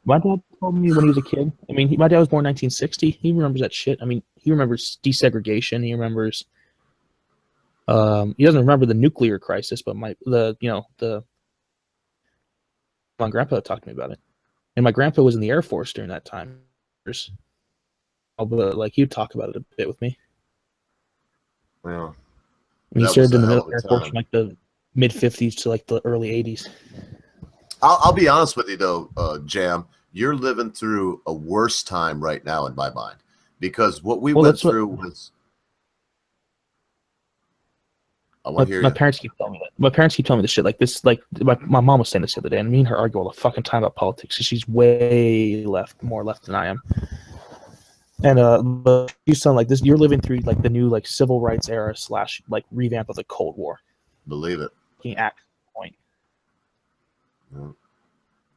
My dad told me when he was a kid. I mean, my dad was born in 1960. He remembers that shit. I mean, he remembers desegregation. He remembers. He doesn't remember the nuclear crisis, but my grandpa talked to me about it, and my grandpa was in the Air Force during that time. But like, he'd talk about it a bit with me. Well, he served in the Air Force from like the mid 50s to like the early 80s. I'll be honest with you though, Jam. You're living through a worse time right now in my mind, because what we went through was. I want to hear my parents keep telling me that. My parents keep telling me this shit. Like this, like my mom was saying this the other day, and me and her argue all the fucking time about politics because she's way more left than I am. And but you sound like this. You're living through like the new like civil rights era / like revamp of the Cold War. Believe it. Act point.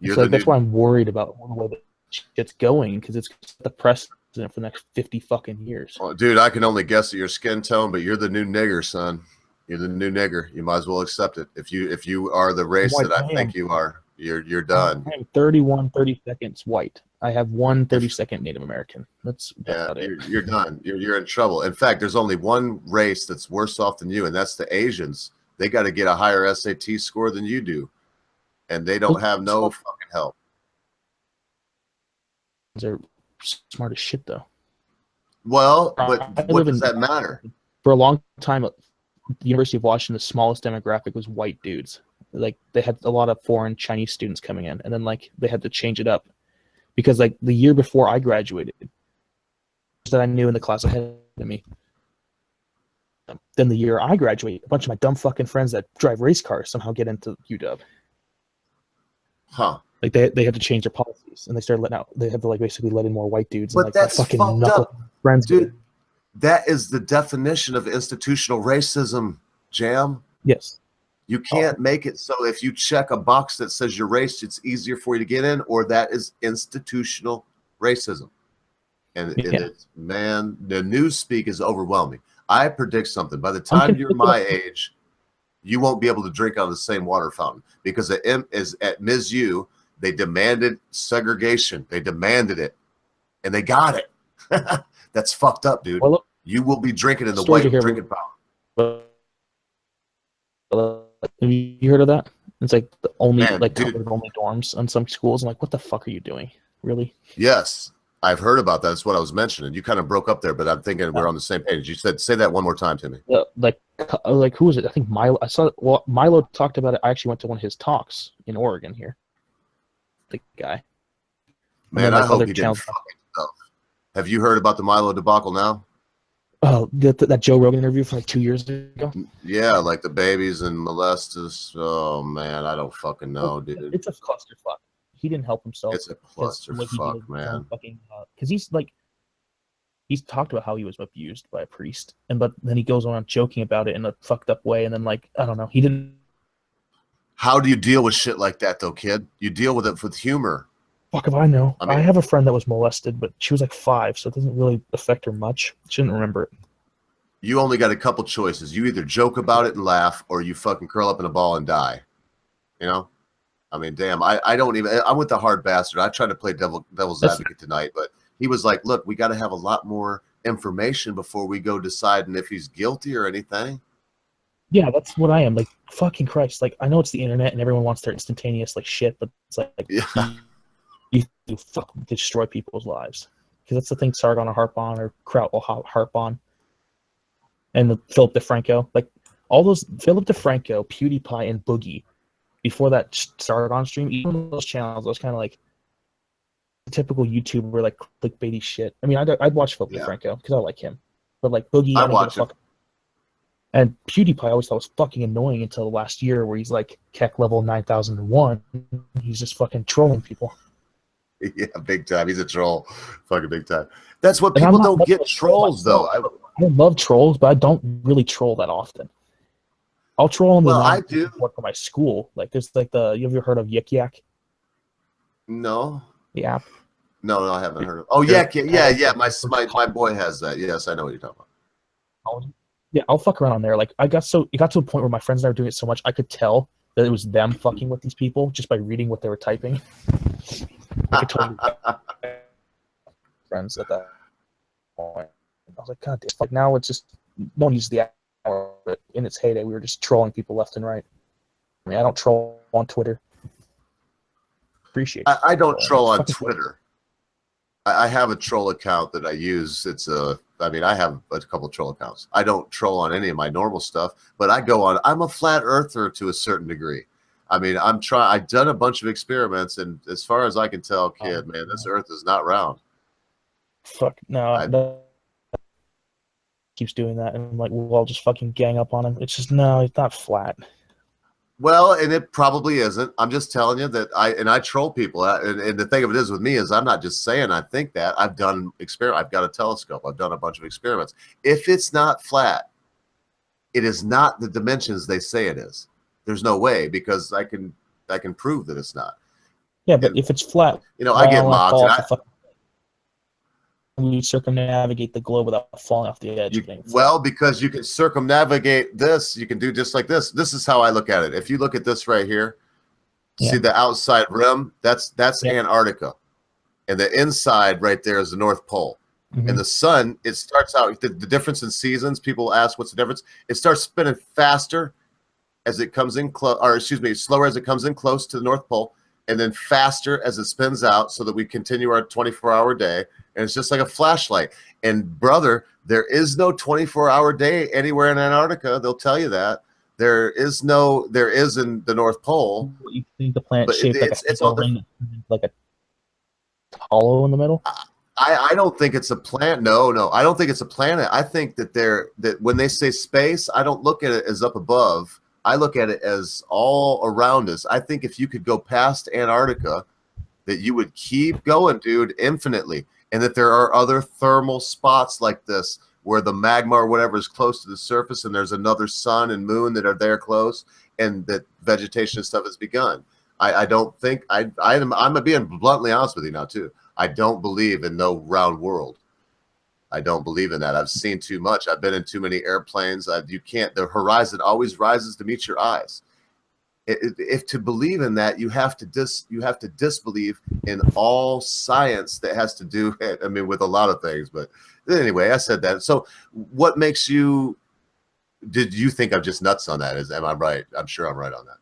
Yeah. So that's why I'm worried about the way that shit's going, because it's the precedent for the next 50 fucking years. Oh, dude, I can only guess at your skin tone, but you're the new nigger, son. You're the new nigger. You might as well accept it. If you are the race that I think you are, you're done. I'm 31 30-seconds white. I have one 30-second Native American. That's you're done. You're in trouble. In fact, there's only one race that's worse off than you, and that's the Asians. They got to get a higher SAT score than you do, and they don't have no fucking help. They're smart as shit, though. Well, but what does that matter? For a long time, the University of Washington, the smallest demographic was white dudes. Like, they had a lot of foreign Chinese students coming in, and then like they had to change it up because like the year before I graduated, that I knew in the class ahead of me. Then the year I graduate, a bunch of my dumb fucking friends that drive race cars somehow get into UW. Huh. Like they had to change their policies, and they started letting out. They had to like basically let in more white dudes. But and, like, that's fucking fucked up, friends, dude. That is the definition of institutional racism, Jam. Yes. You can't make it so if you check a box that says your race, it's easier for you to get in, or that is institutional racism. And it's, man, the news speak is overwhelming. I predict something. By the time you're my age, you won't be able to drink out of the same water fountain, because at MSU, they demanded segregation. They demanded it, and they got it. That's fucked up, dude. Well, look, you will be drinking in the white drinking fountain. Have you heard of that? It's like the only only dorms on some schools. I'm like, what the fuck are you doing? Really? Yes, I've heard about that. That's what I was mentioning. You kind of broke up there, but I'm thinking we're on the same page. You said, say that one more time to me. Like who was it? I think Milo. I saw. Well, Milo talked about it. I actually went to one of his talks in Oregon here. The guy. Man, I hope he didn't fucking stuff. Have you heard about the Milo debacle now? Oh, that Joe Rogan interview from like 2 years ago? Yeah, like the babies and molesters. Oh, man, I don't fucking know, dude. It's a clusterfuck. He didn't help himself. It's a clusterfuck, man. Because he's talked about how he was abused by a priest, but then he goes on joking about it in a fucked up way, and then like, I don't know, he didn't. How do you deal with shit like that, though, kid? You deal with it with humor. Fuck if I know. I have a friend that was molested, but she was like 5, so it doesn't really affect her much. She didn't remember it. You only got a couple choices. You either joke about it and laugh, or you fucking curl up in a ball and die. You know? I mean, damn, I don't even, I'm with the hard bastard. I tried to play devil's advocate tonight, but he was like, look, we got to have a lot more information before we go deciding if he's guilty or anything. Yeah, that's what I am. Like, fucking Christ. Like, I know it's the internet and everyone wants their instantaneous like shit, but it's like, you fucking destroy people's lives, because that's the thing Sargon will harp on, or Kraut will harp on, and Philip DeFranco, like all those Philip DeFranco, PewDiePie, and Boogie before that started on stream, even those channels, I was kind of like typical YouTuber, like clickbaity shit. I mean, I'd watch Philip DeFranco because I like him, but like Boogie, I don't give a fuck. And PewDiePie I always thought was fucking annoying until the last year where he's like Keck level 9001. He's just fucking trolling people. Yeah, big time. He's a troll. Fucking big time. That's what people don't get, trolls, though. I love trolls, but I don't really troll that often. I'll troll on the I do work for my school. Like there's like you ever heard of Yik Yak? No. The app? No, I haven't heard of. Oh, yeah. My boy has that. Yes, I know what you're talking about. Yeah, I'll fuck around on there. Like it got to a point where my friends and I were doing it so much I could tell that it was them fucking with these people just by reading what they were typing. I could totally friends at that point. I was like, God damn. Like now it's just don't use the app. But in its heyday, we were just trolling people left and right. I mean, I don't troll on Twitter. Appreciate it. I don't troll on Twitter. I have a troll account that I use. I have a couple of troll accounts. I don't troll on any of my normal stuff, but I go on. I'm a flat earther to a certain degree. I mean, I've done a bunch of experiments, and as far as I can tell, kid, man, this Earth is not round. Fuck no. Keeps doing that, and I'm like, well, I'll just fucking gang up on him. It's just no, it's not flat. Well, and it probably isn't. I'm just telling you that I troll people, and the thing of it is with me is I'm not just saying I think that. I've done experiment. I've got a telescope. I've done a bunch of experiments. If it's not flat, it is not the dimensions they say it is. There's no way, because I can prove that it's not. Yeah, but if it's flat, I get mocked. You circumnavigate the globe without falling off the edge. Because you can circumnavigate this. You can do just like this. This is how I look at it. If you look at this right here, see the outside rim? That's Antarctica. And the inside right there is the North Pole. Mm-hmm. And the sun, it starts out, the difference in seasons, people ask what's the difference? It starts spinning faster as it comes in slower as it comes in close to the North Pole, and then faster as it spins out, so that we continue our 24-hour day. And it's just like a flashlight. And brother, there is no 24-hour day anywhere in Antarctica. They'll tell you that. There is in the North Pole. You think the planet shaped like a hollow in the middle? I don't think it's a planet. No, I don't think it's a planet. I think that when they say space, I don't look at it as up above. I look at it as all around us. I think if you could go past Antarctica, that you would keep going, dude, infinitely. And that there are other thermal spots like this where the magma or whatever is close to the surface, and there's another sun and moon that are there close, and that vegetation and stuff has begun. I don't think I'm being bluntly honest with you now too. I don't believe in no round world. I don't believe in that. I've seen too much. I've been in too many airplanes. The horizon always rises to meet your eyes. If to believe in that, you have to disbelieve in all science that has to do, with a lot of things. But anyway, I said that. So what makes you, did you think I'm just nuts on that? Am I right? I'm sure I'm right on that.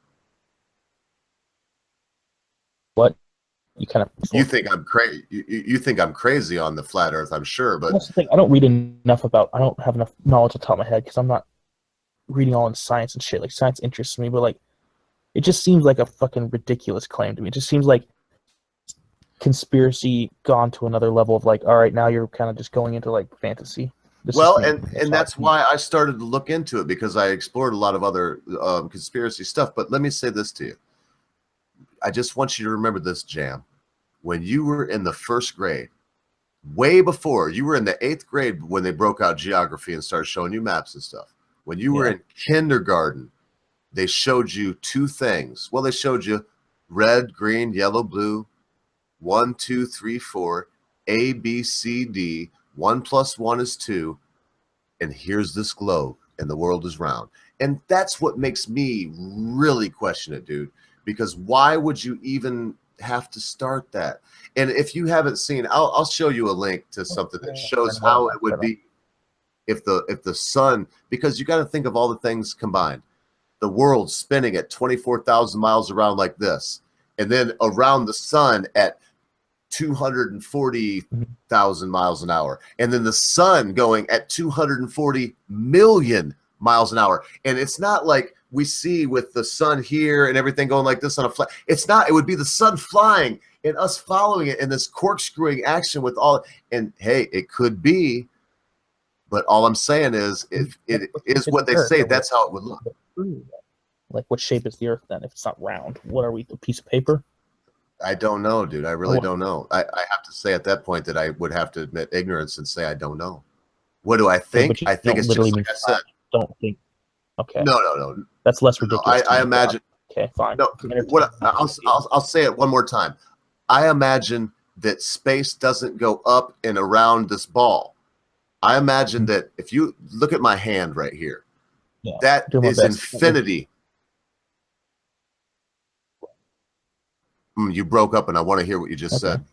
What? You think I'm crazy? You think I'm crazy on the flat Earth? I'm sure, but that's the thing. I don't read enough about. I don't have enough knowledge on top of my head because I'm not reading all in science and shit. Like science interests me, but like it just seems like a fucking ridiculous claim to me. It just seems like conspiracy gone to another level of like, all right, now you're kind of just going into like fantasy. And that's why I started to look into it, because I explored a lot of other conspiracy stuff. But let me say this to you. I just want you to remember this, Jam. When you were in the first grade, way before, you were in the 8th grade when they broke out geography and started showing you maps and stuff. When you were in kindergarten, they showed you 2 things. Well, they showed you red, green, yellow, blue, 1, 2, 3, 4, A, B, C, D, 1 + 1 is 2, and here's this globe, and the world is round. And that's what makes me really question it, dude. Because why would you even have to start that? And if you haven't seen, I'll show you a link to something that shows how it would be if the sun, because you got to think of all the things combined. The world spinning at 24,000 miles around like this, and then around the sun at 240,000 miles an hour, and then the sun going at 240 million miles an hour. And it's not like we see with the sun here and everything going like this on a flat. It's not. It would be the sun flying and us following it in this corkscrewing action with all. And hey, it could be, but all I'm saying is, if it is what they say, that's how it would look. Like, what shape is the Earth then? If it's not round, what are we? A piece of paper? I don't know, dude. I really don't know. I have to say at that point that I would have to admit ignorance and say I don't know. What do I think? I think it's just like I said. Don't think. Okay. No. That's less ridiculous. I imagine. Okay, fine. No, I'll say it one more time. I imagine that space doesn't go up and around this ball. I imagine that if you look at my hand right here, that is infinity. You broke up, and I want to hear what you just said.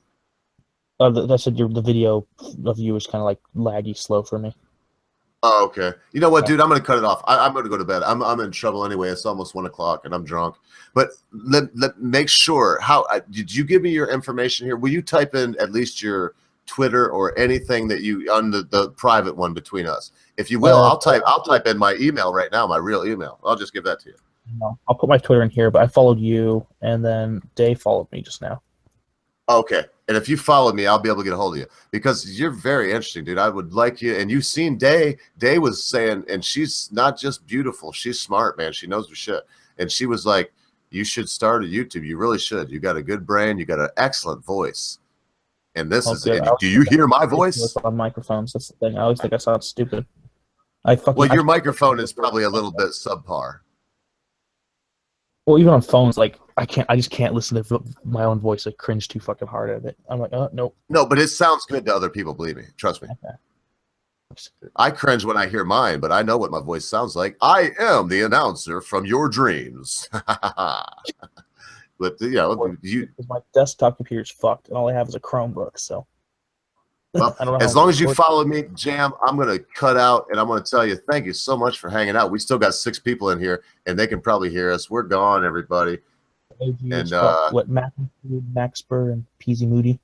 That said, the video of you is kind of like laggy, slow for me. Oh, okay. You know what, dude? I'm going to cut it off. I'm going to go to bed. I'm in trouble anyway. It's almost 1 o'clock, and I'm drunk. But let make sure. How did you give me your information here? Will you type in at least your Twitter or anything that you on the private one between us? If you will, I'll type in my email right now, my real email. I'll just give that to you. No, I'll put my Twitter in here, but I followed you, and then Dave followed me just now. Okay. And if you followed me, I'll be able to get a hold of you because you're very interesting, dude. I would like you. And you've seen Day. Day was saying, and she's not just beautiful. She's smart, man. She knows her shit. And she was like, you should start a YouTube. You really should. You got a good brain. You got an excellent voice. And this is it. Do you hear my voice? On microphones. That's the thing. I always think I sound stupid. Well, your microphone is probably a little bit subpar. Well, even on phones, like I just can't listen to my own voice. I cringe too fucking hard at it. I'm like, nope. No, but it sounds good to other people. Believe me, trust me. Okay. I cringe when I hear mine, but I know what my voice sounds like. I am the announcer from your dreams. But my desktop computer is fucked, and all I have is a Chromebook. So, well, as long as you follow me, Jam, I'm gonna cut out, and I'm gonna tell you thank you so much for hanging out. We still got 6 people in here, and they can probably hear us. We're gone, everybody. And what Maxper and Peasy Moody.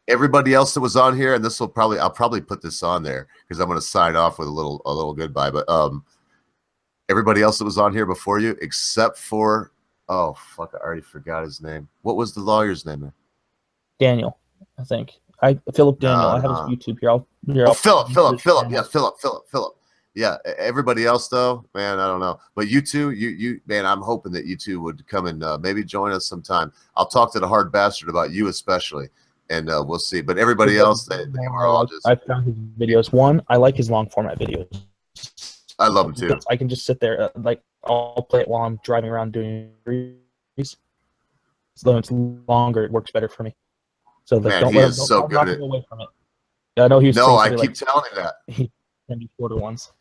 Everybody else that was on here, and I'll probably put this on there because I'm gonna sign off with a little goodbye. But everybody else that was on here before you, except for oh fuck, I already forgot his name. What was the lawyer's name there? Daniel, I think. Philip Daniel. I have his YouTube here. Philip. Yes, Philip. Yeah, everybody else though, man, I don't know. But you two, you man, I'm hoping that you two would come and maybe join us sometime. I'll talk to the hard bastard about you especially, and we'll see. But everybody else, they were all just. I found his videos. One, I like his long format videos. I love them too. I can just sit there, like I'll play it while I'm driving around doing reviews. So it's longer, it works better for me. So like, man, he is so good at away from it. Yeah, I know he's. No, I keep telling him that. He can be shorter ones.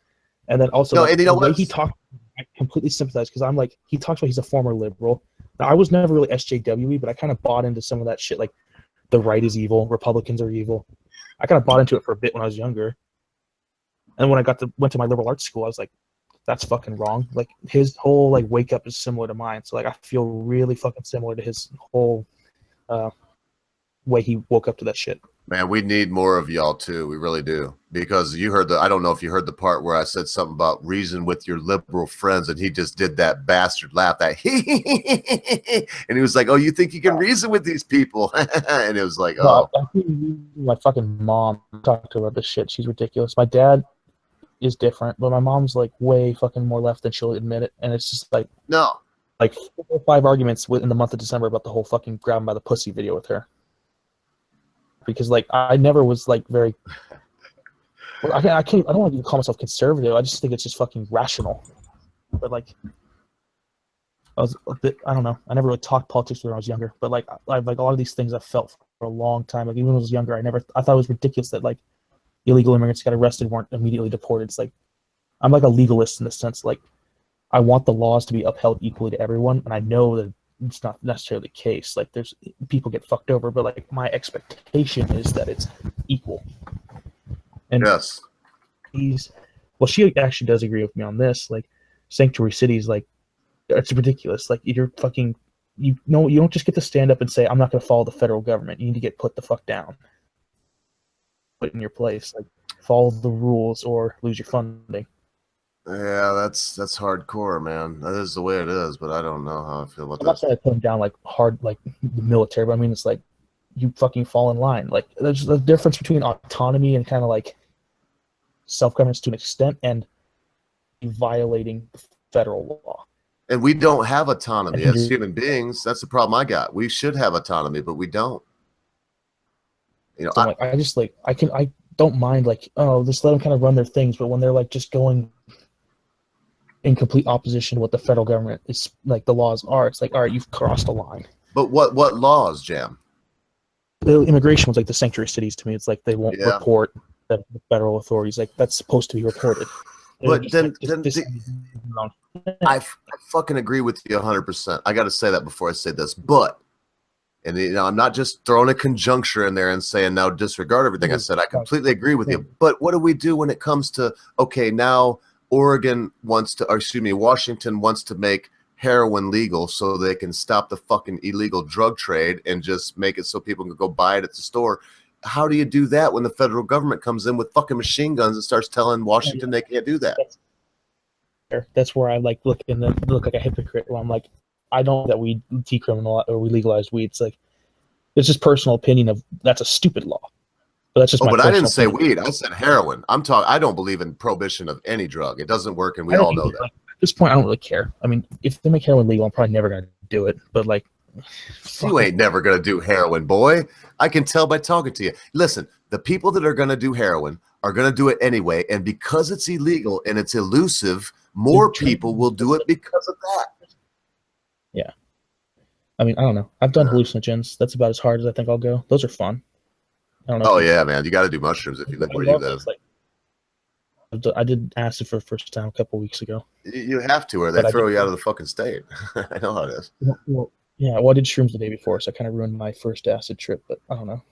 And then also, and the way he talked, I completely sympathize because I'm like, he talks about he's a former liberal. Now, I was never really SJW, but I kind of bought into some of that shit, like the right is evil, Republicans are evil. I kind of bought into it for a bit when I was younger. And when I went to my liberal arts school, I was like, that's fucking wrong. Like his whole like wake up is similar to mine. So like I feel really fucking similar to his whole way he woke up to that shit. Man, we need more of y'all too. We really do. Because you heard I don't know if you heard the part where I said something about reason with your liberal friends, and he just did that bastard laugh, that and he was like, oh, you think you can reason with these people? And it was like, oh. My fucking mom talked to her about this shit. She's ridiculous. My dad is different, but my mom's like way fucking more left than she'll admit it. And it's just like, no, like 4 or 5 arguments in the month of December about the whole fucking grab him by the pussy video with her. Because like I never was like very. I don't want to call myself conservative. I just think it's just fucking rational. But like, I was a bit. I don't know. I never really talked politics when I was younger. But like a lot of these things I felt for a long time. Like even when I was younger, I thought it was ridiculous that like illegal immigrants got arrested weren't immediately deported. It's like I'm like a legalist in the sense like I want the laws to be upheld equally to everyone, and I know that it's not necessarily the case. Like there's people get fucked over, but like my expectation is that it's equal. And yes, she actually does agree with me on this. Like sanctuary cities, like it's ridiculous. Like you're fucking, you don't just get to stand up and say I'm not going to follow the federal government. You need to get put the fuck down, put in your place. Like follow the rules or lose your funding. Yeah, that's hardcore, man. That is the way it is, but I don't know how I feel about that. I'm not saying I put them down like hard, like the military, but I mean it's like you fucking fall in line. Like there's a difference between autonomy and kind of like self-governance to an extent, and violating the federal law. And we don't have autonomy as human beings. That's the problem I got. We should have autonomy, but we don't. You know, so I don't mind like, oh, just let them kind of run their things, but when they're like just going in complete opposition to what the federal government is like the laws are, it's like, all right, you've crossed a line. But what laws, Jam? The immigration was like the sanctuary cities to me. It's like they won't report the federal authorities. Like that's supposed to be reported. But I fucking agree with you 100%. I got to say that before I say this, but, and you know, I'm not just throwing a conjuncture in there and saying now disregard everything I said. I completely agree with you. But what do we do when it comes to, okay, now Washington wants to make heroin legal so they can stop the fucking illegal drug trade and just make it so people can go buy it at the store. How do you do that when the federal government comes in with fucking machine guns and starts telling Washington they can't do that? That's where I like look like a hypocrite. Where I'm like, I don't that we decriminalize or we legalize weed. It's like it's just personal opinion of that's a stupid law. But that's just. But I didn't say weed. I said heroin. I don't believe in prohibition of any drug. It doesn't work, and we all know that. Like, at this point, I don't really care. I mean, if they make heroin legal, I'm probably never gonna do it. But like. You ain't never going to do heroin, boy. I can tell by talking to you. Listen, the people that are going to do heroin are going to do it anyway. And because it's illegal and it's elusive, more people will do it because of that. Yeah. I mean, I don't know. I've done hallucinogens. That's about as hard as I think I'll go. Those are fun. I don't know. Oh, yeah, man. You got to do mushrooms if you live where you live. I did acid for the first time a couple weeks ago. You have to, or they throw you out of the fucking state. I know how it is. Yeah, well, I did shrooms the day before, so I kind of ruined my first acid trip, but I don't know.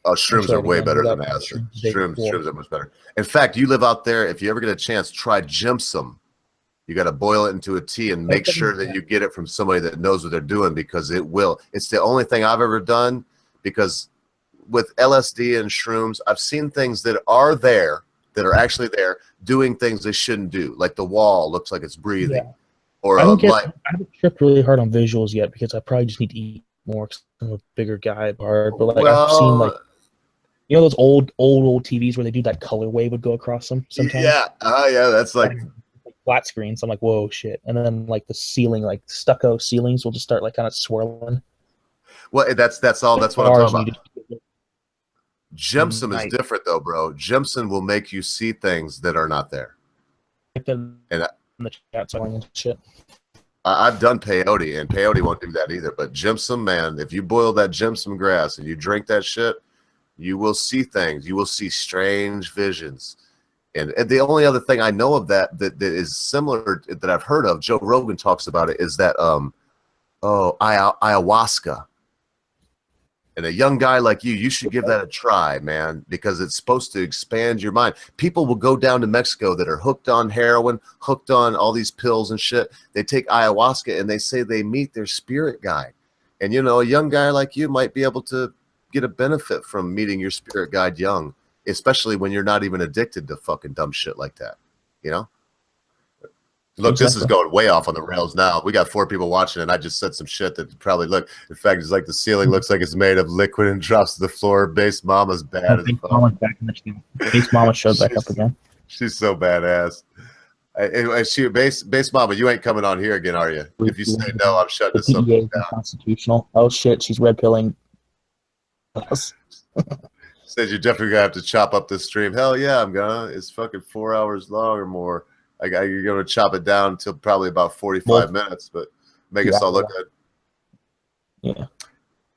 Oh, shrooms are way better than acid. Shrooms are much better. In fact, you live out there, if you ever get a chance, try Jimsum. You got to boil it into a tea and make sure that you get it from somebody that knows what they're doing, because it will. It's the only thing I've ever done, because with LSD and shrooms, I've seen things that are there, that are actually there, doing things they shouldn't do. Like the wall looks like it's breathing. Yeah. Or I haven't tripped really hard on visuals yet because I probably just need to eat more because I'm a bigger guy, hard. But like I've seen like, you know, those old TVs where they do that color wave would go across them sometimes. Yeah, yeah, that's like flat screens. I'm like, whoa, shit. And then like the ceiling, like stucco ceilings, will just start like kind of swirling. Well, that's all. That's what I'm talking about. Jimson is different though, bro. Jimson will make you see things that are not there. In the chat and shit. I've done peyote, and peyote won't do that either. But Jimson, man, if you boil that Jimson grass and you drink that shit, you will see things. You will see strange visions. And the only other thing I know of that is similar that I've heard of, Joe Rogan talks about it, is that ayahuasca. And a young guy like you should give that a try, man, because it's supposed to expand your mind. People will go down to Mexico that are hooked on heroin, hooked on all these pills and shit. They take ayahuasca and they say they meet their spirit guide. And, you know, a young guy like you might be able to get a benefit from meeting your spirit guide young, especially when you're not even addicted to fucking dumb shit like that, you know? Look, this is going way off on the rails now. We got 4 people watching, and I just said some shit that probably look. In fact, it's like the ceiling looks like it's made of liquid and drops to the floor. Base Mama's bad as fuck. Base Mama showed back up again. She's so badass. Base Mama, you ain't coming on here again, are you? If you say no, I'm shutting this up down. Constitutional. Oh shit, she's red pilling. Says you're definitely gonna have to chop up this stream. Hell yeah, I'm gonna. It's fucking 4 hours long or more. You're going to chop it down until probably about 45 minutes, but make us all look good. Yeah.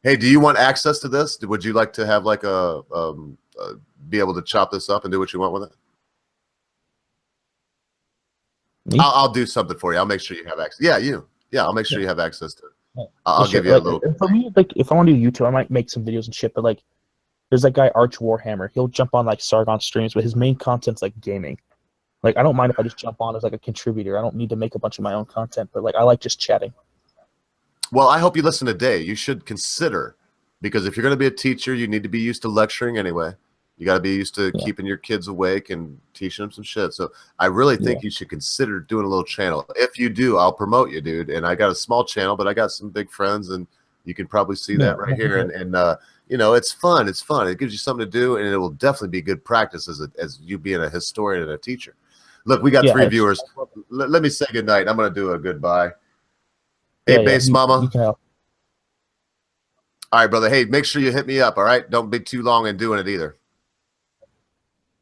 Hey, do you want access to this? Would you like to have like be able to chop this up and do what you want with it? I'll do something for you. I'll make sure you have access. Yeah, you. Yeah, I'll make sure you have access to it. I'll give you a little. For me, like if I want to do YouTube, I might make some videos and shit. But like, there's that guy Arch Warhammer. He'll jump on like Sargon streams, but his main content's like gaming. Like, I don't mind if I just jump on as like a contributor. I don't need to make a bunch of my own content, but like I like just chatting. Well, I hope you listen today. You should consider, because if you're going to be a teacher, you need to be used to lecturing anyway. You got to be used to keeping your kids awake and teaching them some shit. So I really think you should consider doing a little channel. If you do, I'll promote you, dude. And I got a small channel, but I got some big friends, and you can probably see that right here. And you know, it's fun. It's fun. It gives you something to do, and it will definitely be good practice as you being a historian and a teacher. Look, we got 3 viewers. Let me say good night. I'm going to do a goodbye. Hey, Base Mama. All right, brother. Hey, make sure you hit me up, all right? Don't be too long in doing it either.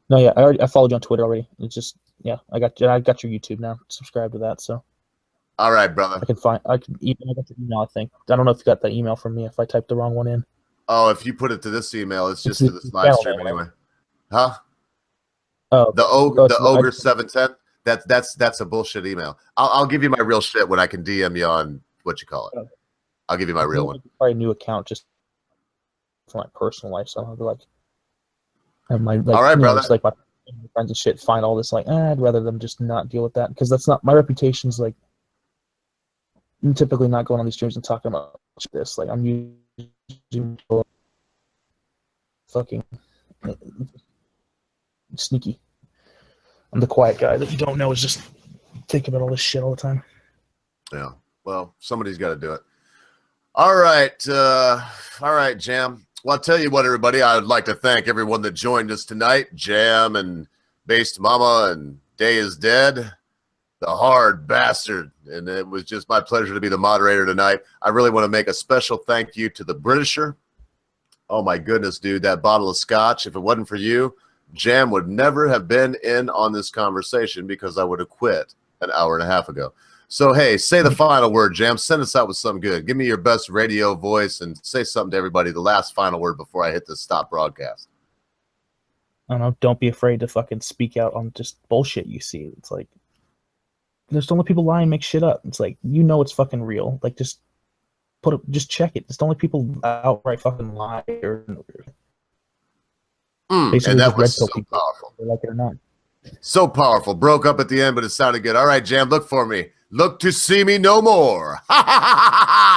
No, yeah, I followed you on Twitter already. It's just, I got your YouTube now. Subscribe to that, so. All right, brother. I got your email, I think. I don't know if you got that email from me if I typed the wrong one in. Oh, if you put it to this email, it's just to this live stream anyway. Huh? Oh, the ogre 710. That's a bullshit email. I'll give you my real shit when I can DM you on what you call it. I'll give you my real one. Probably a new account just for my personal life, so I'll be like, have my all right, brother. Just like my friends and shit find all this. Like, I'd rather them just not deal with that because that's not my reputation's like. I'm typically not going on these streams and talking about this. Like, I'm using fucking sneaky. I'm the quiet guy that you don't know is just thinking about all this shit all the time. Yeah. Well, somebody's got to do it. All right. All right, Jam. Well, I'll tell you what, everybody. I would like to thank everyone that joined us tonight. Jam and Based Mama and Day is Dead. The hard bastard. And it was just my pleasure to be the moderator tonight. I really want to make a special thank you to the Britisher. Oh, my goodness, dude. That bottle of scotch, if it wasn't for you, Jam would never have been in on this conversation because I would have quit an hour and a half ago. So, hey, say the final word, Jam. Send us out with something good. Give me your best radio voice and say something to everybody. The last final word before I hit this stop broadcast. I don't know. Don't be afraid to fucking speak out on just bullshit you see. It's like, there's only people lie and make shit up. It's like, you know it's fucking real. Like, just check it. It's the only people outright fucking lie. And that was so powerful. Like it or not. So powerful. Broke up at the end, but it sounded good. All right, Jam, look for me. Look to see me no more. Ha ha ha ha ha!